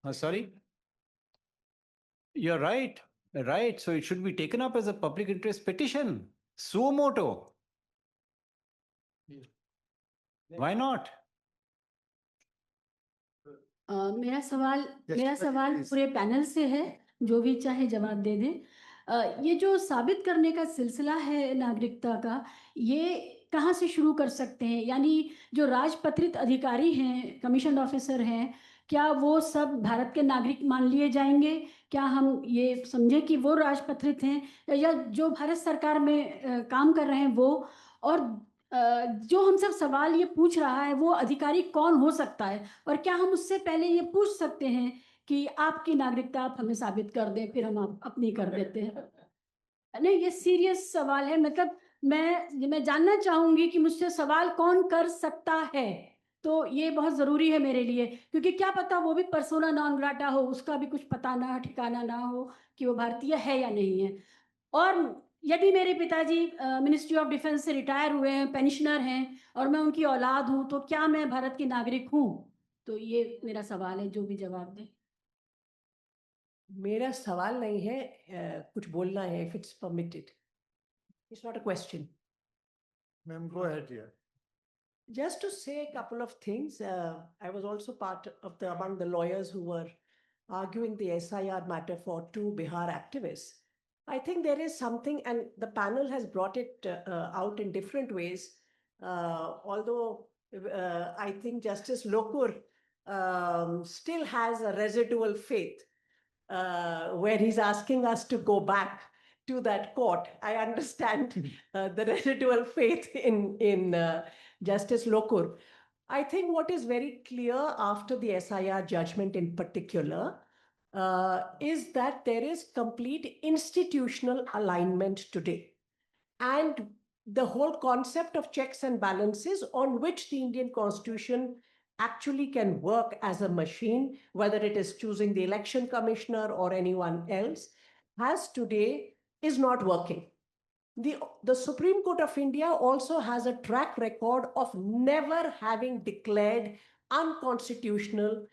हाँ, sorry. You're right. Right. So it should be taken up as a public interest petition. Suo moto. Why not? मेरा सवाल पूरे पैनल से है, जो भी चाहे जवाब दे दें. ये जो साबित करने का सिलसिला है नागरिकता का, ये कहाँ से शुरू कर सकते हैं? यानी जो राजपत्रित अधिकारी हैं, कमीशन ऑफिसर हैं, क्या वो सब भारत के नागरिक मान लिए जाएंगे? क्या हम ये समझें कि वो राजपत्रित हैं, या जो भारत सरकार में काम कर रहे हैं वो? और जो हम सब सवाल ये पूछ रहा है वो अधिकारी कौन हो सकता है, और क्या हम उससे पहले ये पूछ सकते हैं कि आपकी नागरिकता आप हमें साबित कर दें, फिर हम अपनी कर देते हैं। नहीं, ये सीरियस सवाल है। मतलब मैं जानना चाहूंगी कि मुझसे सवाल कौन कर सकता है, तो ये बहुत ज़रूरी है मेरे लिए, क्योंकि क्या पता वो भी पर्सोना नॉन ग्राटा हो, उसका भी कुछ पता ना ठिकाना ना हो कि वो भारतीय है या नहीं है। और यदि मेरे पिताजी मिनिस्ट्री ऑफ डिफेंस से रिटायर हुए हैं, पेंशनर हैं, और मैं उनकी औलाद हूँ, तो क्या मैं भारत की नागरिक हूँ? तो ये मेरा सवाल है, जो भी जवाब दे। मेरा सवाल नहीं है, कुछ बोलना है, if it's permitted. It's not a question. Ma'am, go ahead here. Just to say a couple of things, I was also part of among the lawyers who were arguing the SIR matter for 2 Bihar activists. I think there is something, and the panel has brought it out in different ways. Although I think Justice Lokur still has a residual faith where he's asking us to go back to that court. I understand the residual faith in Justice Lokur. I think what is very clear after the SIR judgment in particular is that there is complete institutional alignment today. And the whole concept of checks and balances on which the Indian Constitution actually can work as a machine, whether it is choosing the election commissioner or anyone else, is not working. The Supreme Court of India also has a track record of never having declared unconstitutional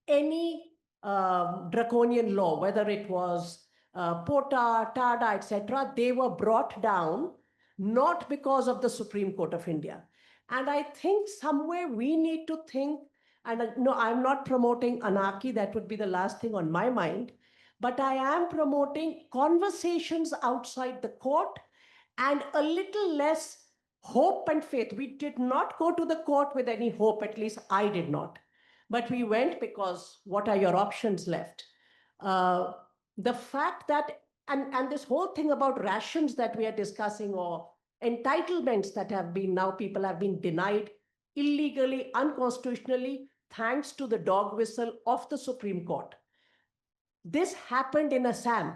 any draconian law, whether it was POTA, TADA, etc. They were brought down not because of the Supreme Court of India. And I think somewhere we need to think, and no, I'm not promoting anarchy, that would be the last thing on my mind, but I am promoting conversations outside the court and a little less hope and faith. We did not go to the court with any hope, at least I did not. But we went because what are your options left? The fact that, and this whole thing about rations that we are discussing, or entitlements that have been, now people have been denied illegally, unconstitutionally, thanks to the dog whistle of the Supreme Court. This happened in Assam.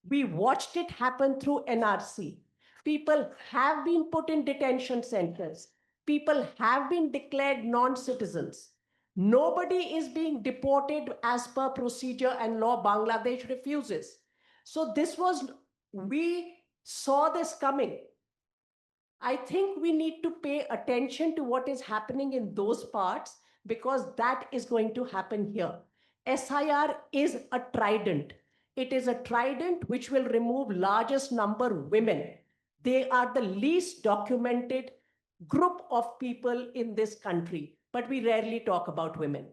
We watched it happen through NRC. People have been put in detention centers. People have been declared non-citizens. Nobody is being deported as per procedure and law. Bangladesh refuses. So we saw this coming. I think we need to pay attention to what is happening in those parts, because that is going to happen here. SIR is a trident. It is a trident which will remove largest number women. They are the least documented group of people in this country, but we rarely talk about women.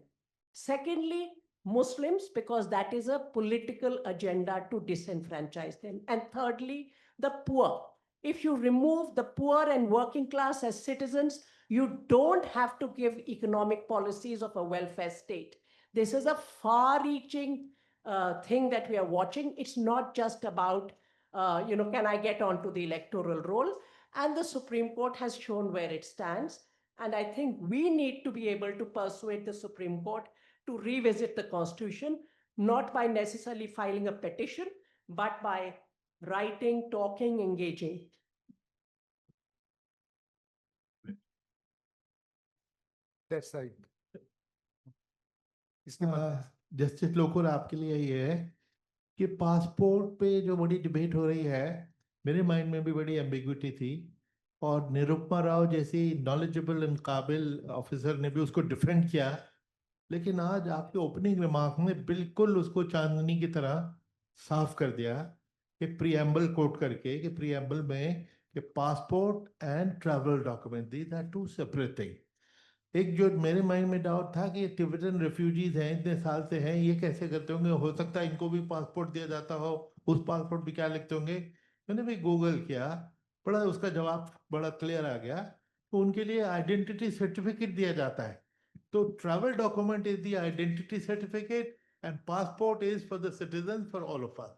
Secondly, Muslims, because that is a political agenda to disenfranchise them. And thirdly, the poor. If you remove the poor and working class as citizens, you don't have to give economic policies of a welfare state. This is a far-reaching thing that we are watching. It's not just about, can I get onto the electoral roll? And the Supreme Court has shown where it stands. And I think we need to be able to persuade the Supreme Court to revisit the Constitution, not by necessarily filing a petition, but by writing, talking, engaging. That's right. इसके बाद justice Lokur, आपके लिए ये है कि passport पे जो बड़ी डिबेट हो रही है, मेरे माइंड में भी बड़ी एम्बिग्विटी थी, और निरुपमा राव जैसी नॉलेजेबल एंड काबिल ऑफिसर ने भी उसको डिफेंड किया, लेकिन आज आपके ओपनिंग रिमार्क में बिल्कुल उसको चांदनी की तरह साफ कर दिया कि प्रीएम्बल कोट करके, कि प्रीएम्बल में कि passport and travel document, these are two separate thing. एक जो मेरे माइंड में डाउट था कि तिब्बतन रेफ्यूजीज हैं, इतने साल से हैं, ये कैसे करते होंगे, हो सकता है इनको भी पासपोर्ट दिया जाता हो, उस पासपोर्ट भी क्या लिखते होंगे। मैंने भी गूगल किया, बड़ा उसका जवाब बड़ा क्लियर आ गया। तो उनके लिए आइडेंटिटी सर्टिफिकेट दिया जाता है। तो travel document is the identity certificate and passport is for the citizen, for all of us.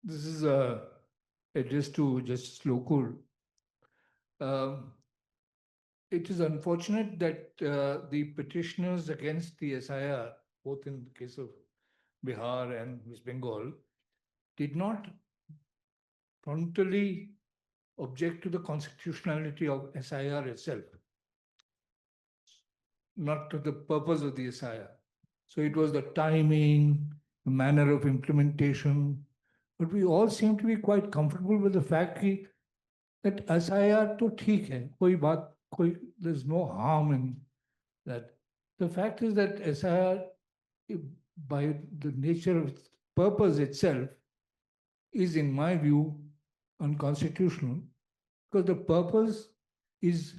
This is addressed to Justice Lokur. It is unfortunate that the petitioners against the SIR, both in the case of Bihar and West Bengal, did not frontally object to the constitutionality of SIR itself, not to the purpose of the SIR. So it was the timing, the manner of implementation, but we all seem to be quite comfortable with the fact that SIR to theek hai, there's no harm in that. The fact is that SIR, by the nature of its purpose itself, is, in my view, unconstitutional, because the purpose is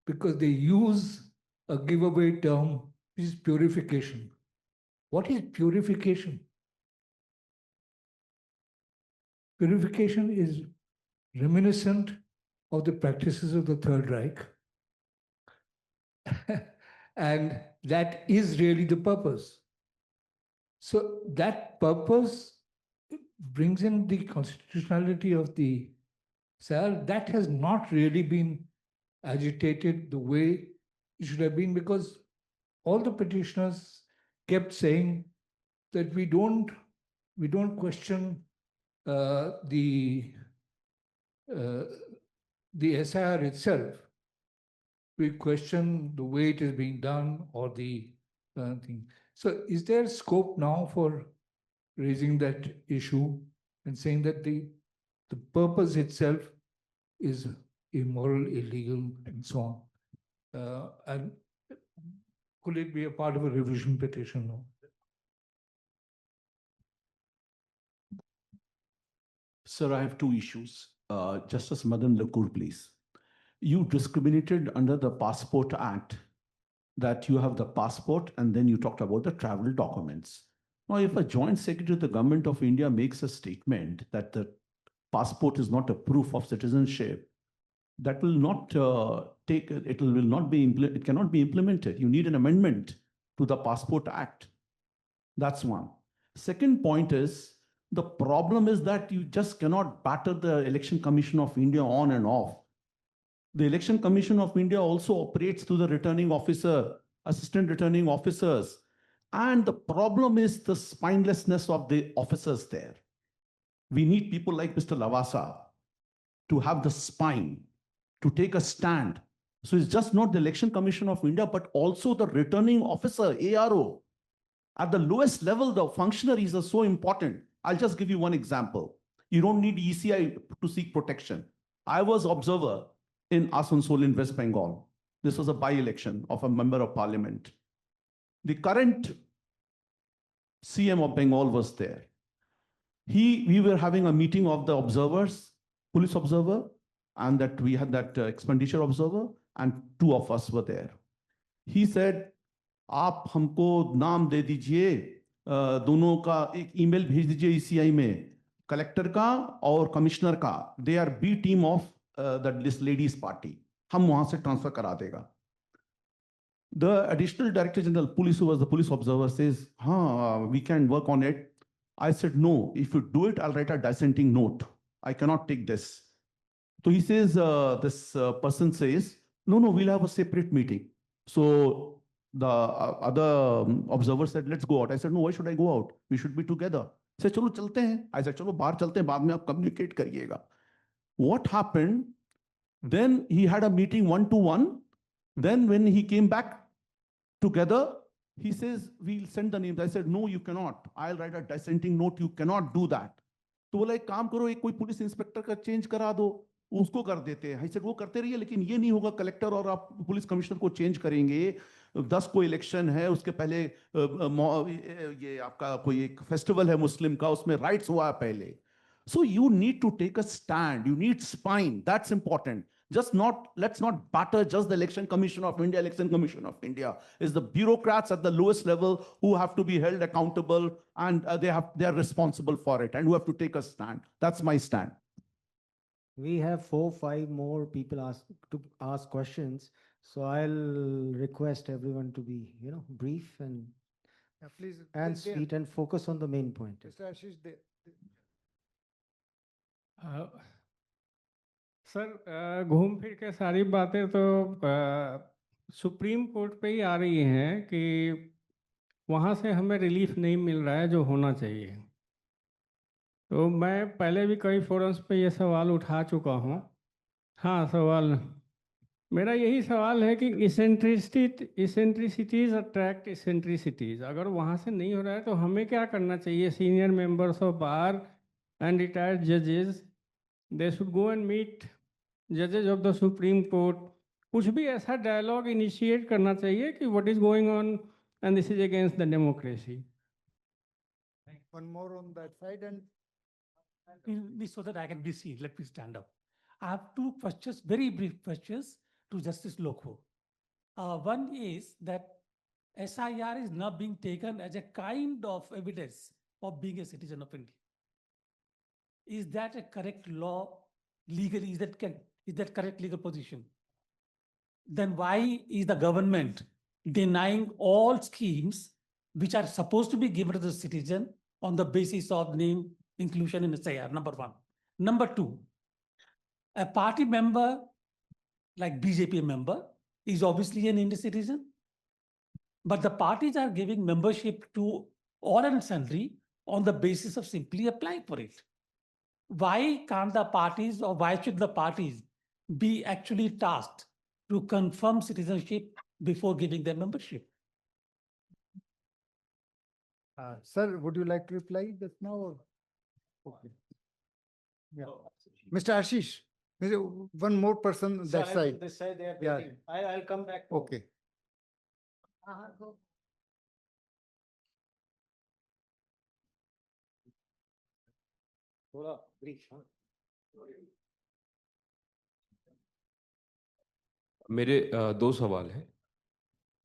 because they use a giveaway term, which is purification. What is purification? Purification is reminiscent of the practices of the Third Reich. And that is really the purpose. So that purpose brings in the constitutionality of the SIR. That has not really been agitated the way it should have been, because all the petitioners kept saying that we don't question the SIR itself. We question the way it is being done or the thing. So is there scope now for raising that issue and saying that the purpose itself is immoral, illegal, and so on? And could it be a part of a revision petition now? Sir, I have two issues. Justice Madan Lokur, please. You discriminated under the Passport Act, that you have the passport and then you talked about the travel documents. Now, if a joint secretary of the government of India makes a statement that the passport is not a proof of citizenship, that will not it cannot be implemented. You need an amendment to the Passport Act. That's one. Second point is, the problem is that you just cannot batter the Election Commission of India on and off. The Election Commission of India also operates through the returning officer, assistant returning officers. And the problem is the spinelessness of the officers there. We need people like Mr. Lavasa to have the spine, to take a stand. So it's just not the Election Commission of India, but also the returning officer, ARO. At the lowest level, the functionaries are so important. I'll just give you one example. You don't need ECI to seek protection. I was observer in Asansol in West Bengal. This was a by-election of a member of parliament. The current CM of Bengal was there. We were having a meeting of the observers, police observer, and that we had that expenditure observer, and two of us were there. He said, आप हमको नाम दे दीजिए, दोनों का एक email भेज दीजिए ECI में, कलेक्टर का और कमिश्नर का. They are B team of this ladies party. हम वहां से ट्रांसफर करा देगा. The additional director general police, who was the police observer, says, we can work on it. I said, no, if you do it, I'll write a dissenting note. I cannot take this. So he says, this person says, no, we'll have a separate meeting. So the other observer said, let's go out. I said, no, why should I go out? We should be together. He said, चलो चलते हैं. I said, चलो बाहर चलते हैं, बाद में आप communicate करिएगा. What happened? Then he had a meeting 1-to-1. Then when he came back together, he says, we'll send the names. I said, no, you cannot. I'll write a dissenting note. You cannot do that. तो बोला एक काम करो, एक कोई police inspector का change करा दो, उसको कर देते हैं. I said, वो करते रहिए, लेकिन ये नहीं होगा. कलेक्टर और आप पुलिस कमिश्नर को चेंज करेंगे. 10 को इलेक्शन है, उसके पहले ये आपका कोई एक फेस्टिवल है मुस्लिम का, उसमें राइट्स हुआ पहले. So you need to take a stand. You need spine. That's important. Let's not batter just the Election Commission of India. Election Commission of India is the bureaucrats at the lowest level who have to be held accountable, and they are responsible for it, and who have to take a stand. That's my stand. We have 4-5 more people to ask questions. So I'll request everyone to be, brief and Please. and sweet and focus on the main point. Mr. Ashish, sir घूम फिर के सारी बातें तो supreme court पे ही आ रही हैं कि वहाँ से हमें रिलीफ नहीं मिल रहा है जो होना चाहिए। तो मैं पहले भी कई फोरम्स पे ये सवाल उठा चुका हूँ। हाँ, सवाल मेरा यही सवाल है कि इसेंट्रिसिटीज अट्रैक्ट इसेंट्रिसिटीज। अगर वहाँ से नहीं हो रहा है तो हमें क्या करना चाहिए? Senior members of bar and retired जजेस, they should go and meet जजेस ऑफ द सुप्रीम कोर्ट। कुछ भी ऐसा डायलॉग इनिशिएट करना चाहिए कि what is going on and this is against the democracy. one more on that side and so that I can be seen. Let me stand up. I have two questions, very brief questions to Justice Lokur. One is that SIR is not being taken as a kind of evidence of being a citizen of India. Is that a correct law legally? Is that correct legal position? Then why is the government denying all schemes which are supposed to be given to the citizen on the basis of name inclusion in SIR? Number one. Number two, a party member like BJP member is obviously an Indian citizen, but the parties are giving membership to all and sundry on the basis of simply applying for it. Why can't the parties, or why should the parties be actually tasked to confirm citizenship before giving their membership? Sir, would you like to reply just now? Or? Okay. Yeah. Mr. Ashish, one more person on that side. This side they are Yeah. waiting. I'll come back. Okay. थोड़ा brief, हाँ? मेरे दो सवाल हैं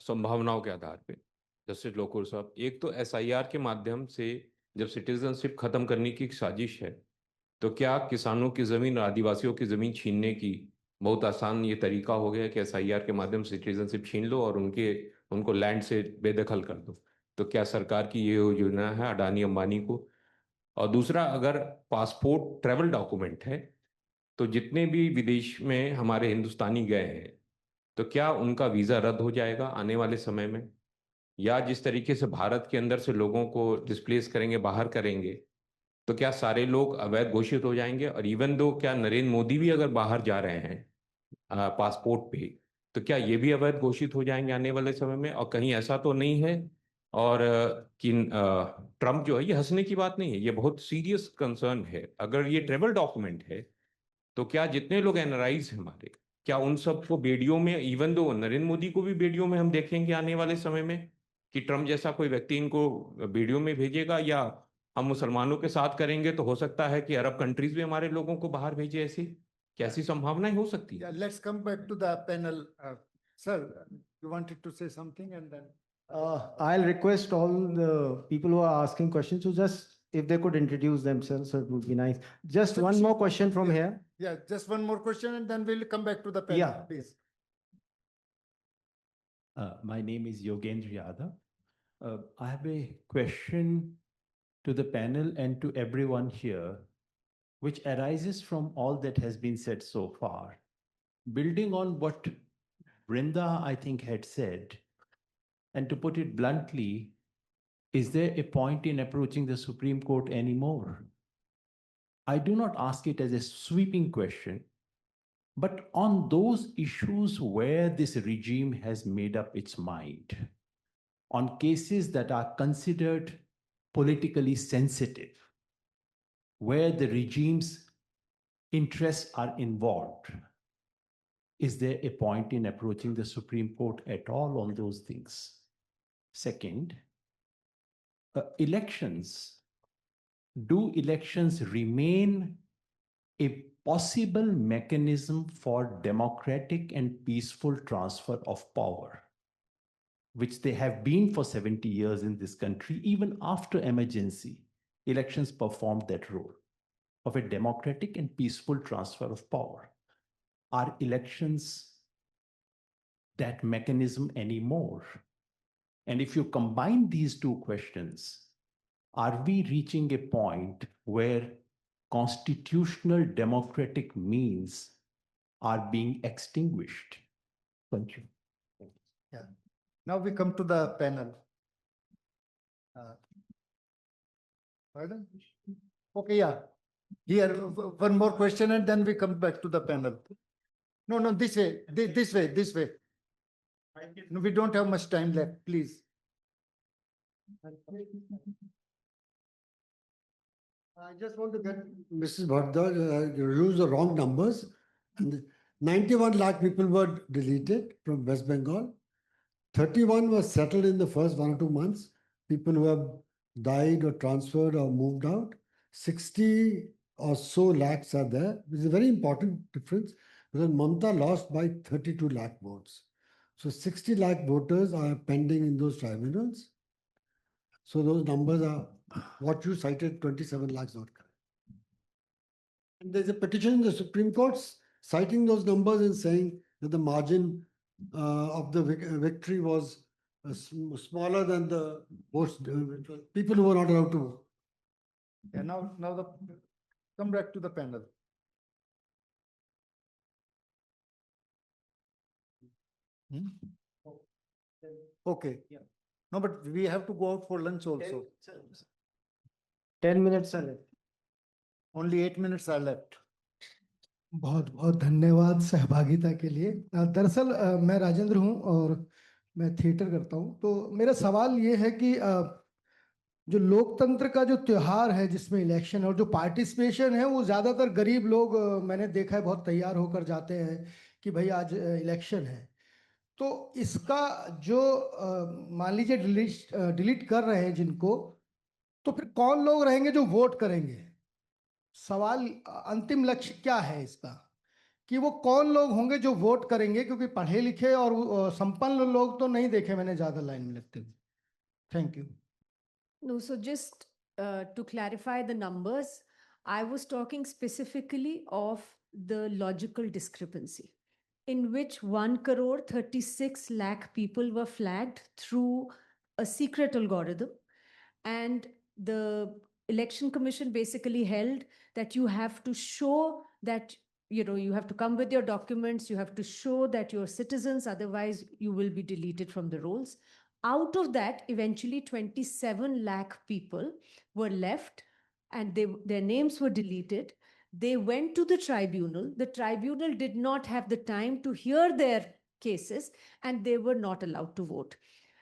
संभावनाओं के आधार पे justice Lokur साहब। एक तो SIR के माध्यम से जब सिटीजनशिप खत्म करने की एक साजिश है, तो क्या किसानों की जमीन और आदिवासियों की जमीन छीनने की बहुत आसान ये तरीका हो गया कि SIR के माध्यम से सिटीजनशिप छीन लो और उनको लैंड से बेदखल कर दो? तो क्या सरकार की ये योजना है अडानी अंबानी को? और दूसरा, अगर पासपोर्ट ट्रैवल डॉक्यूमेंट है तो जितने भी विदेश में हमारे हिंदुस्तानी गए हैं तो क्या उनका वीज़ा रद्द हो जाएगा आने वाले समय में? या जिस तरीके से भारत के अंदर से लोगों को डिस्प्लेस करेंगे, बाहर करेंगे, तो क्या सारे लोग अवैध घोषित हो जाएंगे? और इवन दो क्या नरेंद्र मोदी भी अगर बाहर जा रहे हैं पासपोर्ट पे, तो क्या ये भी अवैध घोषित हो जाएंगे आने वाले समय में? और कहीं ऐसा तो नहीं है और कि ट्रम्प जो है, ये हंसने की बात नहीं है, ये बहुत सीरियस कंसर्न है। अगर ये ट्रेवल डॉक्यूमेंट है तो क्या जितने लोग एनआरआईज हैं हमारे, क्या उन सबको बेडियो में, इवन दो नरेंद्र मोदी को भी बेडियो में हम देखेंगे आने वाले समय में कि ट्रम्प जैसा कोई व्यक्ति इनको बेडियो में भेजेगा? या हम मुसलमानों के साथ करेंगे तो हो सकता है कि अरब कंट्रीज भी हमारे लोगों को बाहर भेजे? कैसी संभावनाएं हो सकती है? Let's come back to the panel. Sir, you wanted to say something and then. I'll request all the people who are asking questions to just, if they could introduce themselves, so it would be nice. Just one more question from here. Yeah, just one more question and then we'll come back to the panel. Yeah. Please. My name is Yogendra Yadav. I have a question to the panel and to everyone here, which arises from all that has been said so far. Building on what Brinda, I think, had said, and to put it bluntly, is there a point in approaching the Supreme Court anymore? I do not ask it as a sweeping question, but on those issues where this regime has made up its mind, on cases that are considered politically sensitive, where the regime's interests are involved, is there a point in approaching the Supreme Court at all on those things? Second, elections. Do elections remain a possible mechanism for democratic and peaceful transfer of power, which they have been for 70 years in this country? Even after emergency, elections performed that role of a democratic and peaceful transfer of power. Are elections that mechanism anymore? And if you combine these two questions, are we reaching a point where constitutional democratic means are being extinguished? Thank you. Yeah. Now we come to the panel. Pardon? Okay, yeah. Here, one more question and then we come back to the panel. No, this way, this way. No, we don't have much time left, please. I just want to get Mrs. Bhardwaj, you use the wrong numbers. And 91 lakh people were deleted from West Bengal. 31 were settled in the first 1 or 2 months. People who have died or transferred or moved out. 60 or so lakhs are there. This is a very important difference because Mamata lost by 32 lakh votes. So 60 lakh voters are pending in those tribunals. So those numbers are what you cited, 27 lakhs not correct. And there's a petition in the Supreme Court citing those numbers and saying that the margin of the victory was smaller than the votes, people who were not allowed to vote. Yeah, now come back to the panel. Okay. Yeah. No, but we have to go out for lunch also. 10 minutes are left. Only 8 minutes are left. बहुत बहुत धन्यवाद सहभागिता के लिए। दरअसल मैं राजेंद्र हूं और मैं थिएटर करता हूं। तो मेरा सवाल ये है कि जो लोकतंत्र का जो त्योहार है जिसमें इलेक्शन और जो पार्टिसिपेशन है वो ज़्यादातर गरीब लोग मैंने देखा है बहुत तैयार होकर जाते हैं कि भाई आज इलेक्शन है। तो इसका जो मान लीजिए डिलीट कर रहे हैं जिनको, तो फिर कौन लोग रहेंगे जो वोट करेंगे? सवाल अंतिम लक्ष्य क्या है इसका कि वो कौन लोग होंगे जो वोट करेंगे, क्योंकि पढ़े लिखे और संपन्न लोग तो नहीं देखे मैंने ज्यादा लाइन में लगते हुए। Thank you. No, so just to clarify the numbers, I was talking specifically of the logical discrepancy in which 1.36 crore people were flagged through a secret algorithm, and the Election Commission basically held that you have to show that you have to come with your documents, you have to show that you're citizens, otherwise you will be deleted from the rolls. Out of that, eventually 27 lakh people were left and their names were deleted. They went to the tribunal. The tribunal did not have the time to hear their cases and they were not allowed to vote.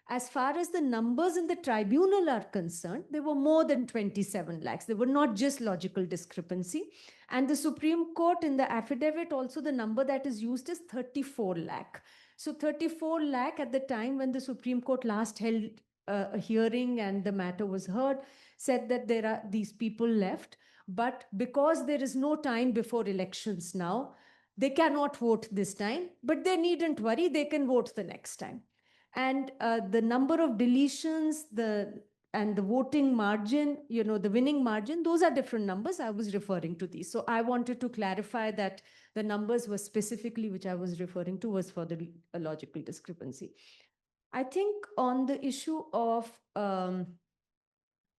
As far as the numbers in the tribunal are concerned, there were more than 27 lakhs. They were not just logical discrepancy. And the Supreme Court in the affidavit, also the number that is used is 34 lakh. So 34 lakh at the time when the Supreme Court last held a hearing and the matter was heard, said that there are these people left. But because there is no time before elections now, they cannot vote this time, but they needn't worry, they can vote the next time. And the number of deletions, and the voting margin, the winning margin, those are different numbers. I was referring to these. So I wanted to clarify that the numbers were specifically, which I was referring to, was for the logical discrepancy. I think on the issue of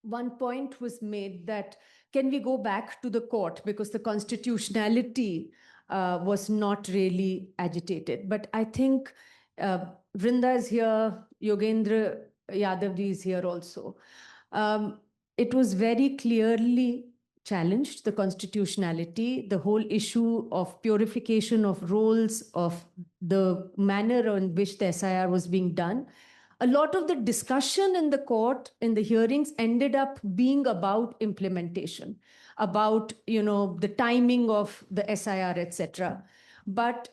one point was made that, can we go back to the court because the constitutionality was not really agitated. But I think Vrinda is here, Yogendra Yadavji is here also. It was very clearly challenged, the constitutionality, the whole issue of purification of roles, of the manner in which the SIR was being done. A lot of the discussion in the court, in the hearings, ended up being about implementation, about the timing of the SIR, etc. But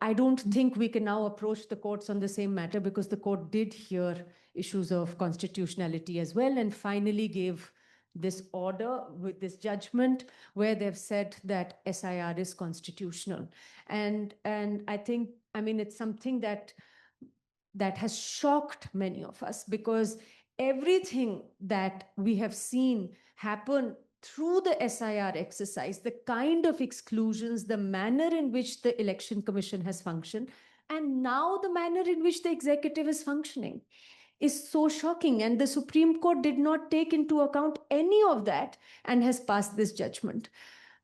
I don't think we can now approach the courts on the same matter because the court did hear issues of constitutionality as well and finally gave this order with this judgment where they've said that SIR is constitutional. And I think, it's something that has shocked many of us because everything that we have seen happen through the SIR exercise, the kind of exclusions, the manner in which the Election Commission has functioned, and now the manner in which the executive is functioning. is so shocking. And the Supreme Court did not take into account any of that and has passed this judgment.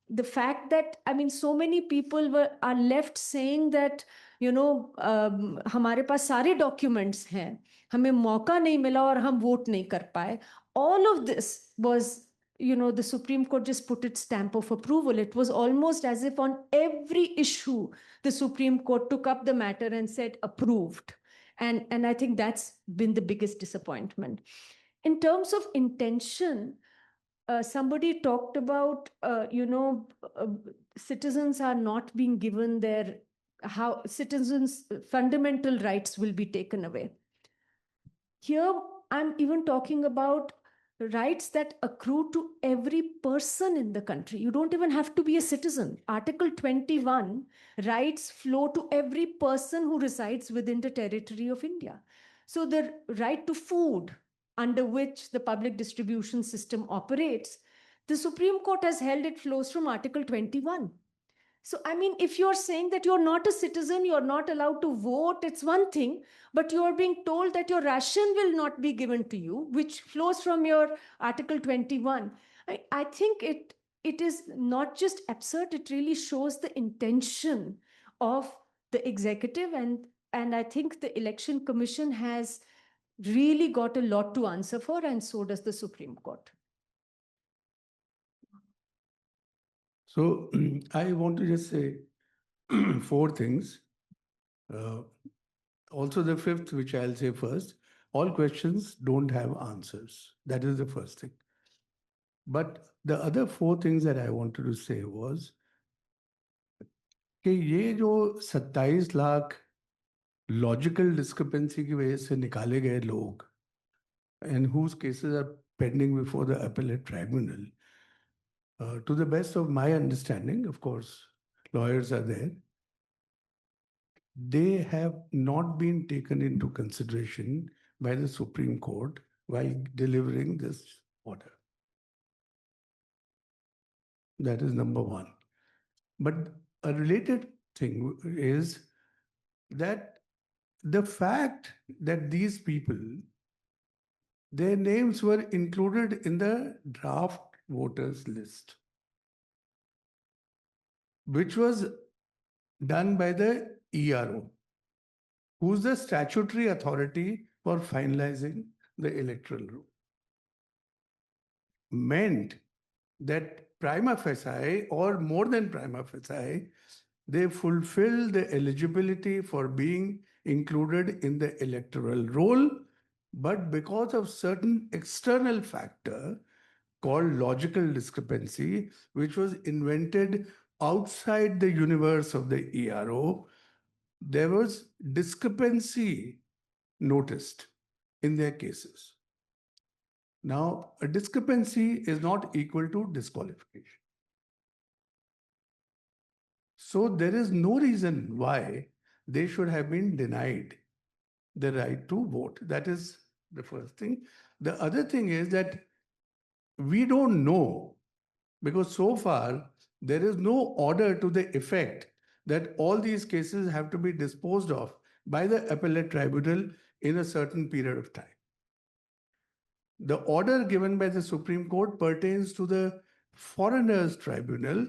The fact that, I mean, so many people are left saying that, you know, हमारे पास सारे documents हैं, हमें मौका नहीं मिला और हम vote नहीं कर पाए. All of this was, you know, the Supreme Court just put its stamp of approval. It was almost as if on every issue, the Supreme Court took up the matter and said approved. And I think that's been the biggest disappointment. In terms of intention, somebody talked about, citizens are not being given their, how citizens' fundamental rights will be taken away. Here, I'm even talking about rights that accrue to every person in the country. You don't even have to be a citizen. Article 21, rights flow to every person who resides within the territory of India. So the right to food, under which the public distribution system operates, the Supreme Court has held it flows from Article 21. So, I mean, if you're saying that you're not a citizen, you're not allowed to vote, it's one thing, but you're being told that your ration will not be given to you, which flows from your Article 21. I think it is not just absurd, it really shows the intention of the executive, and I think the Election Commission has really got a lot to answer for, and so does the Supreme Court. So I want to just say 4 things. Also the 5th, which I'll say first, all questions don't have answers. That is the first thing. But the other 4 things that I wanted to say was कि ये जो 27 lakh logical discrepancy की वजह से निकाले गए लोग and whose cases are pending before the appellate tribunal, to the best of my understanding, of course, lawyers are there, they have not been taken into consideration by the Supreme Court while delivering this order. That is number 1. But a related thing is that the fact that these people, their names were included in the draft voters list, which was done by the ERO, who's the statutory authority for finalizing the electoral roll, meant that prima facie, or more than prima facie, they fulfill the eligibility for being included in the electoral roll, but because of certain external factor called logical discrepancy, which was invented outside the universe of the ERO, there was discrepancy noticed in their cases. Now, a discrepancy is not equal to disqualification. So there is no reason why they should have been denied the right to vote. That is the first thing. The other thing is that we don't know, because so far there is no order to the effect that all these cases have to be disposed of by the appellate tribunal in a certain period of time. The order given by the Supreme Court pertains to the foreigners tribunal,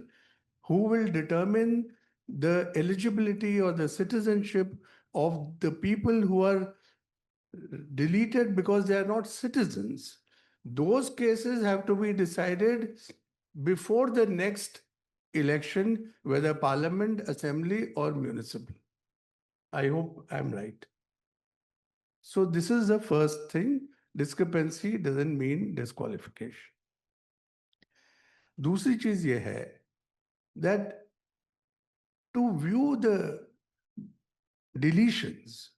who will determine the eligibility or the citizenship of the people who are deleted because they are not citizens. Those cases have to be decided before the next election, whether parliament, assembly, or municipal. I hope I'm right. So this is the first thing. Discrepancy doesn't mean disqualification. दूसरी चीज ये है that to view the deletions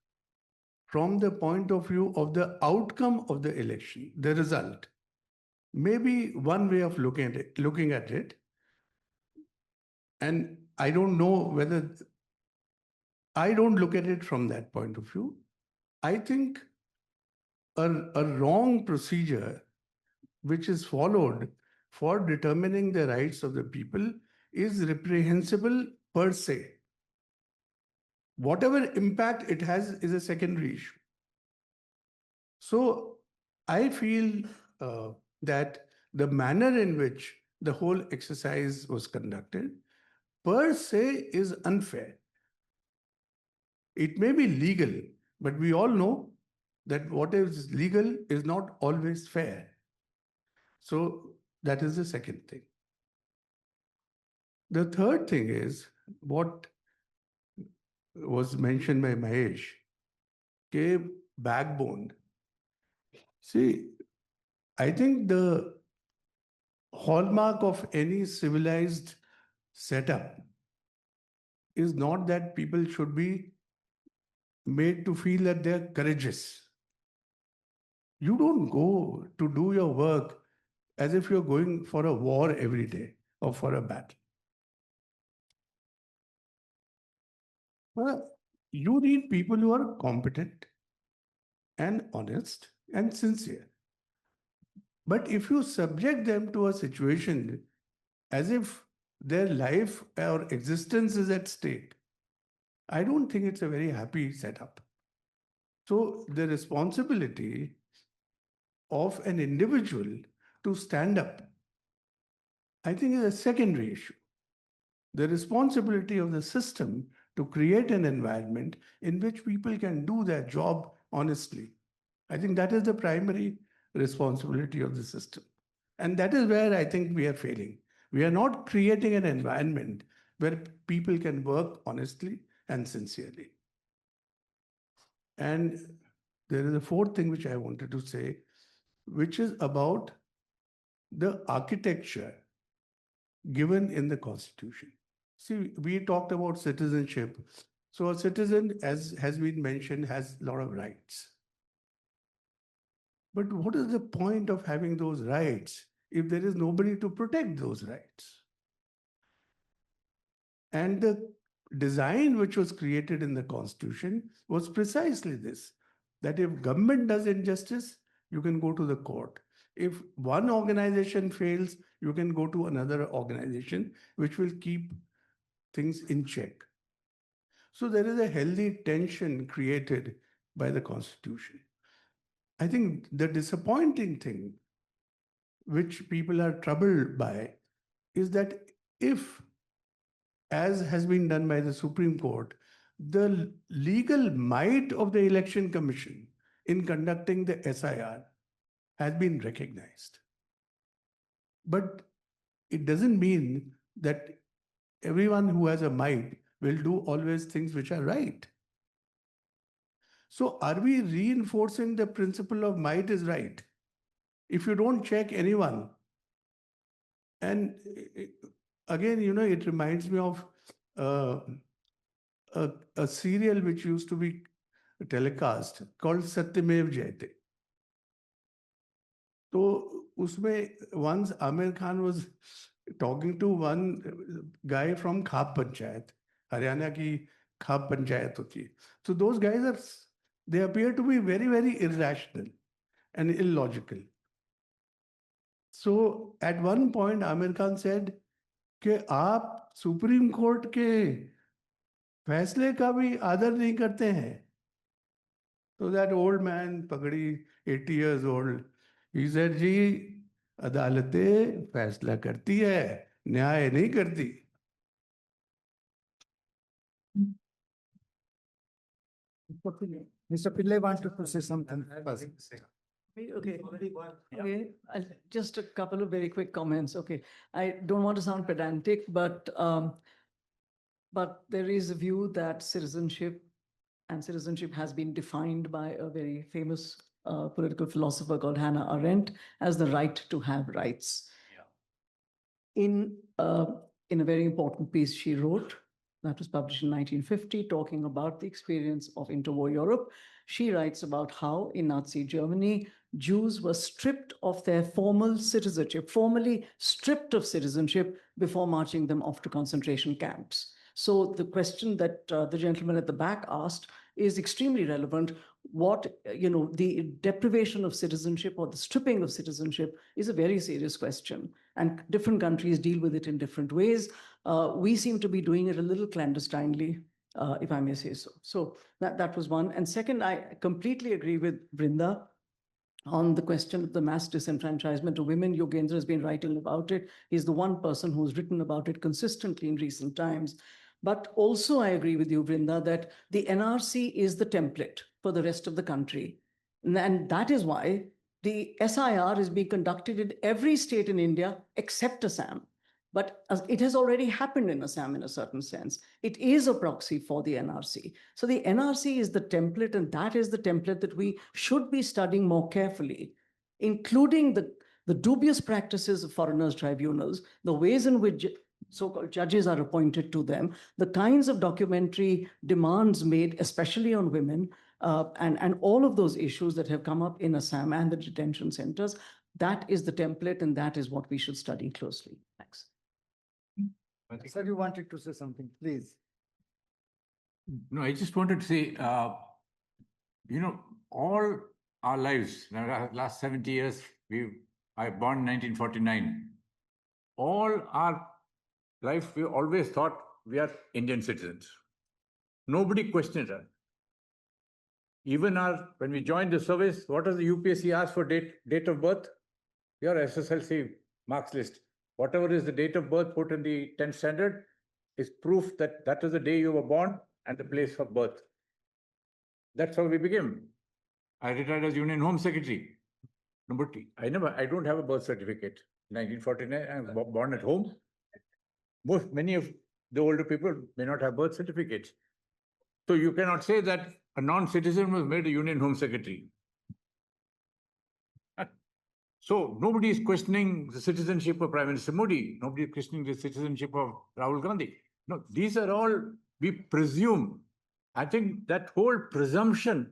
from the point of view of the outcome of the election, the result, may be one way of looking at it. And I don't know whether, I don't look at it from that point of view. I think a wrong procedure which is followed for determining the rights of the people is reprehensible per se. Whatever impact it has is a secondary issue. So I feel that the manner in which the whole exercise was conducted per se is unfair. It may be legal, but we all know that what is legal is not always fair. So that is the second thing. The third thing is what was mentioned by Mahesh, backbone. See, I think the hallmark of any civilized setup is not that people should be made to feel that they're courageous. You don't go to do your work as if you're going for a war every day or for a battle. Well, you need people who are competent and honest and sincere. But if you subject them to a situation as if their life or existence is at stake, I don't think it's a very happy setup. So the responsibility of an individual to stand up, I think, is a secondary issue. The responsibility of the system to create an environment in which people can do their job honestly. I think that is the primary responsibility of the system. And that is where I think we are failing. We are not creating an environment where people can work honestly and sincerely. And there is a fourth thing which I wanted to say, which is about the architecture given in the Constitution. See, we talked about citizenship. So a citizen, as has been mentioned, has a lot of rights. But what is the point of having those rights if there is nobody to protect those rights? And the design which was created in the Constitution was precisely this, that if government does injustice, you can go to the court. If one organization fails, you can go to another organization, which will keep things in check. So there is a healthy tension created by the Constitution. I think the disappointing thing, which people are troubled by, is that if, as has been done by the Supreme Court, the legal might of the Election Commission in conducting the SIR has been recognized. But it doesn't mean that everyone who has a might will do always things which are right. So are we reinforcing the principle of might is right? If you don't check anyone, and again, you know, it reminds me of a serial which used to be telecast called Satyamev Jayate. So usme once Amir Khan was talking to one guy from Khab Panchayat, Haryana ki Khab Panchayat hoti hai. So those guys they appear to be very, very irrational and illogical. So at one point, Amir Khan said, कि आप supreme court के फैसले का भी आदर नहीं करते हैं. So that old man, pagadi, 80 years old, he said, जी, अदालतें फैसला करती है, न्याय नहीं करती. Mr. Pillai wanted to say something. Okay. Just a couple of very quick comments. Okay. I don't want to sound pedantic, but there is a view that citizenship has been defined by a very famous political philosopher called Hannah Arendt as the right to have rights. Yeah. In a very important piece she wrote, that was published in 1950, talking about the experience of interwar Europe. She writes about how in Nazi Germany, Jews were stripped of their formal citizenship, formally stripped of citizenship before marching them off to concentration camps. So the question that the gentleman at the back asked is extremely relevant. What, you know, the deprivation of citizenship or the stripping of citizenship is a very serious question. And different countries deal with it in different ways. We seem to be doing it a little clandestinely, if I may say so. So that was one. And second, I completely agree with Brinda on the question of the mass disenfranchisement of women. Yogendra has been writing about it. He's the one person who's written about it consistently in recent times. But also I agree with you, Vrinda, that the NRC is the template for the rest of the country. And that is why the SIR is being conducted in every state in India except Assam. But it has already happened in Assam in a certain sense. It is a proxy for the NRC. So the NRC is the template, and that is the template that we should be studying more carefully, including the dubious practices of foreigners' tribunals, the ways in which so-called judges are appointed to them, the kinds of documentary demands made, especially on women, and all of those issues that have come up in Assam and the detention centers. That is the template, and that is what we should study closely. Thanks. Sir, you wanted to say something, please. No, I just wanted to say, all our lives, last 70 years, I born in 1949. All our life, we always thought we are Indian citizens. Nobody questioned us. Even when we joined the service, what does the UPSC ask for date of birth? Your SSLC marks list. Whatever is the date of birth put in the 10th standard is proof that that is the day you were born and the place of birth. That's how we became. I retired as Union Home Secretary. Number two, I don't have a birth certificate. 1949, I was born at home. Many of the older people may not have birth certificates. So you cannot say that a non-citizen was made a Union Home Secretary. So nobody is questioning the citizenship of Prime Minister Modi. Nobody is questioning the citizenship of Rahul Gandhi. No, these are all, we presume. I think that whole presumption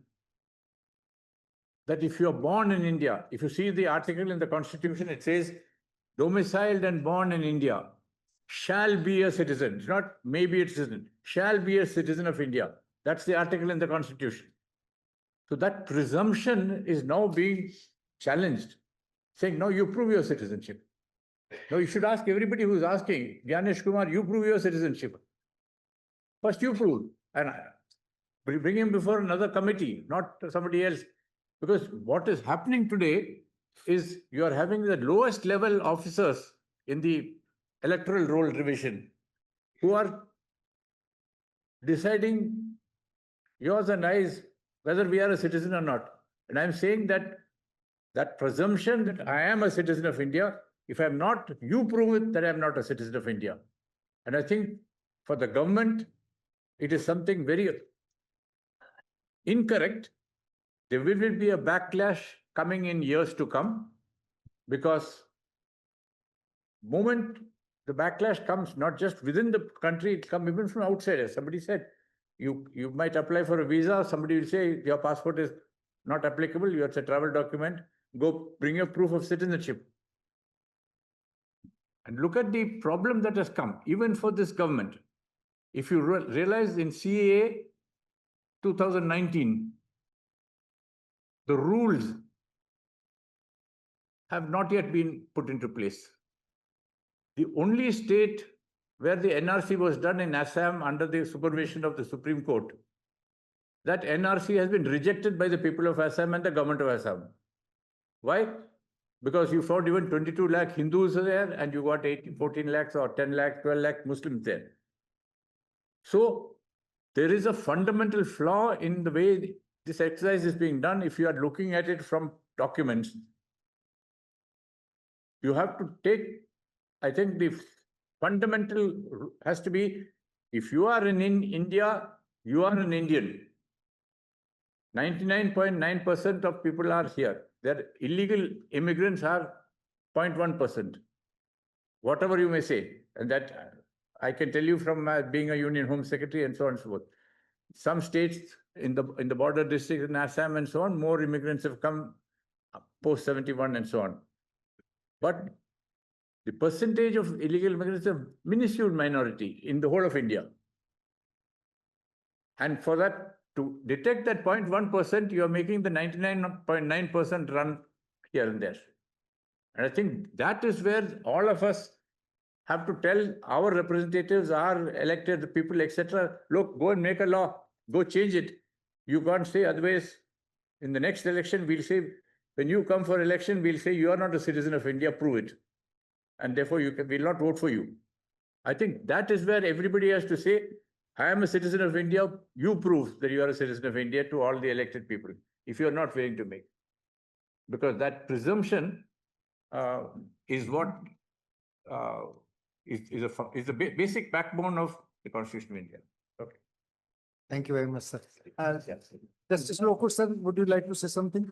that if you are born in India, if you see the article in the Constitution, it says, domiciled and born in India shall be a citizen. It's not maybe a citizen, shall be a citizen of India. That's the article in the Constitution. So that presumption is now being challenged, saying, no, you prove your citizenship. No, you should ask everybody who's asking, Gyanesh Kumar, you prove your citizenship. First you prove, and bring him before another committee, not somebody else. Because what is happening today is you are having the lowest level officers in the electoral roll division who are deciding yours and I's whether we are a citizen or not. And I'm saying that that presumption that I am a citizen of India, if I'm not, you prove it that I'm not a citizen of India. And I think for the government, it is something very incorrect. There will be a backlash coming in years to come, because moment the backlash comes not just within the country, it comes even from outside. As somebody said, you might apply for a visa, somebody will say your passport is not applicable, it's a travel document, go bring your proof of citizenship. And look at the problem that has come, even for this government. If you realize in CAA 2019, the rules have not yet been put into place. The only state where the NRC was done in Assam under the supervision of the Supreme Court, that NRC has been rejected by the people of Assam and the government of Assam. Why? Because you found even 22 lakh Hindus there and you got 14 lakhs or 10 lakh, 12 lakh Muslims there. So there is a fundamental flaw in the way this exercise is being done. If you are looking at it from documents, you have to take, I think the fundamental has to be, if you are in India, you are an Indian. 99.9% of people are here. Their illegal immigrants are 0.1%. Whatever you may say, and that I can tell you from being a Union Home Secretary and so on and so forth. Some states in the border districts in Assam and so on, more immigrants have come post 71 and so on. But the percentage of illegal immigrants is a minuscule minority in the whole of India. And for that, to detect that 0.1%, you are making the 99.9% run here and there. And I think that is where all of us have to tell our representatives, our elected people, etc., look, go and make a law, go change it. You can't say otherwise. In the next election, we'll say When you come for election, we'll say you are not a citizen of India, prove it. And therefore we'll not vote for you. I think that is where everybody has to say, I am a citizen of India, you prove that you are a citizen of India to all the elected people, if you are not willing to make. Because that presumption is what is the basic backbone of the Constitution of India. Okay. Thank you very much, sir. Justice Lokur, sir, would you like to say something?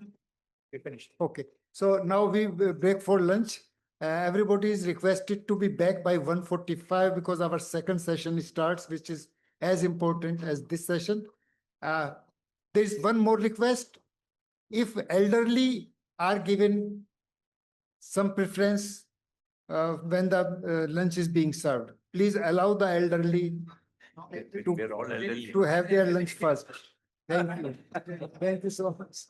We finished. Okay. So now we break for lunch. Everybody is requested to be back by 1:45 because our second session starts, which is as important as this session. There is one more request. If elderly are given some preference when the lunch is being served, please allow the elderly to have their lunch first. Thank you. Thank you so much.